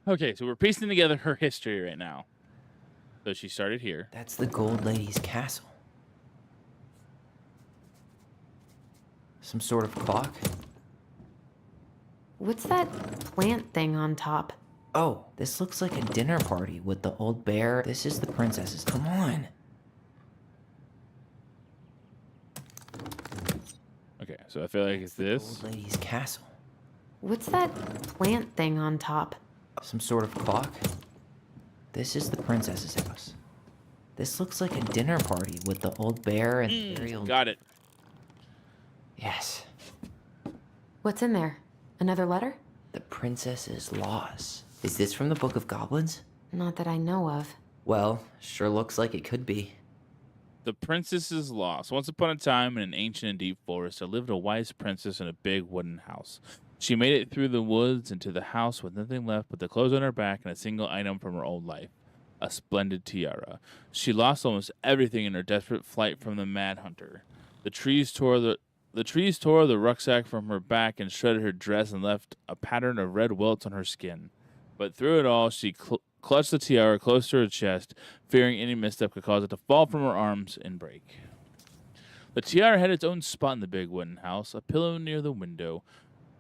Okay, so we're piecing together her history right now. So she started here. That's the gold lady's castle. Some sort of clock? What's that plant thing on top? Oh, this looks like a dinner party with the old bear. This is the princess's. Come on. Okay, so I feel like it's this. Gold lady's castle. What's that plant thing on top? Some sort of clock? This is the princess's house. This looks like a dinner party with the old bear and the very old... Got it. Yes. What's in there? Another letter? The princess's laws. Is this from the Book of Goblins? Not that I know of. Well, sure looks like it could be. The princess is lost. Once upon a time, in an ancient and deep forest, there lived a wise princess in a big wooden house. She made it through the woods and to the house with nothing left but the clothes on her back and a single item from her old life, a splendid tiara. She lost almost everything in her desperate flight from the mad hunter. The trees tore the rucksack from her back and shredded her dress and left a pattern of red welts on her skin. But through it all, she clutched the tiara close to her chest, fearing any misstep could cause it to fall from her arms and break. The tiara had its own spot in the big wooden house, a pillow near the window,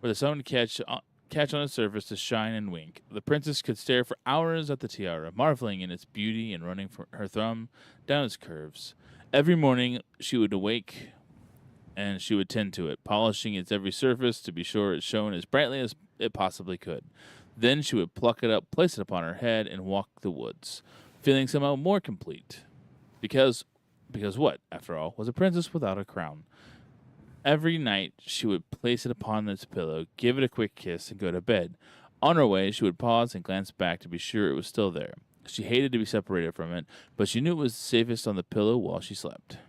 where the sun would catch on its surface to shine and wink. The princess could stare for hours at the tiara, marveling in its beauty and running her thumb down its curves. Every morning she would awake and she would tend to it, polishing its every surface to be sure it shone as brightly as it possibly could. Then she would pluck it up, place it upon her head, and walk the woods, feeling somehow more complete. Because what, after all, was a princess without a crown? Every night she would place it upon its pillow, give it a quick kiss, and go to bed. On her way, she would pause and glance back to be sure it was still there. She hated to be separated from it, but she knew it was safest on the pillow while she slept.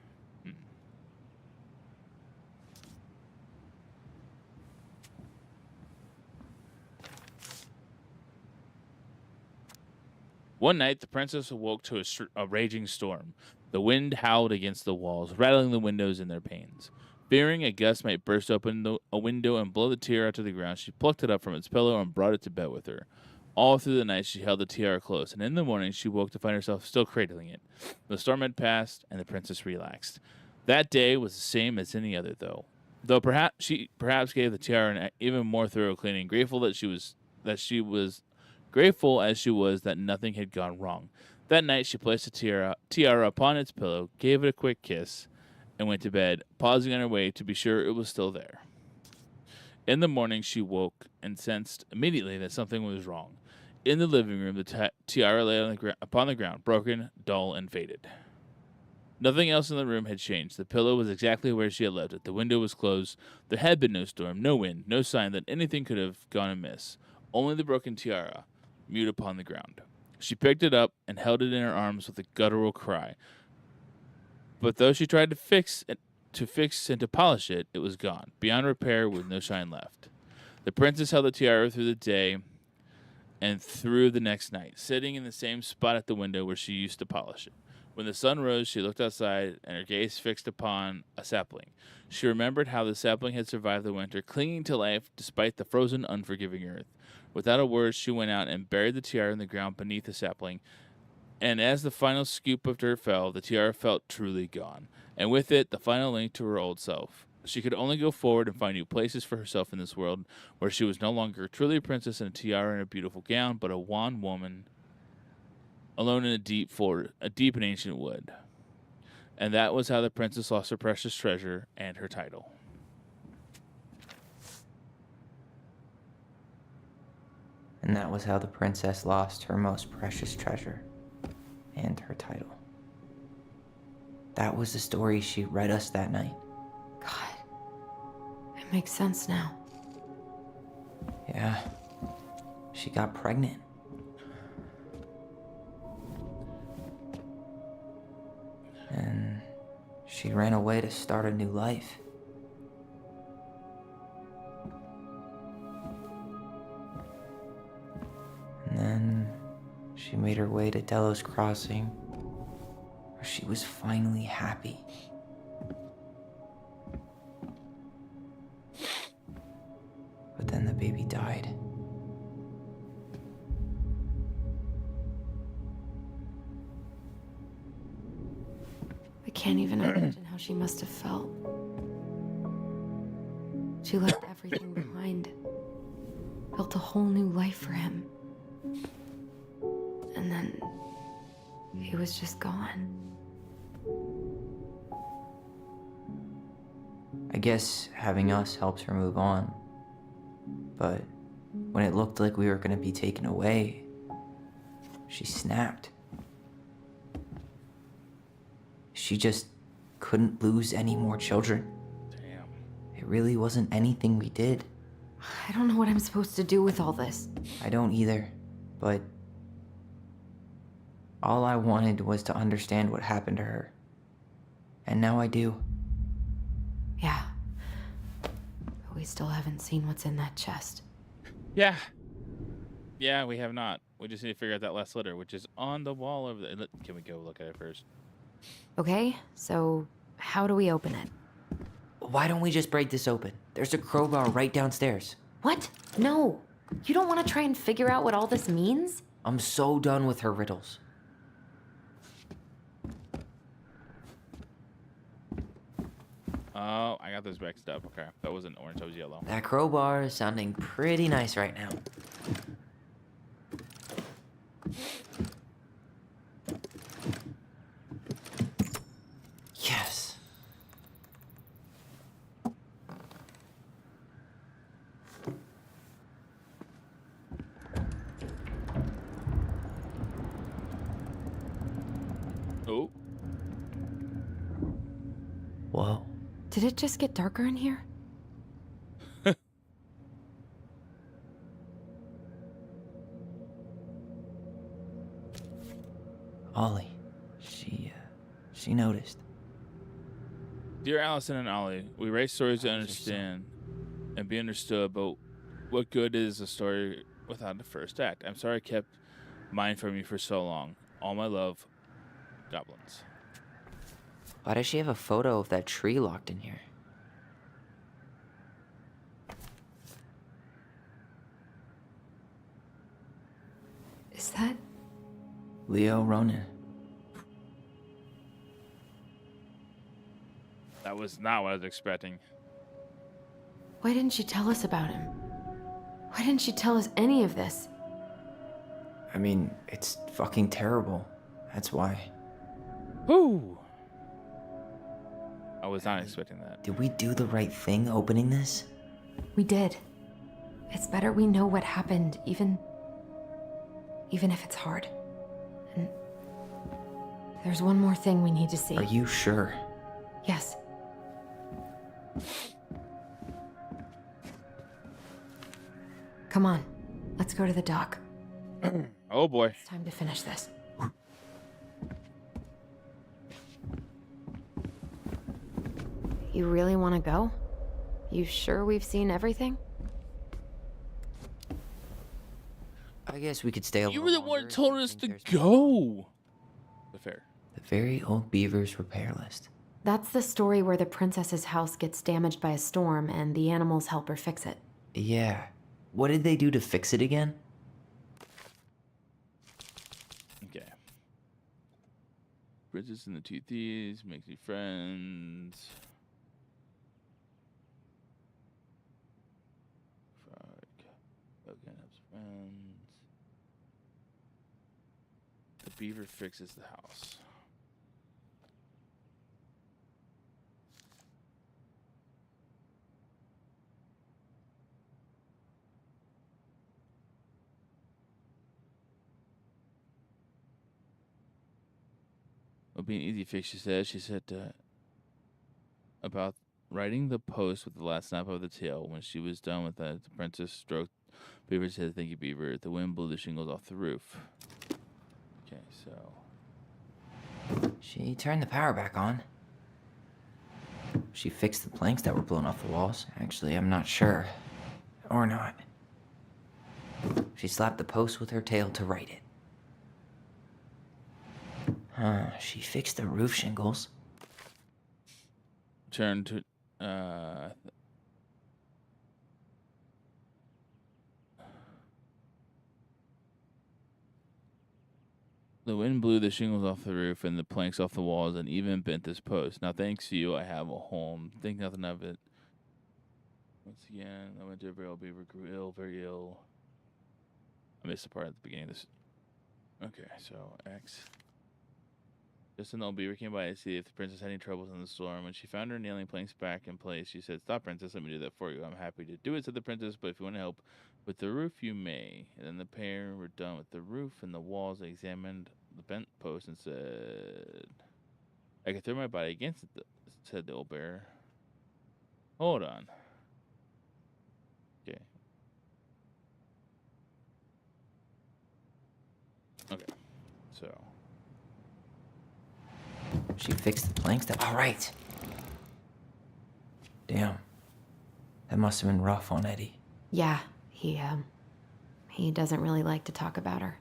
One night, the princess awoke to a raging storm. The wind howled against the walls, rattling the windows in their panes. Fearing a gust might burst open a window and blow the tiara to the ground, she plucked it up from its pillow and brought it to bed with her. All through the night, she held the tiara close, and in the morning, she woke to find herself still cradling it. The storm had passed, and the princess relaxed. That day was the same as any other, though perhaps she gave the tiara an even more thorough cleaning, grateful as she was that nothing had gone wrong. That night, she placed the tiara upon its pillow, gave it a quick kiss, and went to bed, pausing on her way to be sure it was still there. In the morning, she woke and sensed immediately that something was wrong. In the living room, the tiara lay upon the ground, broken, dull, and faded. Nothing else in the room had changed. The pillow was exactly where she had left it. The window was closed. There had been no storm, no wind, no sign that anything could have gone amiss. Only the broken tiara, mute upon the ground. She picked it up and held it in her arms with a guttural cry. But though she tried to fix and to polish it, it was gone, beyond repair, with no shine left. The princess held the tiara through the day and through the next night, sitting in the same spot at the window where she used to polish it. When the sun rose, she looked outside, and her gaze fixed upon a sapling. She remembered how the sapling had survived the winter, clinging to life despite the frozen, unforgiving earth. Without a word, she went out and buried the tiara in the ground beneath the sapling. And as the final scoop of dirt fell, the tiara felt truly gone, and with it, the final link to her old self. She could only go forward and find new places for herself in this world, where she was no longer truly a princess in a tiara and a beautiful gown, but a wan woman alone in a deep and ancient wood. And that was how the princess lost her precious treasure and her title. And that was how the princess lost her most precious treasure and her title. That was the story she read us that night. God, it makes sense now. Yeah, she got pregnant. And she ran away to start a new life. And then she made her way to Delos Crossing, where she was finally happy. But then the baby died. I can't even imagine how she must have felt. She left everything behind, built a whole new life for him. And then he was just gone. I guess having us helps her move on. But when it looked like we were going to be taken away, she snapped. She just couldn't lose any more children. Damn. It really wasn't anything we did. I don't know what I'm supposed to do with all this. I don't either, but all I wanted was to understand what happened to her. And now I do. Yeah. But we still haven't seen what's in that chest. Yeah. Yeah, we have not. We just need to figure out that last letter, which is on the wall over there. Can we go look at it first? Okay, so how do we open it? Why don't we just break this open? There's a crowbar right downstairs. What? No. You don't want to try and figure out what all this means? I'm so done with her riddles. Oh, I got this mixed up. Okay, that wasn't orange, that was yellow. That crowbar is sounding pretty nice right now. Yes. Oh. Whoa. Did it just get darker in here? Ollie. She noticed. Dear Allison and Ollie, we write stories to understand and be understood, but what good is a story without the first act? I'm sorry I kept mine from you for so long. All my love, Goblins. Why does she have a photo of that tree locked in here? Is that... Leo Ronan. That was not what I was expecting. Why didn't she tell us about him? Why didn't she tell us any of this? I mean, it's fucking terrible. That's why. Whew. I was not expecting that. Did we do the right thing opening this? We did. It's better we know what happened, even if it's hard. And there's one more thing we need to see. Are you sure? Yes. Come on, let's go to the dock. Oh boy. It's time to finish this. You really want to go? You sure we've seen everything? I guess we could stay a You little were the one longer who told if you us think to there's go. The fair. The very old beaver's repair list. That's the story where the princess's house gets damaged by a storm and the animals help her fix it. Yeah. What did they do to fix it again? Okay. Princess and the Two Thieves, makes new friends. Frog. Logan has friends. The beaver fixes the house. It'll be an easy fix, she said. She said about writing the post with the last snap of the tail. When she was done with that, the princess stroked Beaver's head. Thank you, Beaver. The wind blew the shingles off the roof. Okay, so... She turned the power back on. She fixed the planks that were blown off the walls. Actually, I'm not sure. Or not. She slapped the post with her tail to write it. She fixed the roof shingles. Turn to... The wind blew the shingles off the roof and the planks off the walls and even bent this post. Now, thanks to you, I have a home. Think nothing of it. Once again, I went to a barrel. Beaver grew ill, very ill. I missed the part at the beginning of this. Okay, so X. Just an old beaver came by to see if the princess had any troubles in the storm. When she found her nailing planks back in place, she said, "Stop, princess, let me do that for you. I'm happy to do it," said the princess, "but if you want to help with the roof, you may." And then the pair were done with the roof and the walls. They examined the bent post and said, "I could throw my body against it," said the old bear. Hold on. Okay. Okay. So... She fixed the planks that... All right. Damn. That must have been rough on Eddie. Yeah, he doesn't really like to talk about her.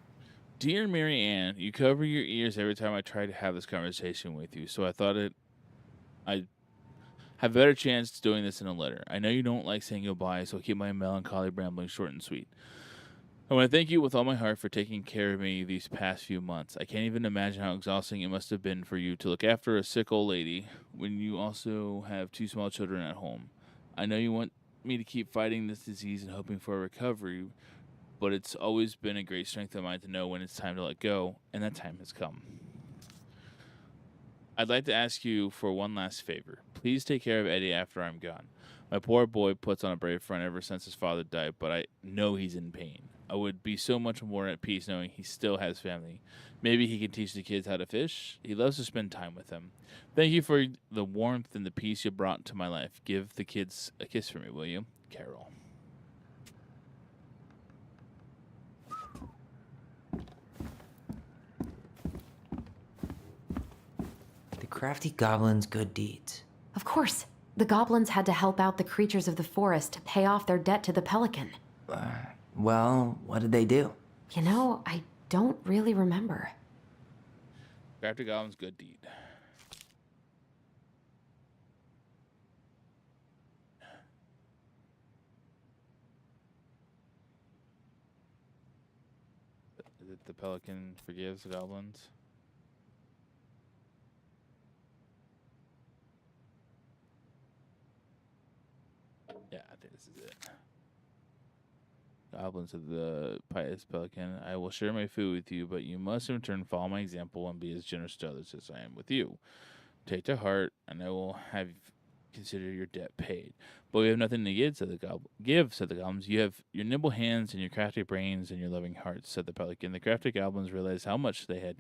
Dear Mary Ann, you cover your ears every time I try to have this conversation with you, so I thought I'd have a better chance doing this in a letter. I know you don't like saying goodbye, so I'll keep my melancholy rambling short and sweet. I want to thank you with all my heart for taking care of me these past few months. I can't even imagine how exhausting it must have been for you to look after a sick old lady when you also have 2 small children at home. I know you want me to keep fighting this disease and hoping for a recovery, but it's always been a great strength of mine to know when it's time to let go, and that time has come. I'd like to ask you for one last favor. Please take care of Eddie after I'm gone. My poor boy puts on a brave front ever since his father died, but I know he's in pain. I would be so much more at peace knowing he still has family. Maybe he can teach the kids how to fish. He loves to spend time with them. Thank you for the warmth and the peace you brought to my life. Give the kids a kiss for me, will you? Carol. The crafty goblin's good deeds. Of course, the goblins had to help out the creatures of the forest to pay off their debt to the pelican. Well, what did they do? You know, I don't really remember. Crafty Goblin's good deed. Is it the pelican forgives the goblins? Yeah, I think this is it. Goblins of the pious pelican, I will share my food with you, but you must in return follow my example and be as generous to others as I am with you. Take to heart, and I will have consider your debt paid. But we have nothing to give, said the goblins. You have your nimble hands and your crafty brains and your loving hearts, said the pelican. The crafty goblins realized how much they had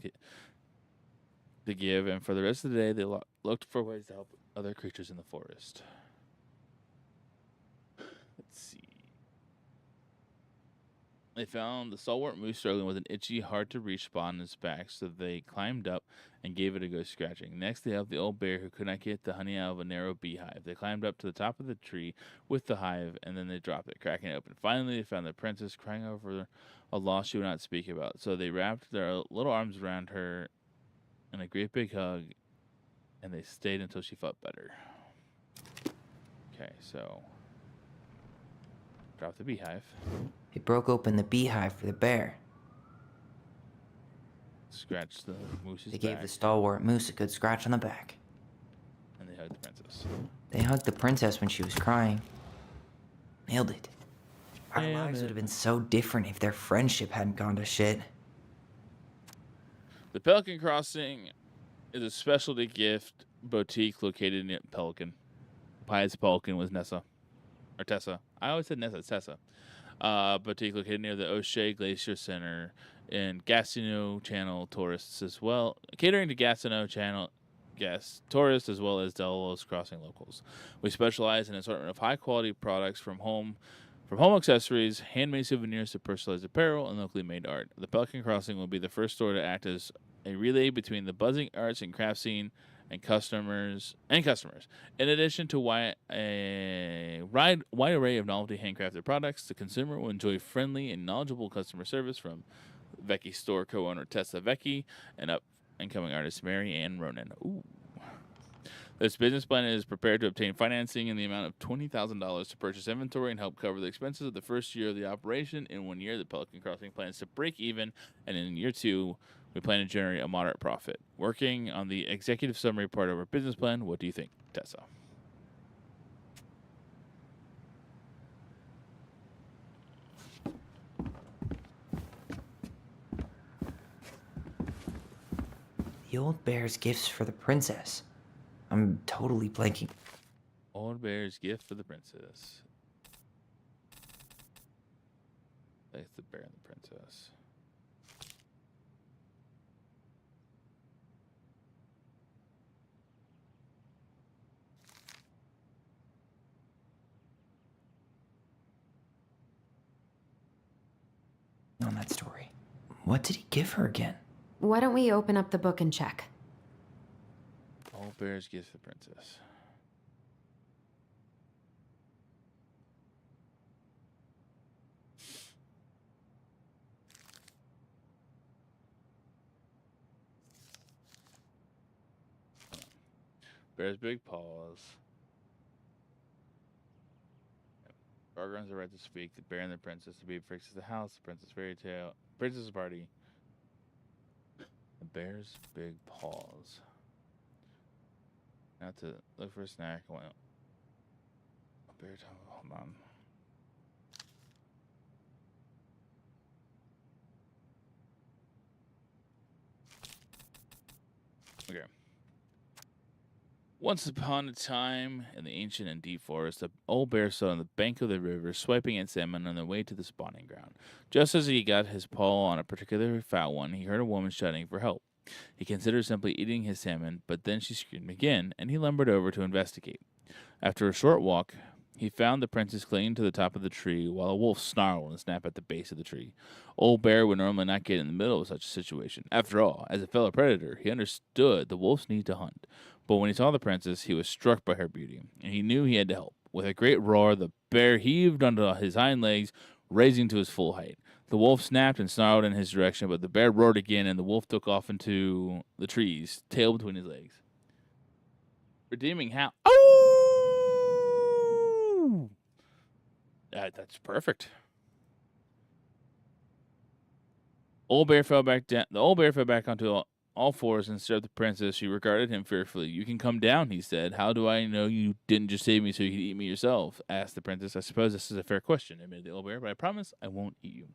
to give, and for the rest of the day, they looked for ways to help other creatures in the forest. Let's see. They found the stalwart moose struggling with an itchy, hard-to-reach spot on his back, so they climbed up and gave it a good scratching. Next, they helped the old bear who could not get the honey out of a narrow beehive. They climbed up to the top of the tree with the hive, and then they dropped it, cracking it open. Finally, they found the princess crying over a loss she would not speak about, so they wrapped their little arms around her in a great big hug, and they stayed until she felt better. Okay, so drop the beehive. They broke open the beehive for the bear. Scratch the moose's They back. gave the stalwart moose a good scratch on the back. And they hugged the princess. They hugged the princess when she was crying. Nailed it. Our lives would have been so different if their friendship hadn't gone to shit. The Pelican Crossing is a specialty gift boutique located in Pelican. Pious Pelican was Nessa. Or Tessa. I always said Nessa, it's Tessa. Boutique located near the O'Shea Glacier Center in Gatineau Channel tourists as well. Catering to Gatineau Channel guests, tourists, as well as Delos Crossing locals. We specialize in an assortment of high-quality products from home accessories, handmade souvenirs to personalized apparel, and locally made art. The Pelican Crossing will be the first store to act as a relay between the buzzing arts and craft scene and customers. In addition to a wide array of novelty handcrafted products, the consumer will enjoy friendly and knowledgeable customer service from Vecchi store co-owner Tessa Vecchi and up-and-coming artist Mary Ann Ronan. Ooh. This business plan is prepared to obtain financing in the amount of $20,000 to purchase inventory and help cover the expenses of the first year of the operation. In 1 year, the Pelican Crossing plans to break even, and in year 2, we plan to generate a moderate profit. Working on the executive summary part of our business plan, what do you think, Tessa? The old bear's gifts for the princess. I'm totally blanking. Old bear's gift for the princess. That's the bear and the princess. On that story. What did he give her again? Why don't we open up the book and check? Old bear's gift for the princess. Bear's big paws. Frog earns the right to speak. The bear and the princess. The baby fixes the house. The princess fairy tale. Princess party. The bear's big paws. Now to look for a snack. Well, bear time. Hold on. Okay. Once upon a time, in the ancient and deep forest, the old bear saw on the bank of the river swiping at salmon on their way to the spawning ground. Just as he got his paw on a particularly fat one, he heard a woman shouting for help. He considered simply eating his salmon, but then she screamed again, and he lumbered over to investigate. After a short walk, he found the princess clinging to the top of the tree while a wolf snarled and snapped at the base of the tree. Old Bear would normally not get in the middle of such a situation. After all, as a fellow predator, he understood the wolf's need to hunt. But when he saw the princess, he was struck by her beauty, and he knew he had to help. With a great roar, the bear heaved onto his hind legs, raising to his full height. The wolf snapped and snarled in his direction, but the bear roared again, and the wolf took off into the trees, tail between his legs. Redeeming how? Oh! That's perfect. Old Bear fell back down. The old bear fell back onto all fours and stared at the princess. She regarded him fearfully. "You can come down," he said. "How do I know you didn't just save me so you could eat me yourself?" asked the princess. "I suppose this is a fair question," admitted the old bear, "but I promise I won't eat you."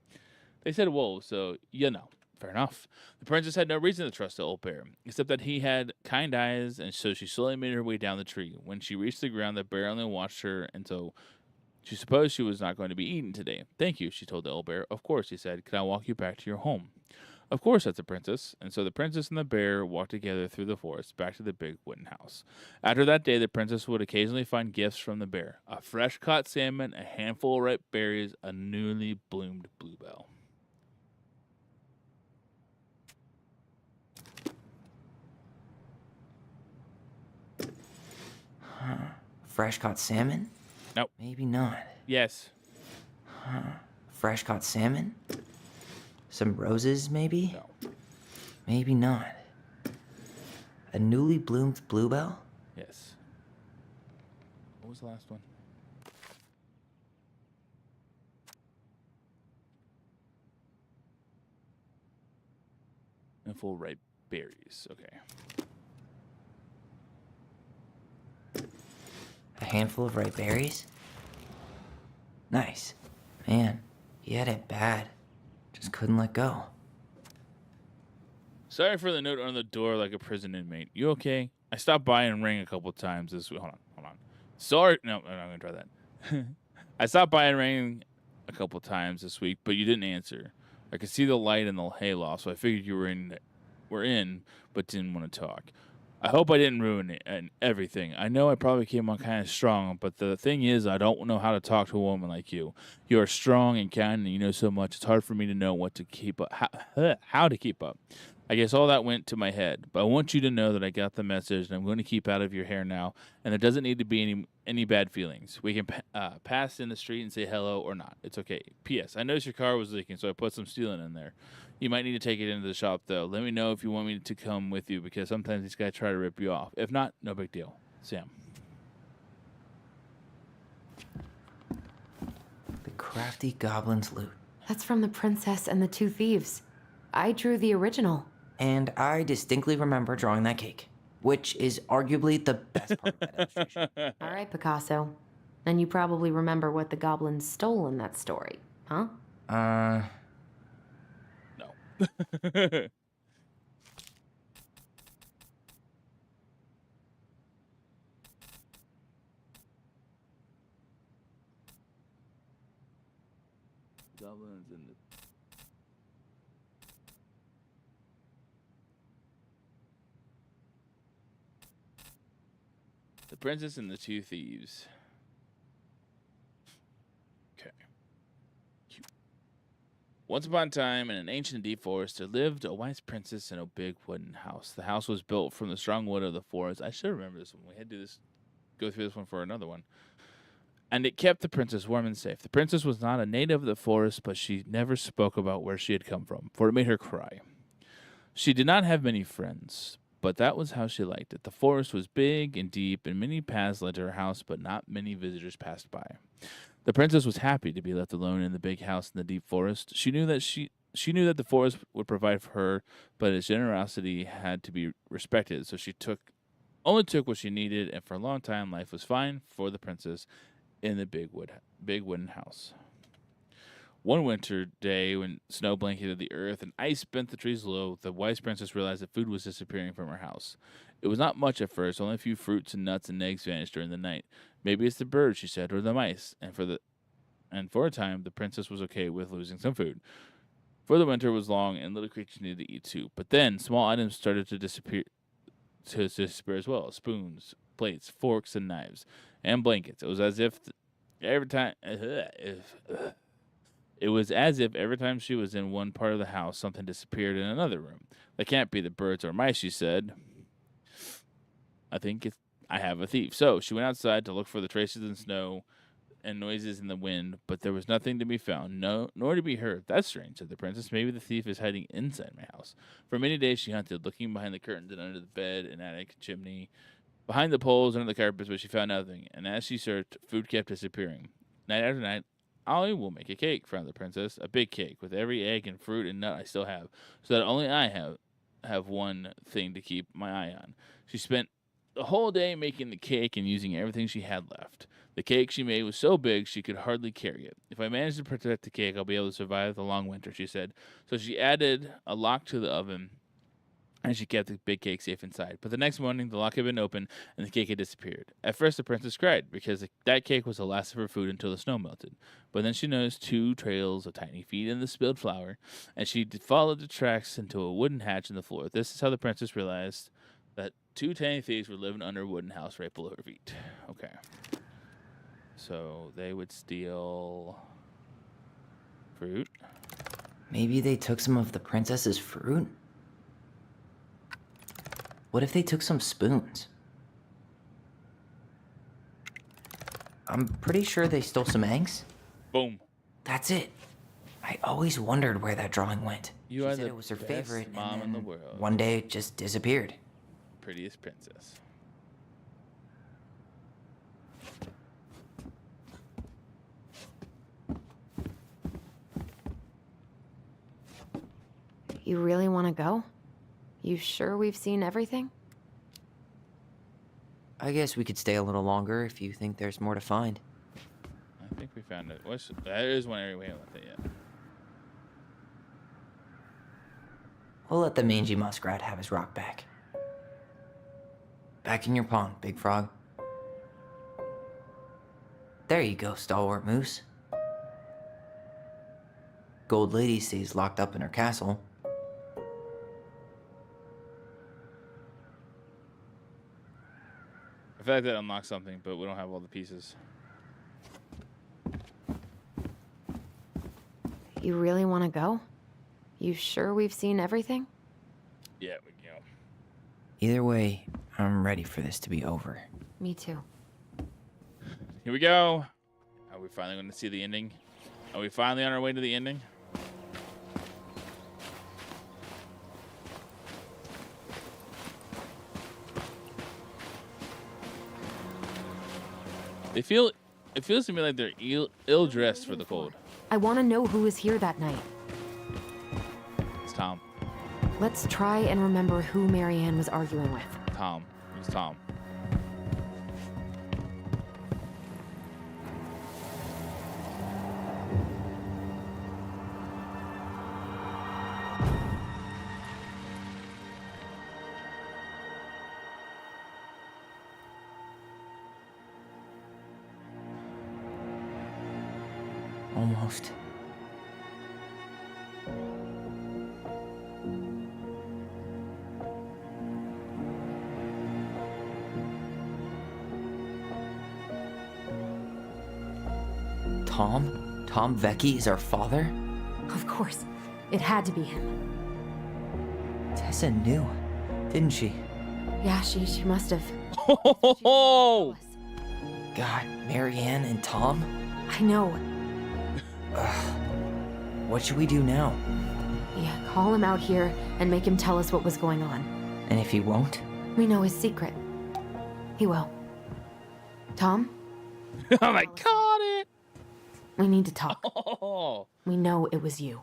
They said whoa, so you know. Fair enough. The princess had no reason to trust the old bear, except that he had kind eyes, and so she slowly made her way down the tree. When she reached the ground, the bear only watched her until she supposed she was not going to be eaten today. "Thank you," she told the old bear. "Of course," he said. "Can I walk you back to your home?" "Of course," said the princess. And so the princess and the bear walked together through the forest back to the big wooden house. After that day, the princess would occasionally find gifts from the bear: a fresh caught salmon, a handful of ripe berries, a newly bloomed bluebell. Fresh caught salmon? Nope. Maybe not. Yes. Fresh caught salmon? Some roses, maybe? No. Maybe not. A newly bloomed bluebell? Yes. What was the last one? And full ripe berries. Okay. A handful of ripe berries? Nice. Man, he had it bad. Just couldn't let go. Sorry for the note on the door like a prison inmate. You okay? I stopped by and rang a couple times this week. Hold on. Sorry. No, I'm not going to try that. I stopped by and rang a couple times this week, but you didn't answer. I could see the light in the hayloft, so I figured you were in, but didn't want to talk. I hope I didn't ruin it and everything. I know I probably came on kind of strong, but the thing is, I don't know how to talk to a woman like you. You are strong and kind, and you know so much. It's hard for me to know what to keep up, how to keep up. I guess all that went to my head, but I want you to know that I got the message, and I'm going to keep out of your hair now, and there doesn't need to be any bad feelings. We can pass in the street and say hello or not. It's okay. P.S. I noticed your car was leaking, so I put some sealant in there. You might need to take it into the shop, though. Let me know if you want me to come with you, because sometimes these guys try to rip you off. If not, no big deal. Sam. The crafty goblin's loot. That's from The Princess and the Two Thieves. I drew the original. And I distinctly remember drawing that cake, which is arguably the best part of that illustration. All right, Picasso. And you probably remember what the goblins stole in that story, huh? No. Goblins in the Princess and the Two Thieves. Okay. Cute. Once upon a time, in an ancient deep forest, there lived a wise princess in a big wooden house. The house was built from the strong wood of the forest. I should remember this one. We had to do this, go through this one for another one. And it kept the princess warm and safe. The princess was not a native of the forest, but she never spoke about where she had come from, for it made her cry. She did not have many friends, but that was how she liked it. The forest was big and deep, and many paths led to her house, but not many visitors passed by. The princess was happy to be left alone in the big house in the deep forest. She knew that the forest would provide for her, but its generosity had to be respected, so she only took what she needed, and for a long time life was fine for the princess in the big wooden house. One winter day, when snow blanketed the earth and ice bent the trees low, the wise princess realized that food was disappearing from her house. It was not much at first, only a few fruits and nuts and eggs vanished during the night. Maybe it's the birds, she said, or the mice, and for a time the princess was okay with losing some food. For the winter was long and little creatures needed to eat too. But then small items started to disappear as well. Spoons, plates, forks, and knives, and blankets. It was as if every time she was in one part of the house, something disappeared in another room. That can't be the birds or mice, she said. I have a thief. So she went outside to look for the traces in snow and noises in the wind, but there was nothing to be found, nor to be heard. That's strange, said the princess. Maybe the thief is hiding inside my house. For many days she hunted, looking behind the curtains and under the bed and attic chimney, behind the poles, under the carpets, but she found nothing. And as she searched, food kept disappearing. Night after night, I will make a cake, frowned the princess, a big cake with every egg and fruit and nut I still have, so that only I have one thing to keep my eye on. She spent the whole day making the cake and using everything she had left. The cake she made was so big she could hardly carry it. If I manage to protect the cake, I'll be able to survive the long winter, she said. So she added a lock to the oven, and she kept the big cake safe inside. But the next morning, the lock had been opened, and the cake had disappeared. At first, the princess cried, because that cake was the last of her food until the snow melted. But then she noticed 2 trails of tiny feet in the spilled flour, and she followed the tracks into a wooden hatch in the floor. This is how the princess realized that 2 tiny thieves were living under a wooden house right below her feet. Okay. So they would steal fruit. Maybe they took some of the princess's fruit? What if they took some spoons? I'm pretty sure they stole some eggs. Boom. That's it. I always wondered where that drawing went. You she are said the it was her best favorite, mom and in then the world. one day it just disappeared. Prettiest princess. You really want to go? You sure we've seen everything? I guess we could stay a little longer if you think there's more to find. I think we found it. There is one area we haven't left it yet. We'll let the mangy muskrat have his rock back. Back in your pond, Big Frog. There you go, stalwart moose. Gold Lady stays locked up in her castle. I feel like that unlocks something, but we don't have all the pieces. You really want to go? You sure we've seen everything? Yeah, we go. Either way, I'm ready for this to be over. Me too. Here we go. Are we finally going to see the ending? Are we finally on our way to the ending? It feels to me like they're ill-dressed for the cold. I want to know who was here that night. It's Tom. Let's try and remember who Marianne was arguing with. Tom. It was Tom. Almost. Tom? Tom Vecchi is our father? Of course. It had to be him. Tessa knew, didn't she? Yeah, she must have. Oh! God, Marianne and Tom? I know. What should we do now? Yeah, call him out here and make him tell us what was going on. And if he won't? We know his secret. He will. Tom? I'm like, caught it! We need to talk. Oh. We know it was you.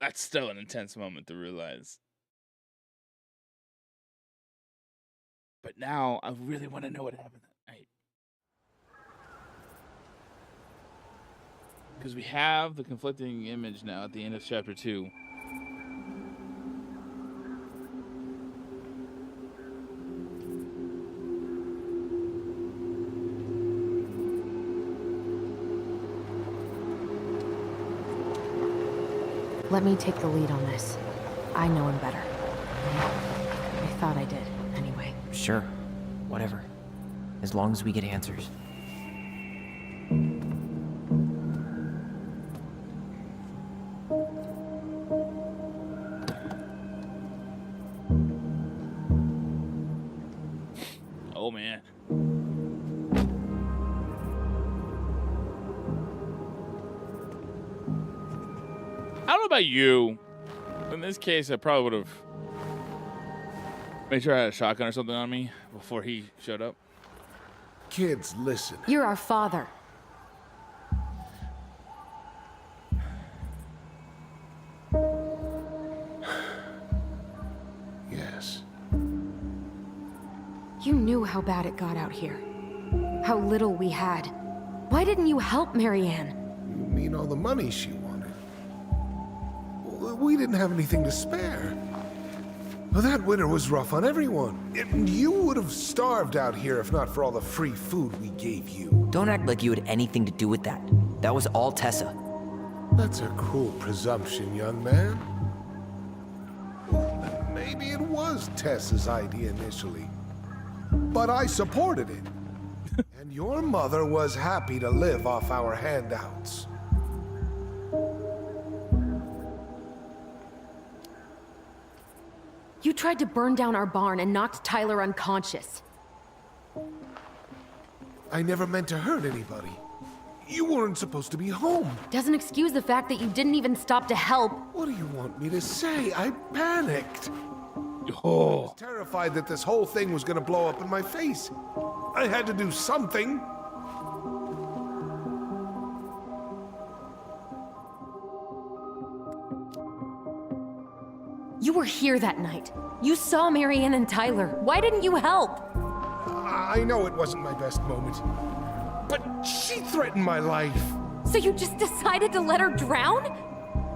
That's still an intense moment to realize. But now I really want to know what happened that night. Because we have the conflicting image now at the end of chapter 2. Let me take the lead on this. I know him better. I thought I did, anyway. Sure. Whatever. As long as we get answers. Oh, man. I don't know about you. In this case, I probably would have made sure I had a shotgun or something on me before he showed up. Kids, listen. You're our father. Yes. You knew how bad it got out here. How little we had. Why didn't you help Marianne? You mean all the money she wanted? We didn't have anything to spare. Well, that winter was rough on everyone. You would have starved out here if not for all the free food we gave you. Don't act like you had anything to do with that. That was all Tessa. That's a cruel presumption, young man. Maybe it was Tessa's idea initially. But I supported it. And your mother was happy to live off our handouts. You tried to burn down our barn and knocked Tyler unconscious. I never meant to hurt anybody. You weren't supposed to be home. Doesn't excuse the fact that you didn't even stop to help. What do you want me to say? I panicked. Oh. I was terrified that this whole thing was gonna blow up in my face. I had to do something. You were here that night. You saw Marianne and Tyler. Why didn't you help? I know it wasn't my best moment, but she threatened my life. So you just decided to let her drown?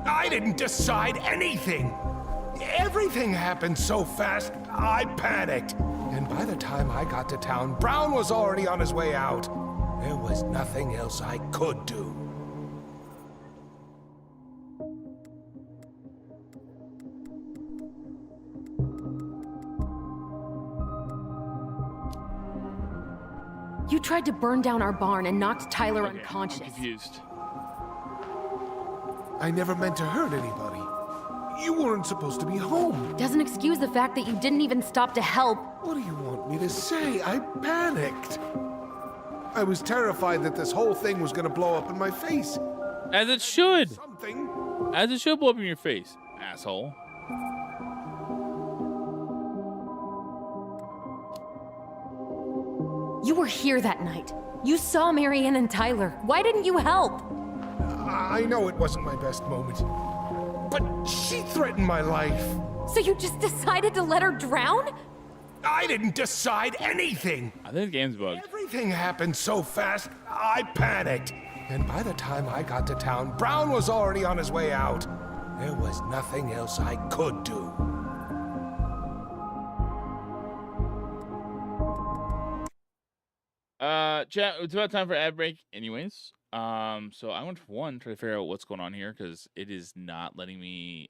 I didn't decide anything. Everything happened so fast, I panicked. And by the time I got to town, Brown was already on his way out. There was nothing else I could do. You tried to burn down our barn and knocked Tyler Okay, unconscious. I'm confused. I never meant to hurt anybody. You weren't supposed to be home. Doesn't excuse the fact that you didn't even stop to help. What do you want me to say? I panicked. I was terrified that this whole thing was gonna blow up in my face. As it should. Something. As it should blow up in your face, asshole. You were here that night. You saw Marianne and Tyler. Why didn't you help? I know it wasn't my best moment, but she threatened my life. So you just decided to let her drown? I didn't decide anything. I think the game's bugged. Everything happened so fast, I panicked. And by the time I got to town, Brown was already on his way out. There was nothing else I could do. Chat, it's about time for ad break anyways. So I want to try to figure out what's going on here because it is not letting me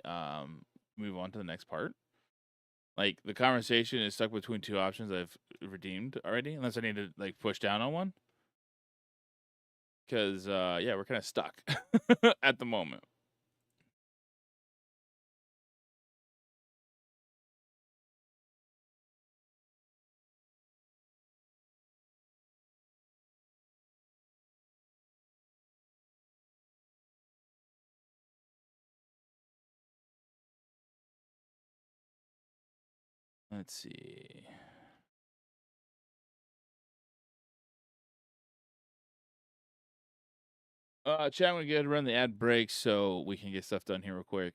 move on to the next part. Like the conversation is stuck between two options I've redeemed already, unless I need to like push down on one. Because yeah, we're kind of stuck at the moment. Let's see. Chat, I'm gonna get run the ad break so we can get stuff done here real quick.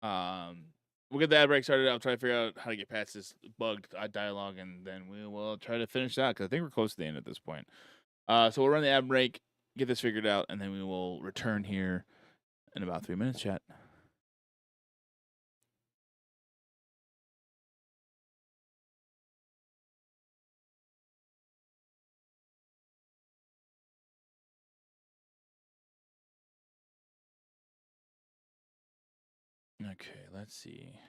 We'll get the ad break started. I'll try to figure out how to get past this bugged dialogue, and then we will try to finish that because I think we're close to the end at this point. So we'll run the ad break, get this figured out, and then we will return here in about 3 minutes, chat. Okay, let's see.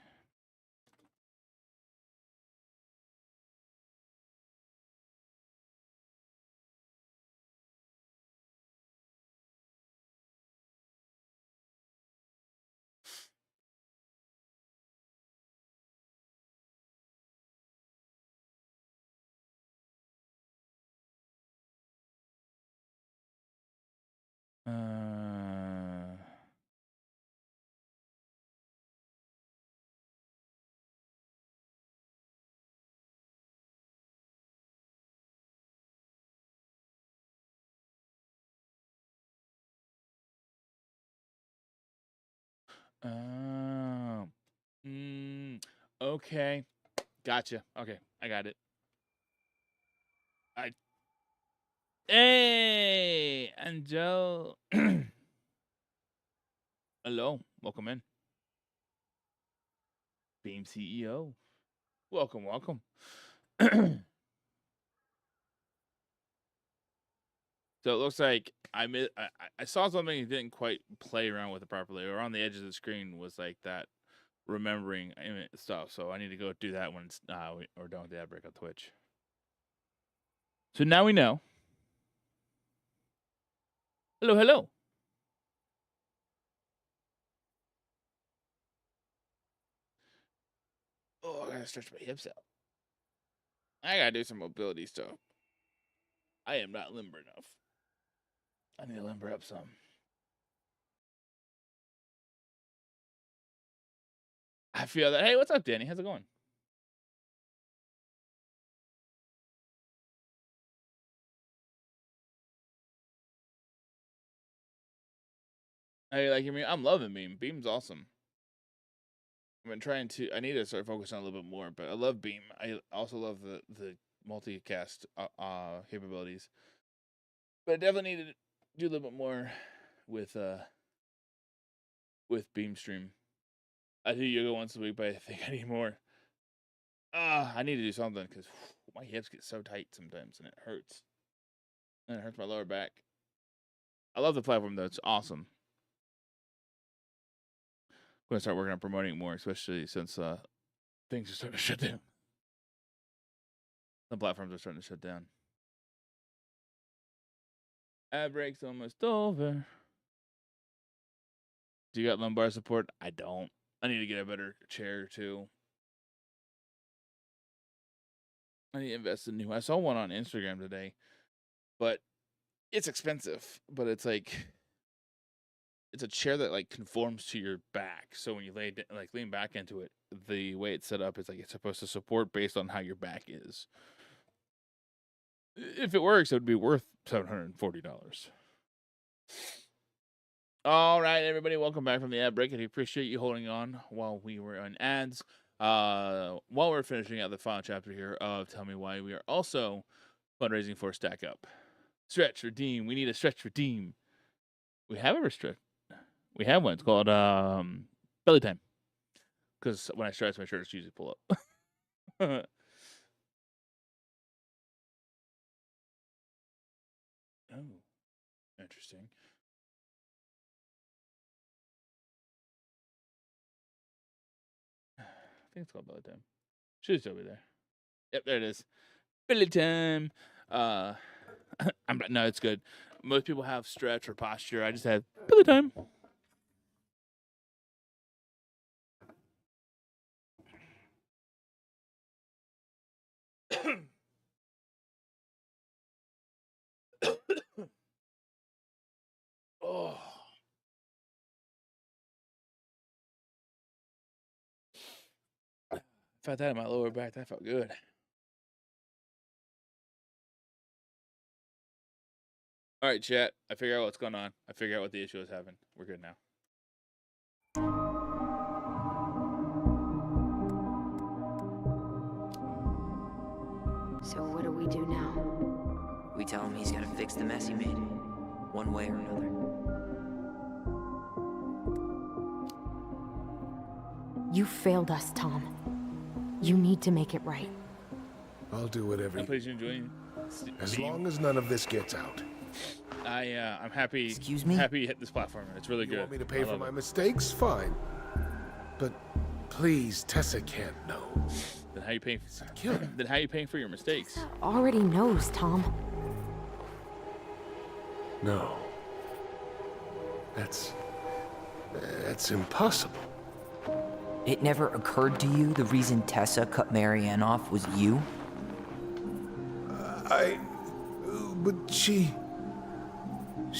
Oh. Okay. Gotcha. Okay, I got it. Hey, Angel. Hello. Welcome in. Beam CEO. Welcome, welcome. So it looks like I saw something and didn't quite play around with it properly, or on the edge of the screen was like that remembering stuff. So I need to go do that when it's we're done with the ad break on Twitch. So now we know. Hello, hello. Oh, I gotta stretch my hips out. I gotta do some mobility stuff. I am not limber enough. I need to limber up some. I feel that. Hey, what's up, Danny? How's it going? Hey, like, I'm loving Beam. Beam's awesome. I've been trying to. I need to start focusing on a little bit more, but I love Beam. I also love the multicast capabilities, but I definitely need to do a little bit more with Beam Stream. I do yoga once a week, but I think I need more. I need to do something because my hips get so tight sometimes, and it hurts. And it hurts my lower back. I love the platform though; it's awesome. I'm gonna start working on promoting it more, especially since things are starting to shut down. The platforms are starting to shut down. Ad break's almost over. Do you got lumbar support? I don't. I need to get a better chair too. I need to invest in new. I saw one on Instagram today, but it's expensive. But it's like it's a chair that like conforms to your back. So when you lean back into it, the way it's set up is like it's supposed to support based on how your back is. If it works, it would be worth $740. All right, everybody, welcome back from the ad break. I appreciate you holding on while we were on ads. While we're finishing out the final chapter here of Tell Me Why, we are also fundraising for Stack Up. Stretch, redeem. We need a stretch, redeem. We have a restrict. We have one. It's called Belly Time. Because when I stretch, my shirts usually pull up. Oh, interesting. I think it's called Belly Time. Should still be there. Yep, there it is. Belly Time. No, it's good. Most people have stretch or posture. I just had Belly Time. Oh. felt that in my lower back. That felt good. All right, chat. I figured out what's going on. I figured out what the issue is having. We're good now. So what do we do now? We tell him he's gotta fix the mess he made, one way or another. You failed us, Tom. You need to make it right. I'll do whatever. Please enjoy. As long as none of this gets out. I'm happy. Excuse me? Happy you hit this platform. It's really good. You want me to pay I for love my it. mistakes? Fine. But please, Tessa can't know. Then how you paying? Then how you paying for your mistakes? Already knows, Tom. No. That's impossible. It never occurred to you the reason Tessa cut Marianne off was you? But she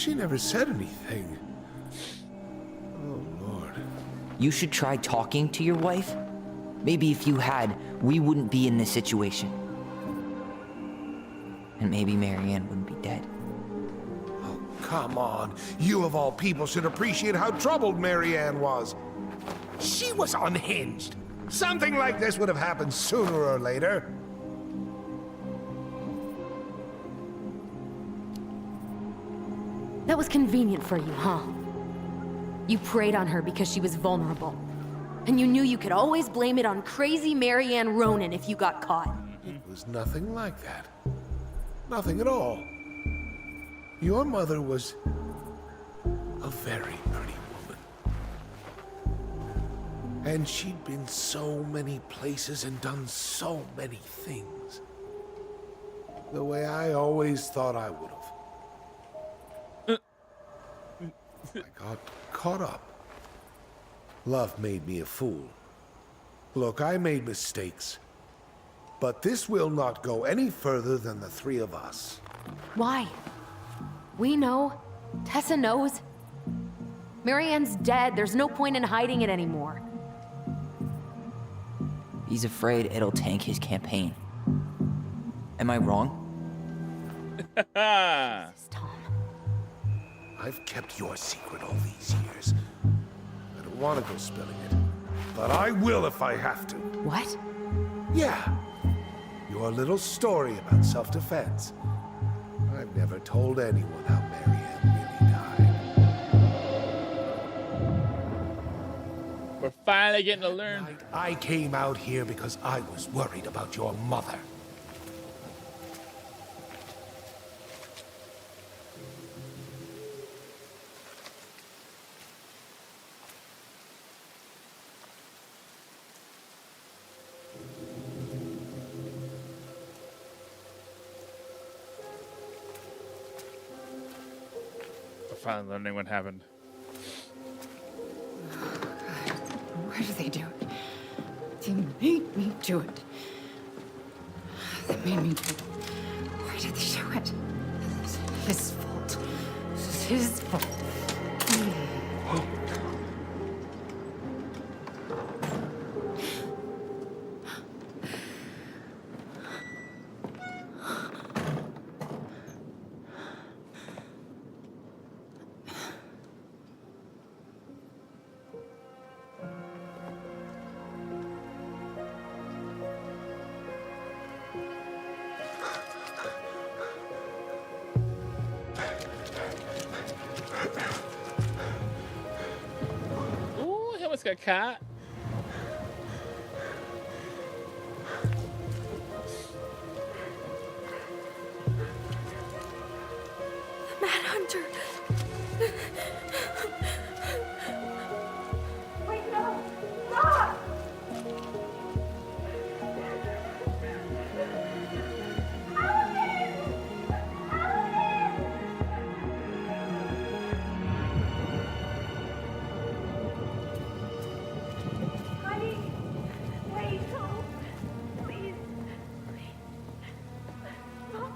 never said anything. Oh, Lord. You should try talking to your wife. Maybe if you had, we wouldn't be in this situation. And maybe Marianne wouldn't be dead. Oh, come on. You of all people should appreciate how troubled Marianne was. She was unhinged. Something like this would have happened sooner or later. That was convenient for you, huh? You preyed on her because she was vulnerable. And you knew you could always blame it on crazy Marianne Ronan if you got caught. It was nothing like that. Nothing at all. Your mother was a very pretty woman. And she'd been so many places and done so many things. The way I always thought I would have. I got caught up. Love made me a fool. Look, I made mistakes. But this will not go any further than the three of us. Why? We know. Tessa knows. Marianne's dead. There's no point in hiding it anymore. He's afraid it'll tank his campaign. Am I wrong? Tom. I've kept your secret all these years. I don't want to go spilling it. But I will if I have to. What? Yeah. Your little story about self-defense. I've never told anyone how Marianne really died. We're finally getting to learn. I came out here because I was worried about your mother. We're finally learning what happened. Why do they do it? They made me do it. They made me do it. Why did they do it? This is his fault. This is his fault. Ooh, he almost got caught. Mad Hunter. Wait, no. Stop! Honey, wait, no. Please. Mom.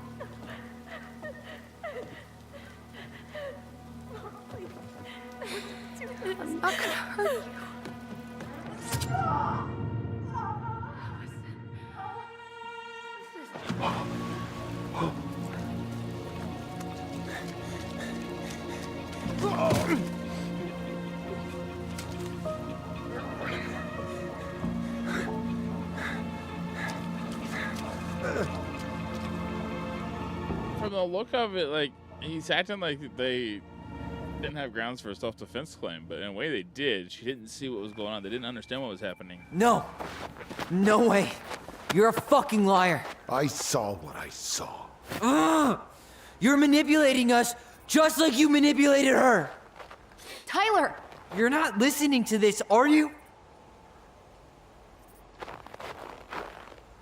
Mom, please. Do this. I'm not gonna hurt you. From the look of it, like, he's acting like they didn't have grounds for a self-defense claim, but in a way they did. She didn't see what was going on. They didn't understand what was happening. No. No way. You're a fucking liar. I saw what I saw. You're manipulating us just like you manipulated her. Tyler! You're not listening to this, are you?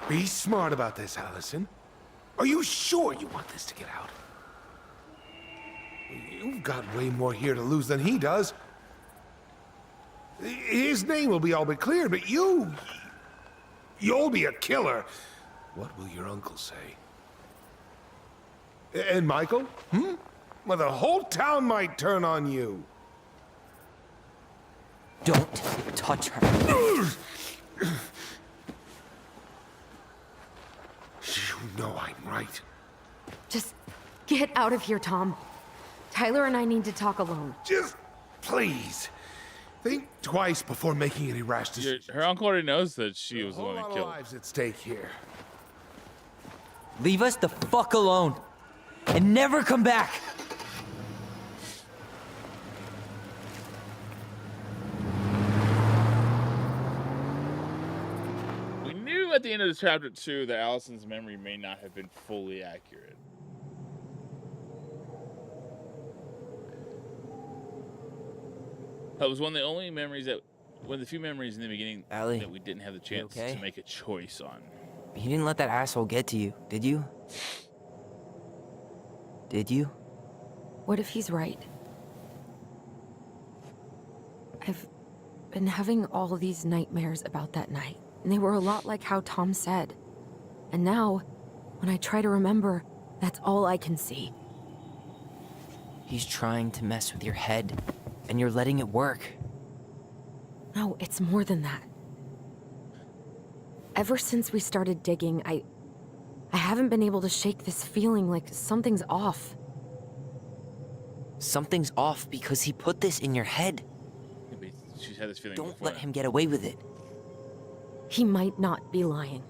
Be smart about this, Allison. Are you sure you want this to get out? You've got way more here to lose than he does. His name will be all but clear, but you'll be a killer. What will your uncle say? And Michael? Well, the whole town might turn on you. Don't touch her. You know I'm right. Just get out of here, Tom. Tyler and I need to talk alone. Just please. Think twice before making any rash decisions. Her uncle already knows that she was the one that A whole lot killed. of lives at stake here. Leave us the fuck alone. And never come back. We knew at the end of chapter 2 that Allison's memory may not have been fully accurate. That was one of the only memories that, one of the few memories in the beginning Allie, that we didn't have the chance okay? to make a choice on. You didn't let that asshole get to you, did you? Did you? What if he's right? I've been having all these nightmares about that night, and they were a lot like how Tom said. And now, when I try to remember, that's all I can see. He's trying to mess with your head, and you're letting it work. No, it's more than that. Ever since we started digging, I haven't been able to shake this feeling like something's off. Something's off because he put this in your head. She's had this feeling Don't before. let him get away with it. He might not be lying.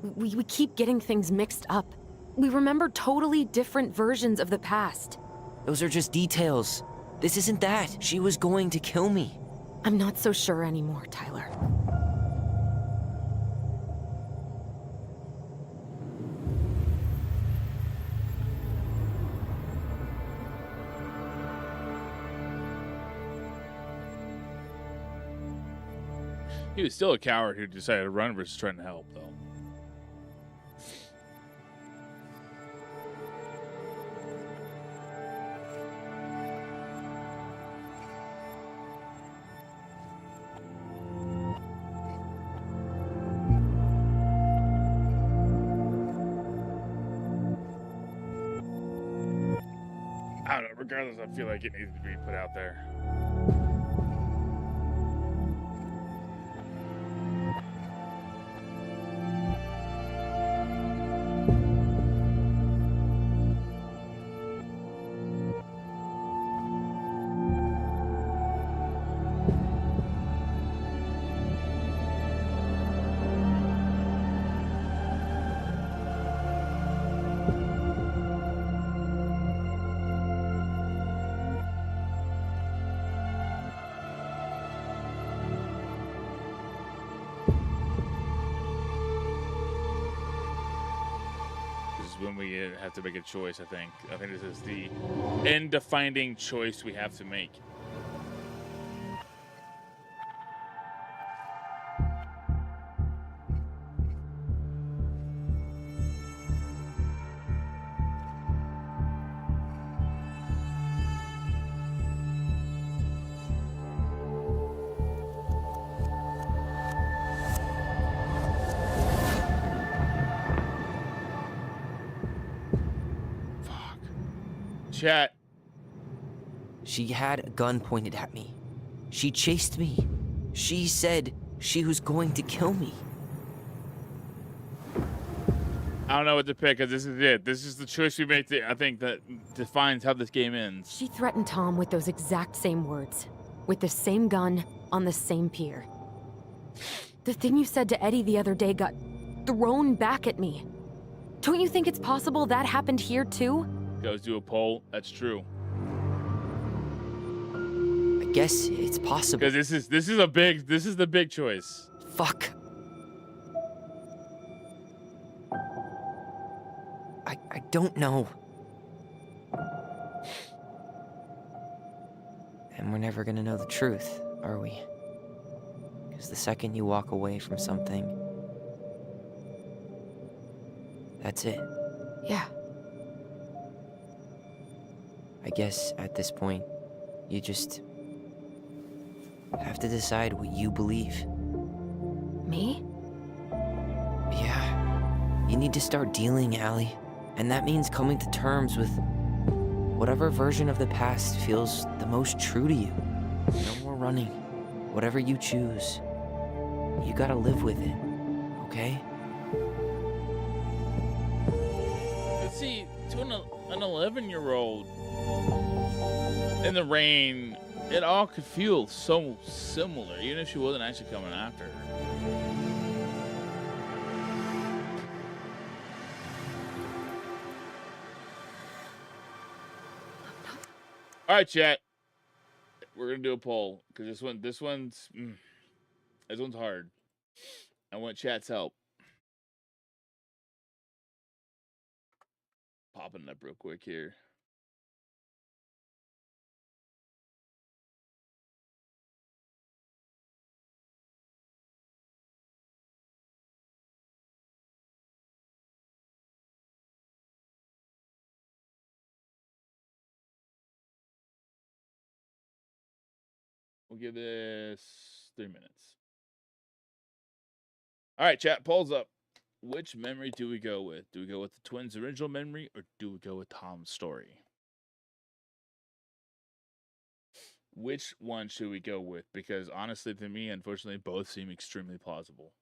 We keep getting things mixed up. We remember totally different versions of the past. Those are just details. This isn't that. She was going to kill me. I'm not so sure anymore, Tyler. He was still a coward who decided to run versus trying to help, though. I don't know. Regardless, I feel like it needs to be put out there. When we have to make a choice, I think this is the end-defining choice we have to make. Chat. She had a gun pointed at me. She chased me. She said she was going to kill me. I don't know what to pick because this is it. This is the choice we make. I think that defines how this game ends. She threatened Tom with those exact same words, with the same gun, on the same pier. The thing you said to Eddie the other day got thrown back at me. Don't you think it's possible that happened here too? Goes do a poll. That's true. I guess it's possible. Because this is the big choice. Fuck. I don't know. And we're never gonna know the truth, are we? Because the second you walk away from something, that's it. Yeah. I guess at this point, you just have to decide what you believe. Me? Yeah. You need to start dealing, Allie. And that means coming to terms with whatever version of the past feels the most true to you. No more running. Whatever you choose, you gotta live with it, okay? Let's see, to an 11-year-old in the rain, it all could feel so similar, even if she wasn't actually coming after her. All right, chat. We're gonna do a poll because this one's hard. I want chat's help. Popping it up real quick here. We'll give this 3 minutes. All right, chat, polls up. Which memory do we go with? Do we go with the twins' original memory or do we go with Tom's story? Which one should we go with? Because honestly, to me, unfortunately, both seem extremely plausible.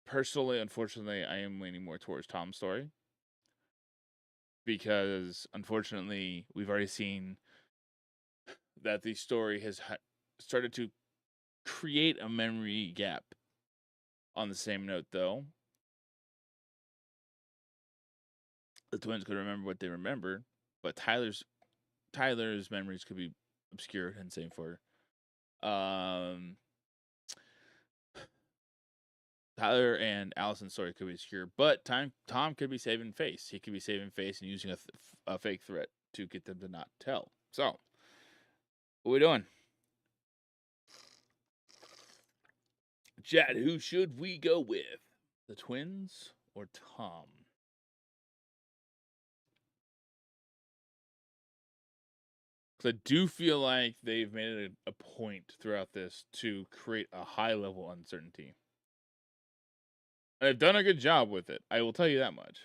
Personally, unfortunately, I am leaning more towards Tom's story. Because, unfortunately, we've already seen that the story has started to create a memory gap. On the same note, though, the twins could remember what they remember, but Tyler's memories could be obscured, and same for Tyler and Allison's story could be obscure, but Tom could be saving face. He could be saving face and using a fake threat to get them to not tell. So, what are we doing? Chad, who should we go with? The twins or Tom? Because I do feel like they've made it a point throughout this to create a high level uncertainty. And they've done a good job with it. I will tell you that much.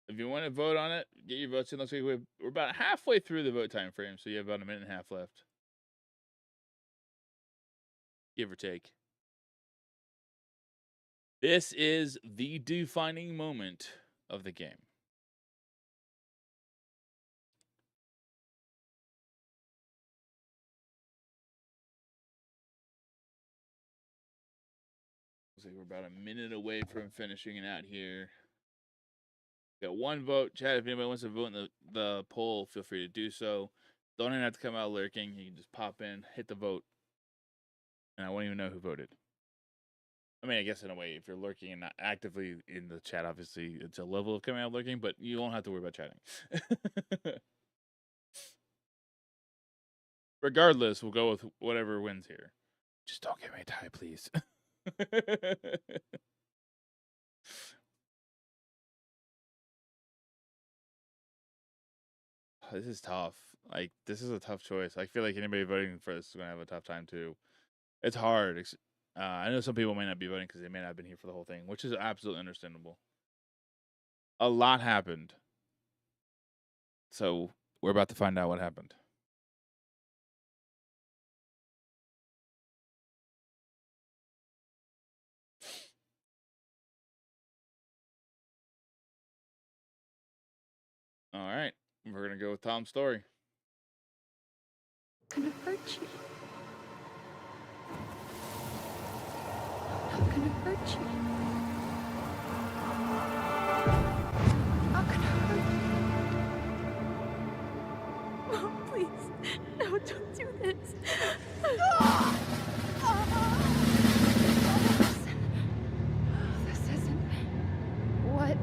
If you want to vote on it, get your votes in. Looks like we're about halfway through the vote time frame, so you have about a minute and a half left. Give or take. This is the defining moment of the game. Looks like we're about a minute away from finishing it out here. Got one vote. Chat, if anybody wants to vote in the poll, feel free to do so. Don't even have to come out lurking. You can just pop in, hit the vote, and I won't even know who voted. I mean, I guess in a way, if you're lurking and not actively in the chat, obviously it's a level of coming out lurking, but you won't have to worry about chatting. Regardless, we'll go with whatever wins here. Just don't give me a tie, please. This is tough. Like, this is a tough choice. I feel like anybody voting for this is going to have a tough time, too. It's hard. I know some people may not be voting because they may not have been here for the whole thing, which is absolutely understandable. A lot happened. So, we're about to find out what happened. All right, we're gonna go with Tom's story. I'm gonna hurt you. I'm not gonna hurt you. I'm not gonna hurt you. Mom, please. No, don't do this. This isn't what.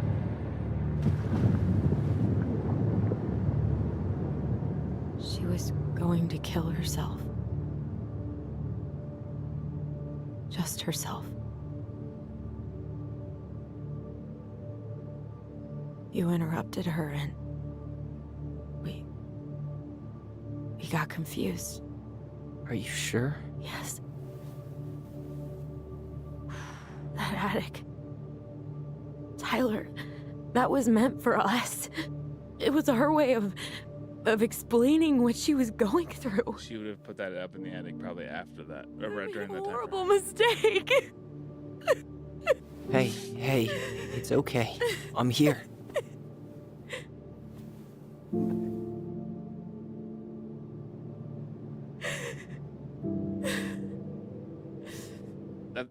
She was going to kill herself. Just herself. You interrupted her and we got confused. Are you sure? Yes. That attic. Tyler, that was meant for us. It was her way of explaining what she was going through. She would have put that up in the attic probably after that, or right during that time. Horrible mistake. Hey, it's okay. I'm here.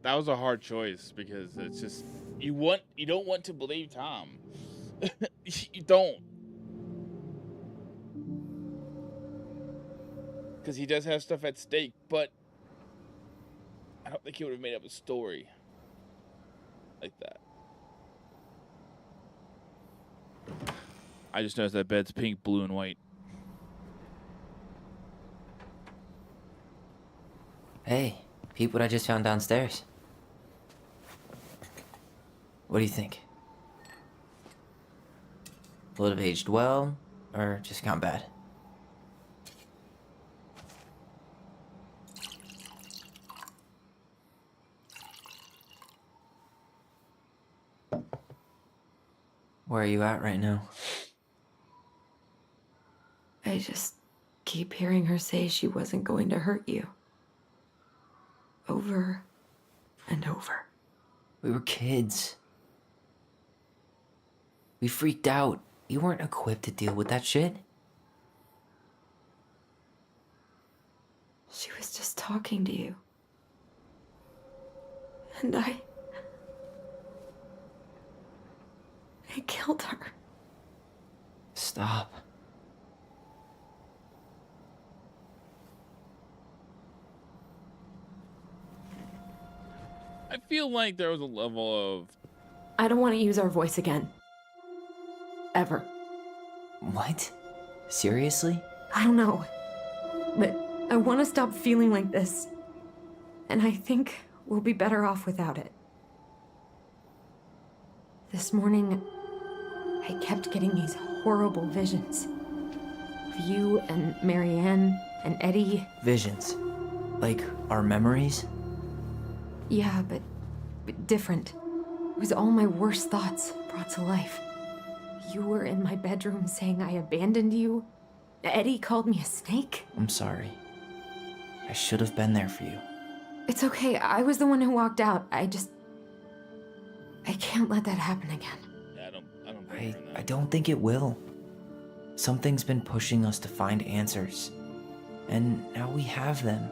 That was a hard choice because it's just you don't want to believe Tom. You don't. Because he does have stuff at stake, but I don't think he would have made up a story like that. I just noticed that bed's pink, blue, and white. Hey, peep what I just found downstairs. What do you think? Will it have aged well, or just gone bad? Where are you at right now? I just keep hearing her say she wasn't going to hurt you. Over and over. We were kids. We freaked out. You weren't equipped to deal with that shit. She was just talking to you. And I killed her. Stop. I feel like there was a level of... I don't want to use our voice again. Ever. What? Seriously? I don't know. But I want to stop feeling like this. And I think we'll be better off without it. This morning, I kept getting these horrible visions. Of you and Marianne and Eddie. Visions. Like our memories? Yeah, but different. It was all my worst thoughts brought to life. You were in my bedroom saying I abandoned you. Eddie called me a snake. I'm sorry. I should have been there for you. It's okay. I was the one who walked out. I can't let that happen again. Yeah, I don't blame her in that. I don't think it will. Something's been pushing us to find answers. And now we have them.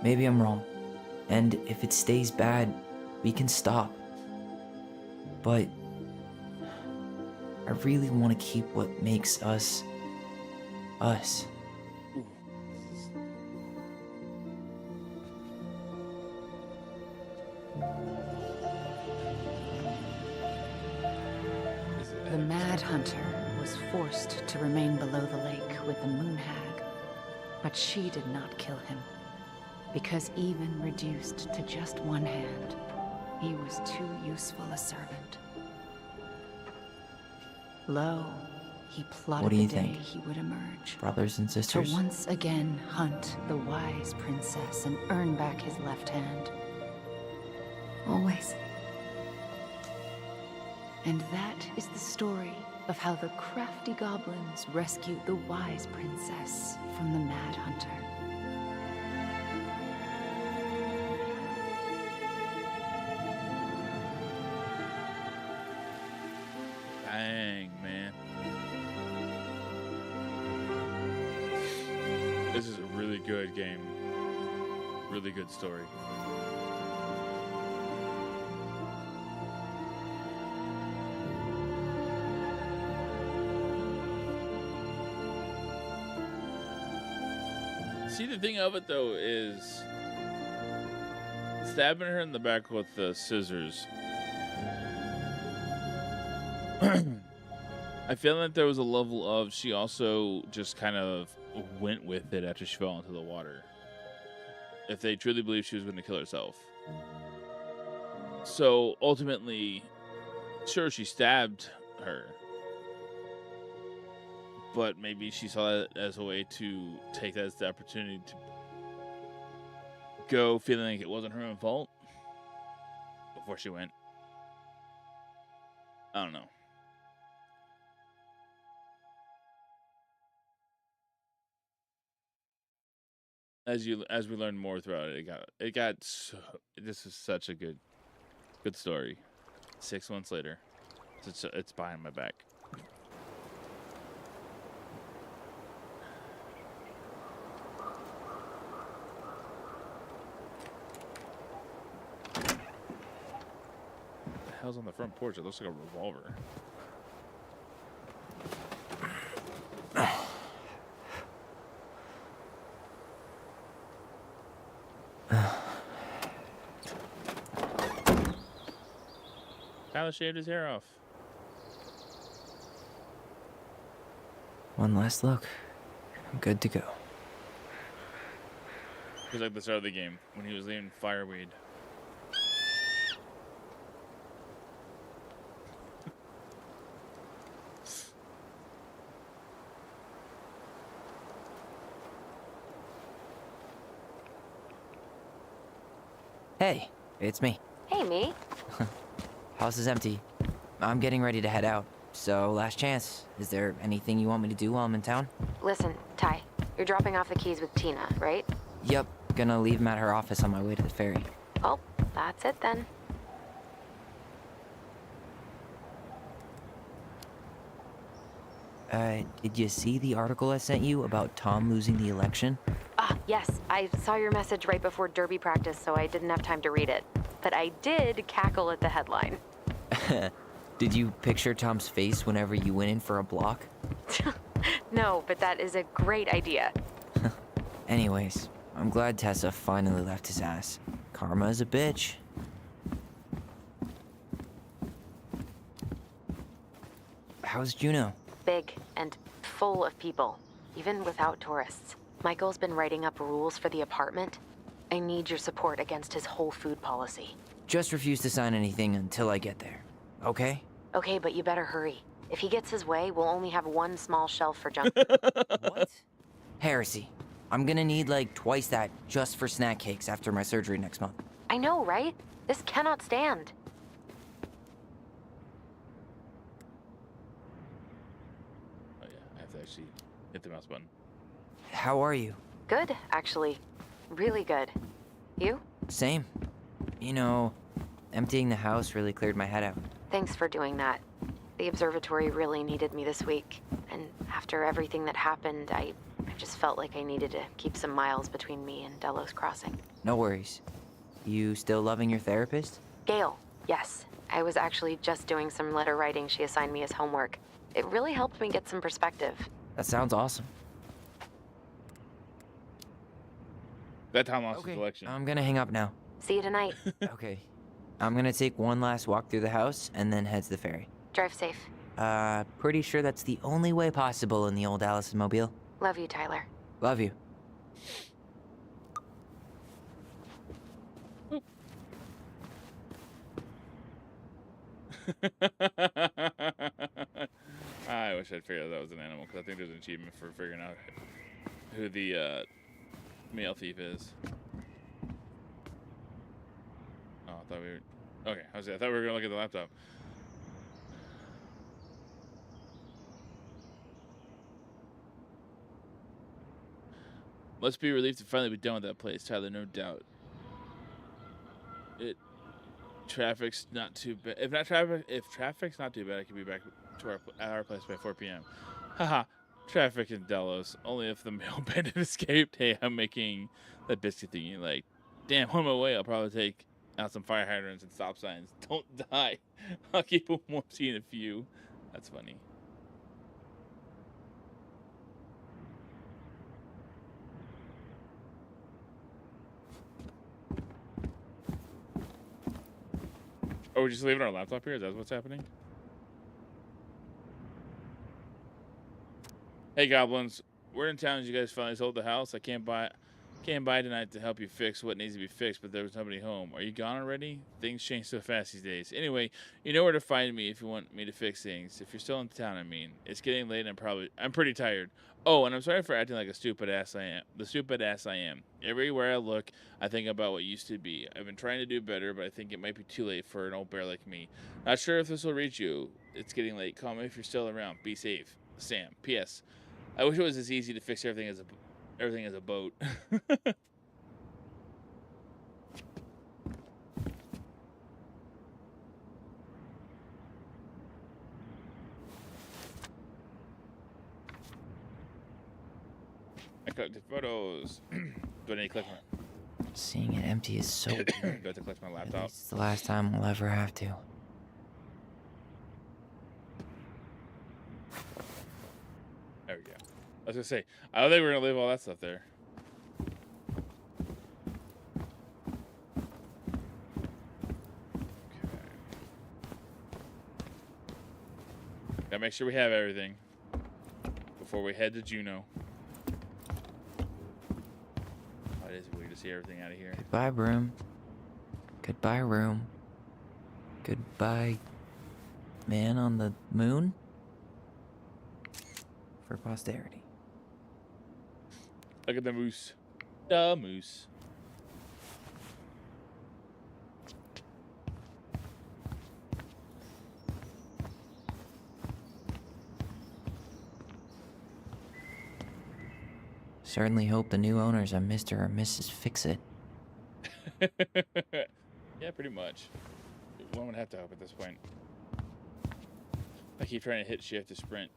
Maybe I'm wrong. And if it stays bad, we can stop. But I really want to keep what makes us, us. The Mad Hunter was forced to remain below the lake with the Moon Hag, but she did not kill him, because even reduced to just one hand, he was too useful a servant. Lo, he plotted What do you the day think? he would emerge. Brothers and To sisters? once again hunt the wise princess and earn back his left hand. Always. And that is the story of how the crafty goblins rescued the wise princess from the Mad Hunter. Dang, man. really good game. Really good story. See, the thing of it though is stabbing her in the back with the scissors. I feel like there was a level of she also just kind of went with it after she fell into the water. If they truly believed she was going to kill herself. So ultimately, sure, she stabbed her. But maybe she saw that as a way to take that as the opportunity to go feeling like it wasn't her own fault before she went. I don't know. As we learn more throughout it, this is such a good story. 6 months later, it's behind my back. What the hell's on the front porch? It looks like a revolver. Tyler shaved his hair off. One last look. I'm good to go. It was like the start of the game when he was leaving fireweed. Hey, it's me. Hey, me. House is empty. I'm getting ready to head out. So, last chance. Is there anything you want me to do while I'm in town? Listen, Ty, you're dropping off the keys with Tina, right? Yep, gonna leave them at her office on my way to the ferry. Well, that's it then. Did you see the article I sent you about Tom losing the election? Ah, yes, I saw your message right before derby practice, so I didn't have time to read it. But I did cackle at the headline. Did you picture Tom's face whenever you went in for a block? No, but that is a great idea. Anyways, I'm glad Tessa finally left his ass. Karma is a bitch. How's Juno? Big and full of people, even without tourists. Michael's been writing up rules for the apartment. I need your support against his whole food policy. Just refuse to sign anything until I get there, okay? Okay, but you better hurry. If he gets his way, we'll only have one small shelf for junk. What? Heresy. I'm gonna need like twice that just for snack cakes after my surgery next month. I know, right? This cannot stand. Oh yeah, I have to actually hit the mouse button. How are you? Good, actually. Really good. You? Same. You know, emptying the house really cleared my head out. Thanks for doing that. The observatory really needed me this week. And after everything that happened, I just felt like I needed to keep some miles between me and Delos Crossing. No worries. You still loving your therapist? Gail, yes. I was actually just doing some letter writing she assigned me as homework. It really helped me get some perspective. That sounds awesome. That time lost his election. I'm gonna hang up now. See you tonight. Okay. I'm gonna take one last walk through the house and then head to the ferry. Drive safe. Pretty sure that's the only way possible in the old Allison Mobile. Love you, Tyler. Love you. I wish I'd figured out that was an animal, because I think there's an achievement for figuring out who the male thief is. Oh, I thought we were... Okay, I thought we were going to look at the laptop. Must be relieved to finally be done with that place, Tyler, no doubt. Traffic's not too bad. If traffic's not too bad, I could be back to our place by 4 p.m. Haha. Traffic in Delos. Only if the male bandit escaped. Hey, I'm making that biscuit thing you like. Damn, on my way, I'll probably take out some fire hydrants and stop signs. Don't die. I'll keep them warm, seeing a few. That's funny. Oh, we're just leaving our laptop here? Is that what's happening? Hey, goblins. We're in town. You guys finally sold the house. I can't buy tonight to help you fix what needs to be fixed, but there was nobody home. Are you gone already? Things change so fast these days. Anyway, you know where to find me if you want me to fix things. If you're still in town, I mean. It's getting late and I'm pretty tired. Oh, and I'm sorry for acting like a stupid ass I am. The stupid ass I am. Everywhere I look, I think about what used to be. I've been trying to do better, but I think it might be too late for an old bear like me. Not sure if this will reach you. It's getting late. Call me if you're still around. Be safe. Sam. P.S. I wish it was as easy to fix everything as a boat. I collected photos. Do I need to collect my... Seeing it empty is so weird. Do I have to collect my laptop? It's the last time we'll ever have to. There we go. I was gonna say, I don't think we're gonna leave all that stuff there. Okay. Gotta make sure we have everything before we head to Juneau. Oh, it is weird to see everything out of here. Goodbye, broom. Goodbye, room. Goodbye, man on the moon. For posterity. Look at the moose. The moose. Certainly hope the new owners are Mr. or Mrs. Fix-It. Yeah, pretty much. One would have to hope at this point. I keep trying to hit shift to sprint.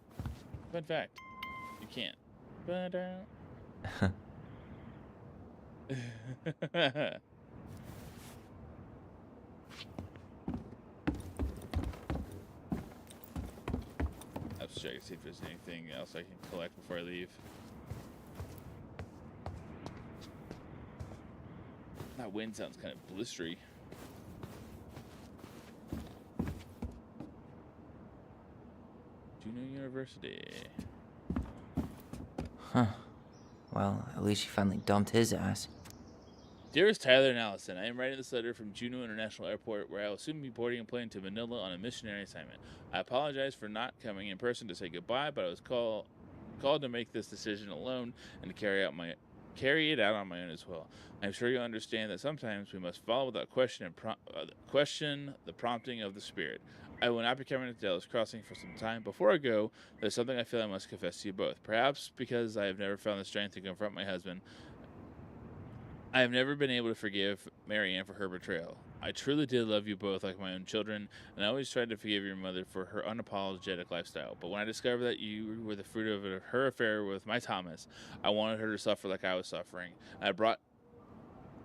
Fun fact, you can't. Let's check and see if there's anything else I can collect before I leave. That wind sounds kind of blistery. Juneau University. Huh. Well, at least she finally dumped his ass. Dearest Tyler and Allison, I am writing this letter from Juneau International Airport, where I will soon be boarding a plane to Manila on a missionary assignment. I apologize for not coming in person to say goodbye, but I was called to make this decision alone and to carry it out on my own as well. I'm sure you'll understand that sometimes we must follow without question the prompting of the Spirit. I will not be coming to Delos Crossing for some time. Before I go, there's something I feel I must confess to you both. Perhaps because I have never found the strength to confront my husband, I have never been able to forgive Marianne for her betrayal. I truly did love you both like my own children, and I always tried to forgive your mother for her unapologetic lifestyle. But when I discovered that you were the fruit of her affair with my Thomas, I wanted her to suffer like I was suffering. I brought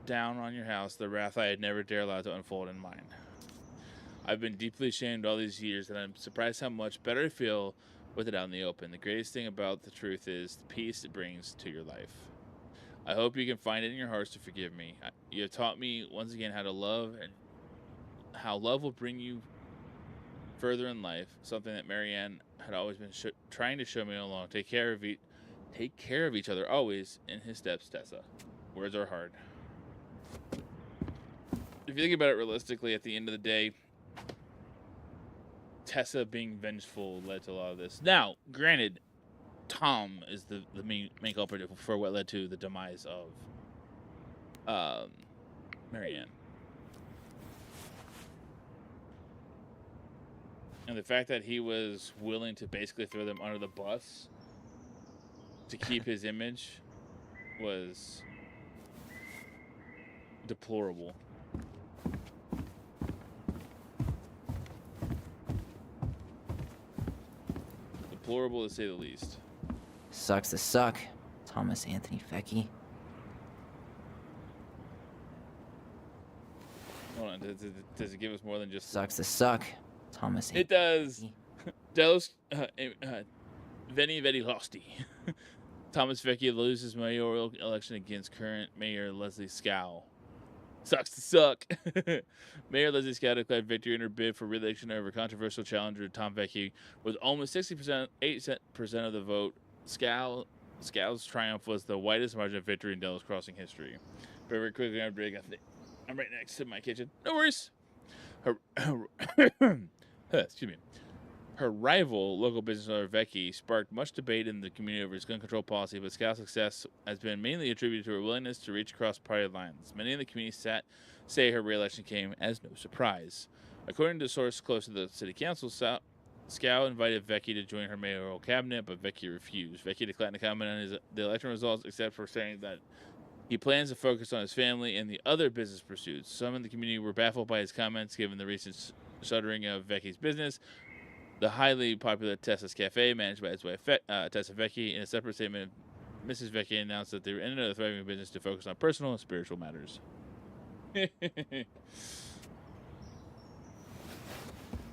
down on your house the wrath I had never dared allow to unfold in mine. I've been deeply ashamed all these years, and I'm surprised how much better I feel with it out in the open. The greatest thing about the truth is the peace it brings to your life. I hope you can find it in your hearts to forgive me. You have taught me once again how to love and how love will bring you further in life, something that Marianne had always been trying to show me all along. Take care of each other always. In his steps, Tessa. Words are hard. If you think about it realistically, at the end of the day, Tessa being vengeful led to a lot of this. Now, granted, Tom is the main culprit for what led to the demise of Marianne. And the fact that he was willing to basically throw them under the bus to keep his image was deplorable. Deplorable to say the least. Sucks to suck, Thomas Anthony Vecchi. Hold on, does it give us more than just... Sucks to suck, Thomas Anthony. It does. Delos, Veni Losty. Thomas Vecchi loses mayoral election against current mayor Leslie Scow. Sucks to suck. Mayor Leslie Scow declared victory in her bid for re-election over controversial challenger Tom Vecchi with almost 8% of the vote. Scow's triumph was the widest margin of victory in Delos Crossing history. Very quickly, I'm right next to my kitchen. No worries. Excuse me. Her rival, local business owner Vecchi, sparked much debate in the community over his gun control policy, but Scow's success has been mainly attributed to her willingness to reach across party lines. Many in the community say her re-election came as no surprise. According to a source close to the city council, Scow invited Vecchi to join her mayoral cabinet, but Vecchi refused. Vecchi declined to comment on the election results, except for saying that he plans to focus on his family and the other business pursuits. Some in the community were baffled by his comments, given the recent shuttering of Vecchi's business. The highly popular Tessa's Cafe, managed by his wife Tessa Vecchi, in a separate statement, Mrs. Vecchi announced that they were ending a thriving business to focus on personal and spiritual matters. He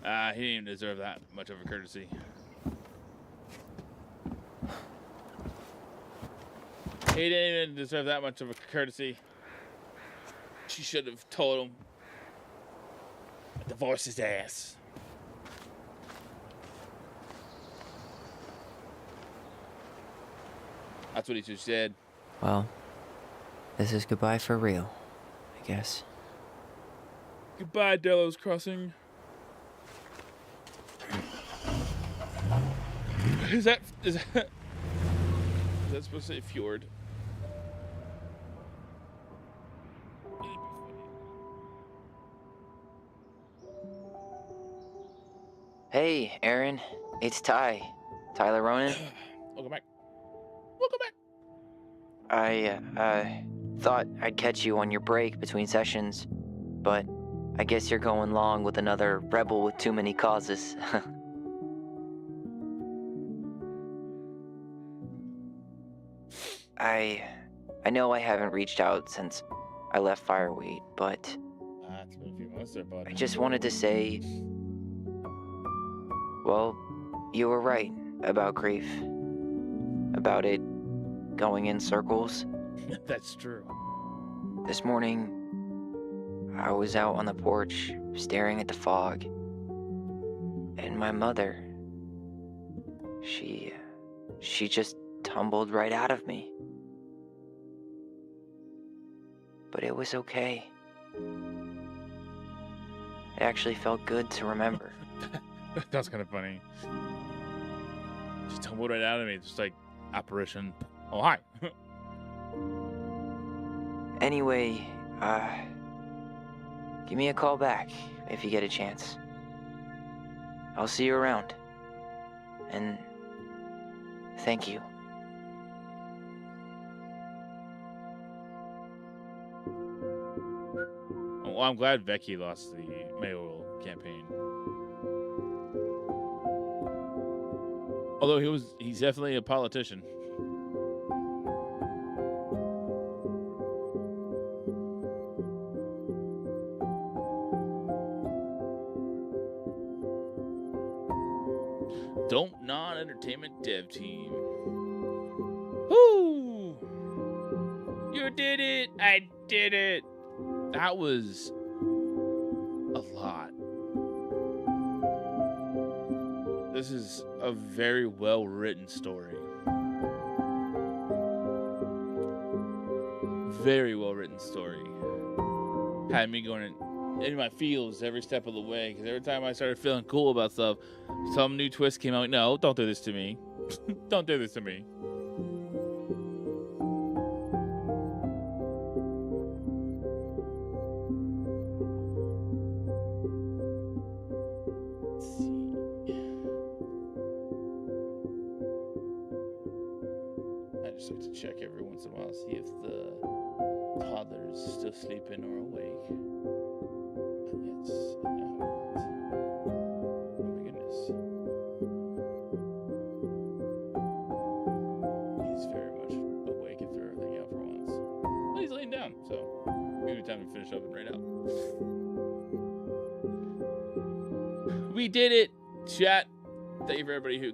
didn't even deserve that much of a courtesy. He didn't even deserve that much of a courtesy. She should have told him. Divorce his ass. That's what he just said. Well, this is goodbye for real, I guess. Goodbye, Delos Crossing. Is that supposed to say fjord? Hey, Aaron. It's Tyler Ronan. Welcome back. I thought I'd catch you on your break between sessions, but I guess you're going along with another rebel with too many causes. I know I haven't reached out since I left Fireweight, but it's been a few months there, buddy. I just wanted to say, well, you were right about grief. About it going in circles. That's true. This morning, I was out on the porch staring at the fog, and my mother, she just tumbled right out of me. But it was okay. It actually felt good to remember. That's kind of funny. She tumbled right out of me, just like apparition. Oh, hi. Anyway, give me a call back if you get a chance. I'll see you around. And thank you. Well, I'm glad Vecchi lost the mayoral campaign. Although he's definitely a politician. Don't Non-Entertainment Dev Team. Woo! You did it! I did it! That was a lot. This is a very well-written story. Very well-written story. Had me going in my feels every step of the way, because every time I started feeling cool about stuff, some new twist came out. No, don't do this to me. Don't do this to me. Let's see. I just like to check every once in a while, see if the toddler is still sleeping or awake. Yes, no. Oh my goodness. he's laying down, so maybe time to finish up and right out. We did it, chat. Thank you for everybody who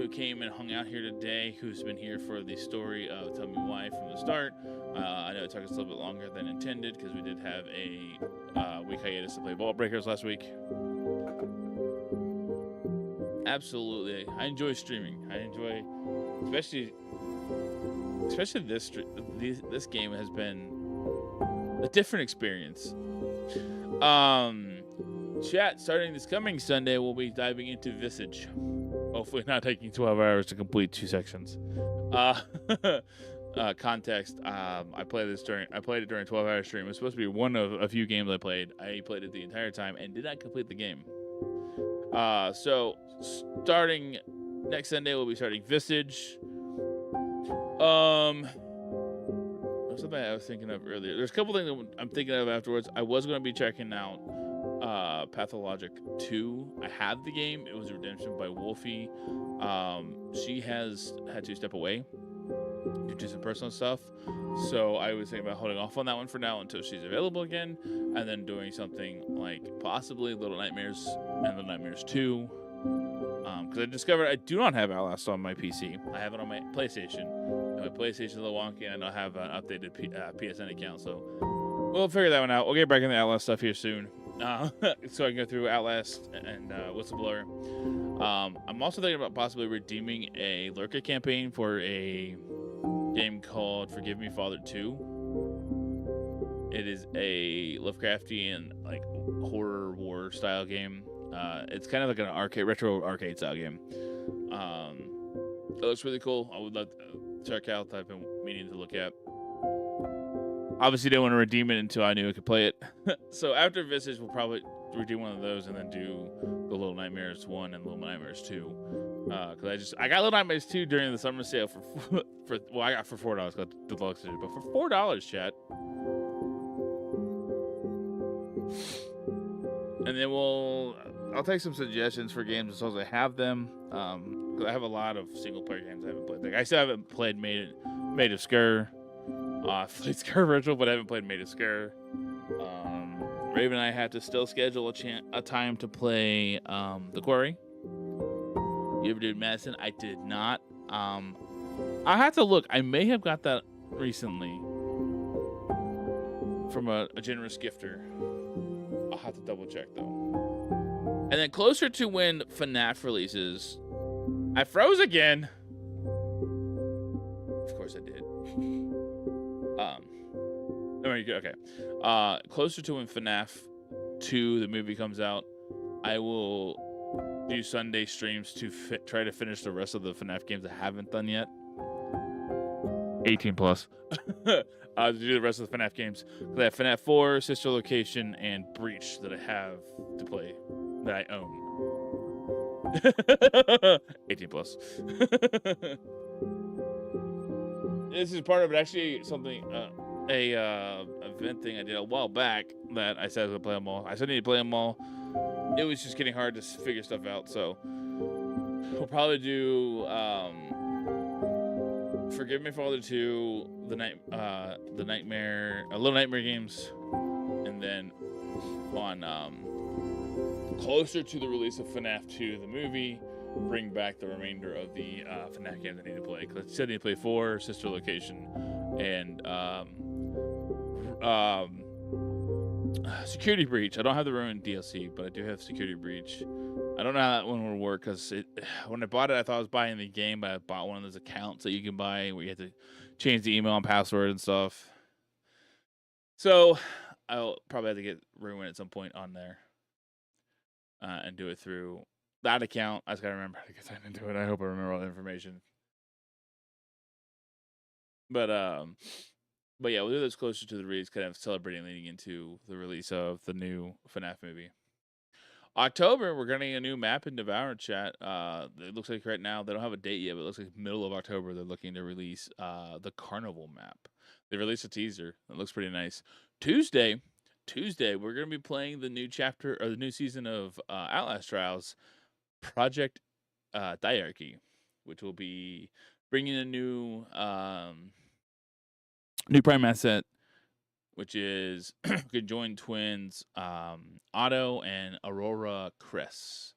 came and hung out here today, who's been here for the story of Tell Me Why from the start. I know it took us a little bit longer than intended because we did have a week hiatus to play Vault Breakers last week. Absolutely, I enjoy streaming. I enjoy, especially this game has been a different experience. Chat, starting this coming Sunday, we'll be diving into Visage. Hopefully not taking 12 hours to complete 2 sections. Context, I played it during a 12-hour stream. It was supposed to be one of a few games I played. I played it the entire time and did not complete the game. So starting next Sunday, we'll be starting Visage. Something I was thinking of earlier. There's a couple things that I'm thinking of afterwards. I was going to be checking out Pathologic 2. I have the game. It was a redemption by Wolfie. She has had to step away due to some personal stuff. So I was thinking about holding off on that one for now until she's available again, and then doing something like possibly Little Nightmares and Little Nightmares 2. Because I discovered I do not have Outlast on my PC. I have it on my PlayStation. And my PlayStation's a little wonky, and I don't have an updated PSN account, so we'll figure that one out. We'll get back in the Outlast stuff here soon. So I can go through Outlast and Whistleblower. I'm also thinking about possibly redeeming a Lurker campaign for a game called Forgive Me Father 2. It is a Lovecraftian like horror war style game. It's kind of like an retro arcade style game. It looks really cool. I would love to check out. I've been meaning to look at. Obviously, didn't want to redeem it until I knew I could play it. So after Visage, we'll probably redeem one of those and then do the Little Nightmares 1 and Little Nightmares 2. Because I got Little Nightmares 2 during the summer sale I got for $4. Got the deluxe edition, but for $4, chat. And then I'll take some suggestions for games as long as I have them. Because I have a lot of single player games I haven't played. Like I still haven't played Made of Scare. I've played Scare Virtual, but I haven't played Made of Scare. Raven and I had to still schedule a time to play The Quarry. You ever did Madison? I did not. I have to look. I may have got that recently from a generous gifter. I'll have to double check though. And then closer to when FNAF releases, I froze again. Of course I did. Okay. Closer to when FNAF 2, the movie, comes out, I will do Sunday streams to try to finish the rest of the FNAF games I haven't done yet. 18 plus. To do the rest of the FNAF games. I have FNAF 4, Sister Location, and Breach that I have to play, that I own. 18 plus. This is part of it. Actually, something, event thing I did a while back that I said I was gonna play them all. I said I need to play them all. It was just getting hard to figure stuff out, so we'll probably do Forgive Me Father 2, Little Nightmare games, and then on closer to the release of FNAF 2, the movie, bring back the remainder of the FNAF games I need to play. Because I said I need to play 4, Sister Location, and Security Breach. I don't have the Ruin DLC, but I do have Security Breach. I don't know how that one will work because when I bought it, I thought I was buying the game, but I bought one of those accounts that you can buy where you have to change the email and password and stuff. So I'll probably have to get Ruin at some point on there and do it through that account. I just gotta remember how to get signed into it. I hope I remember all the information. But yeah, we'll do this closer to the release, kind of celebrating leading into the release of the new FNAF movie. October, we're getting a new map in Devour, chat. It looks like right now they don't have a date yet, but it looks like middle of October they're looking to release the Carnival map. They released a teaser. It looks pretty nice. Tuesday, we're gonna be playing the new chapter or the new season of Outlast Trials, Project Diarchy, which will be bringing a new prime asset which is conjoined twins Otto and Aurora Chris.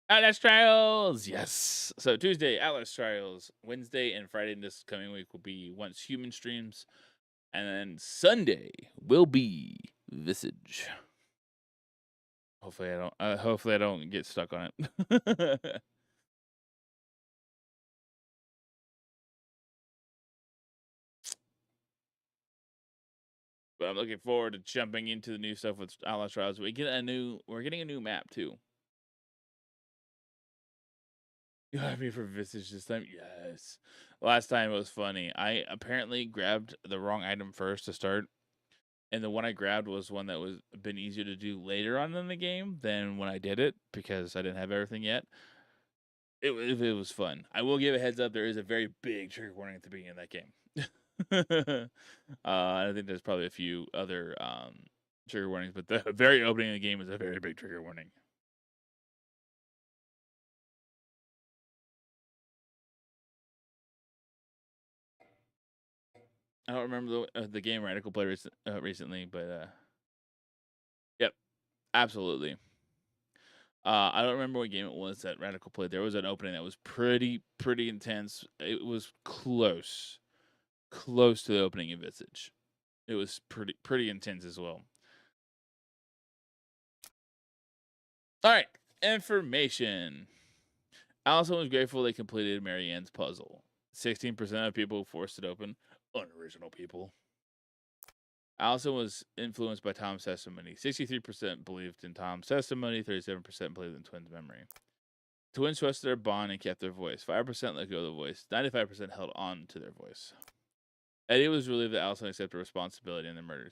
Outlast Trials, yes. So Tuesday, Outlast Trials. Wednesday and Friday this coming week will be Once Human streams. And then Sunday will be Visage. Hopefully I don't get stuck on it. But I'm looking forward to jumping into the new stuff with Outlast Trials. We're getting a new map too. You have me for Visage this time? Yes. Last time it was funny. I apparently grabbed the wrong item first to start. And the one I grabbed was one that was been easier to do later on in the game than when I did it because I didn't have everything yet. It was fun. I will give a heads up. There is a very big trigger warning at the beginning of that game. I think there's probably a few other trigger warnings, but the very opening of the game is a very big trigger warning. I don't remember the game Radical played recently, but yep, absolutely. I don't remember what game it was that Radical played. There was an opening that was pretty intense. It was close to the opening of Visage. It was pretty intense as well. All right, information. Allison was grateful they completed Marianne's puzzle. 16% of people forced it open. Unoriginal people. Allison was influenced by Tom's testimony. 63% believed in Tom's testimony. 37% believed in Twins' memory. Twins trusted their bond and kept their voice. 5% let go of the voice. 95% held on to their voice. Eddie was relieved that Allison accepted responsibility in the murder.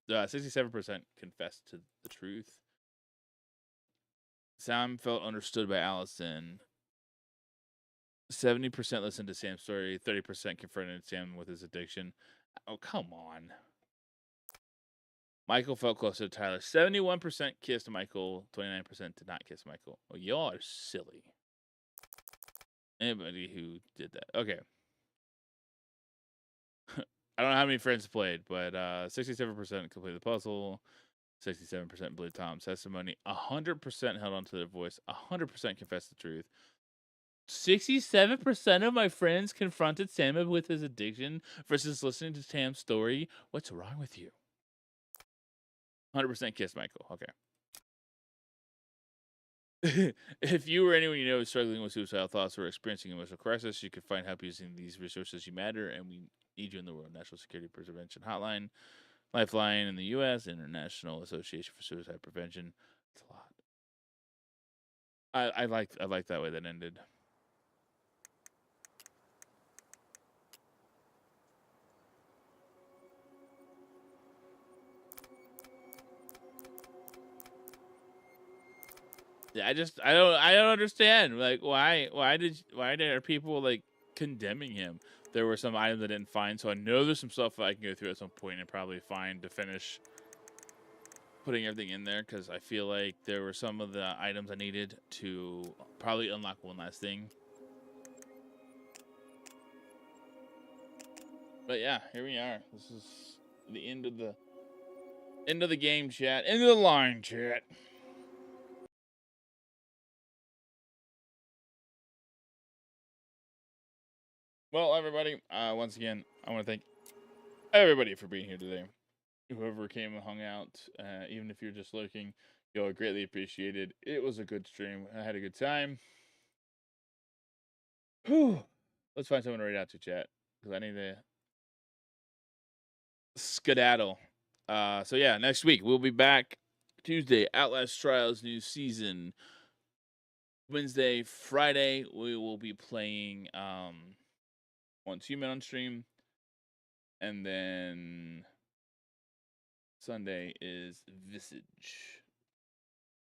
67% confessed to the truth. Sam felt understood by Allison. 70% listened to Sam's story. 30% confronted Sam with his addiction. Oh, come on. Michael felt closer to Tyler. 71% kissed Michael. 29% did not kiss Michael. Well, y'all are silly. Anybody who did that. Okay. I don't know how many friends played, but 67% completed the puzzle. 67% believed Tom's testimony. 100% held on to their voice. 100% confessed the truth. 67% of my friends confronted Sam with his addiction versus listening to Sam's story. What's wrong with you? 100% kissed Michael. Okay. If you or anyone you know is struggling with suicidal thoughts or experiencing emotional crisis, you can find help using these resources. You matter, and we need you in the World National Security Prevention Hotline, Lifeline in the U.S., International Association for Suicide Prevention. It's a lot. I like that way that ended. Yeah, I don't understand. Like, why are people like condemning him? There were some items I didn't find, so I know there's some stuff I can go through at some point and probably find to finish putting everything in there, because I feel like there were some of the items I needed to probably unlock one last thing. But yeah, here we are. This is the end of the game, chat. End of the line, chat. Well, everybody, once again, I want to thank everybody for being here today. Whoever came and hung out, even if you're just lurking, you'll greatly appreciated. It was a good stream. I had a good time. Whew. Let's find someone to read out to, chat, because I need to skedaddle. So yeah, next week we'll be back. Tuesday, Outlast Trials new season. Wednesday, Friday, we will be playing Once Human on stream. And then Sunday is Visage.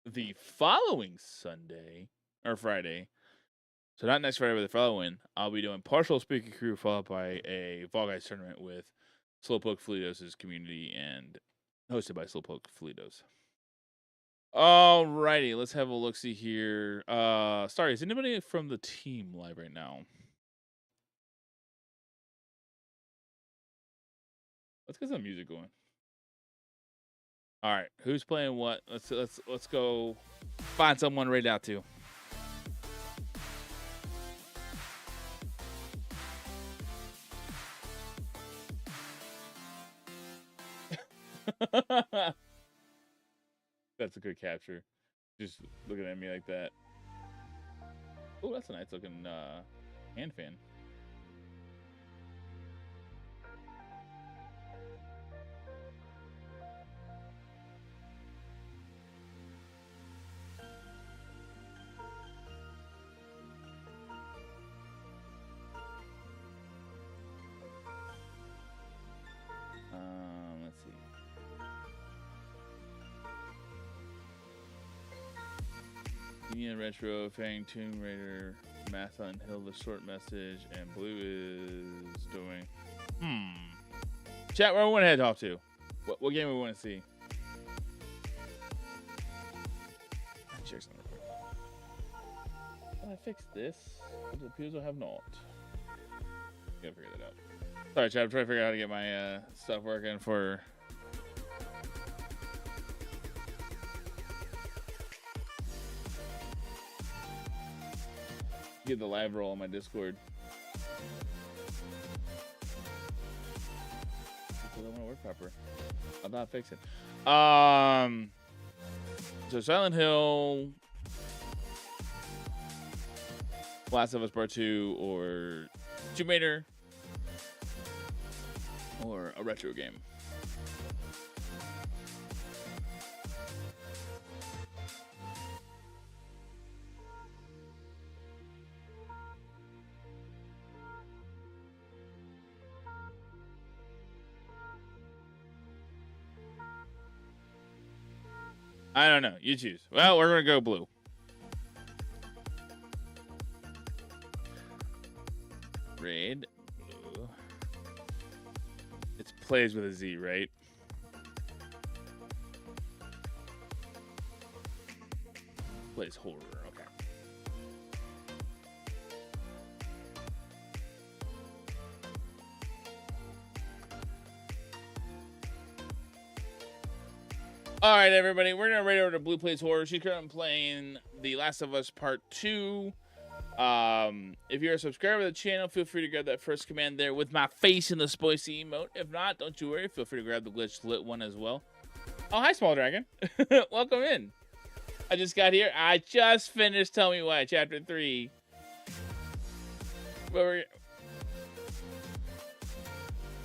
The following Sunday, or Friday, so not next Friday, but the following, I'll be doing partial Spooky Crew followed by a Fall Guys tournament with Slowpoke Felitos' community and hosted by Slowpoke Felitos. Alrighty, let's have a look-see here. Sorry, is anybody from the team live right now? Let's get some music going. All right, who's playing what? Let's go find someone to raid out to. That's a good capture. Just looking at me like that. Oh, that's a nice looking hand fan. Let's see. Union Retro, Fang, Tomb Raider, Mathon Hill, the short message, and Blue is doing. Chat, where we want to head off to? What game we want to see? Check something real quick. Can I fix this? It appears I have not. Gotta figure that out. Sorry, chat. I'm trying to figure out how to get my stuff working for. Get the live roll on my Discord. Because I want to work proper. I'll not fix it. So Silent Hill, Last of Us Part 2, or Tomb Raider, or a retro game. I don't know. You choose. Well, we're going to go blue. Red. Blue. It's plays with a Z, right? Plays horror. Okay. All right, everybody. We're going to raid over to Blue Plays Horror. She's currently playing The Last of Us Part 2. If you're a subscriber to the channel, feel free to grab that first command there with my face in the spicy emote. If not, don't you worry. Feel free to grab the glitch lit one as well. Oh, hi, Small Dragon. Welcome in. I just got here. I just finished Tell Me Why, Chapter 3.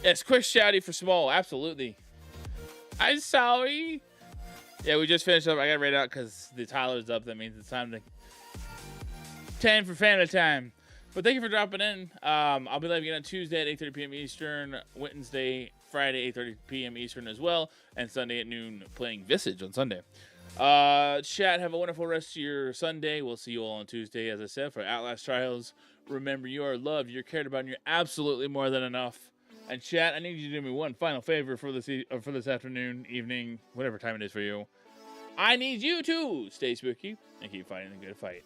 Yes, quick shouty for Small. Absolutely. I'm sorry. Yeah, we just finished up. I got to raid out because the tiler's up. That means it's time for family time. But thank you for dropping in. I'll be live again on Tuesday at 8:30 p.m. Eastern, Wednesday, Friday, 8:30 p.m. Eastern as well, and Sunday at noon playing Visage on Sunday. Chat, have a wonderful rest of your Sunday. We'll see you all on Tuesday, as I said, for Outlast Trials. Remember, you are loved, you're cared about, and you're absolutely more than enough. And chat, I need you to do me one final favor for this afternoon, evening, whatever time it is for you. I need you to stay spooky and keep fighting the good fight.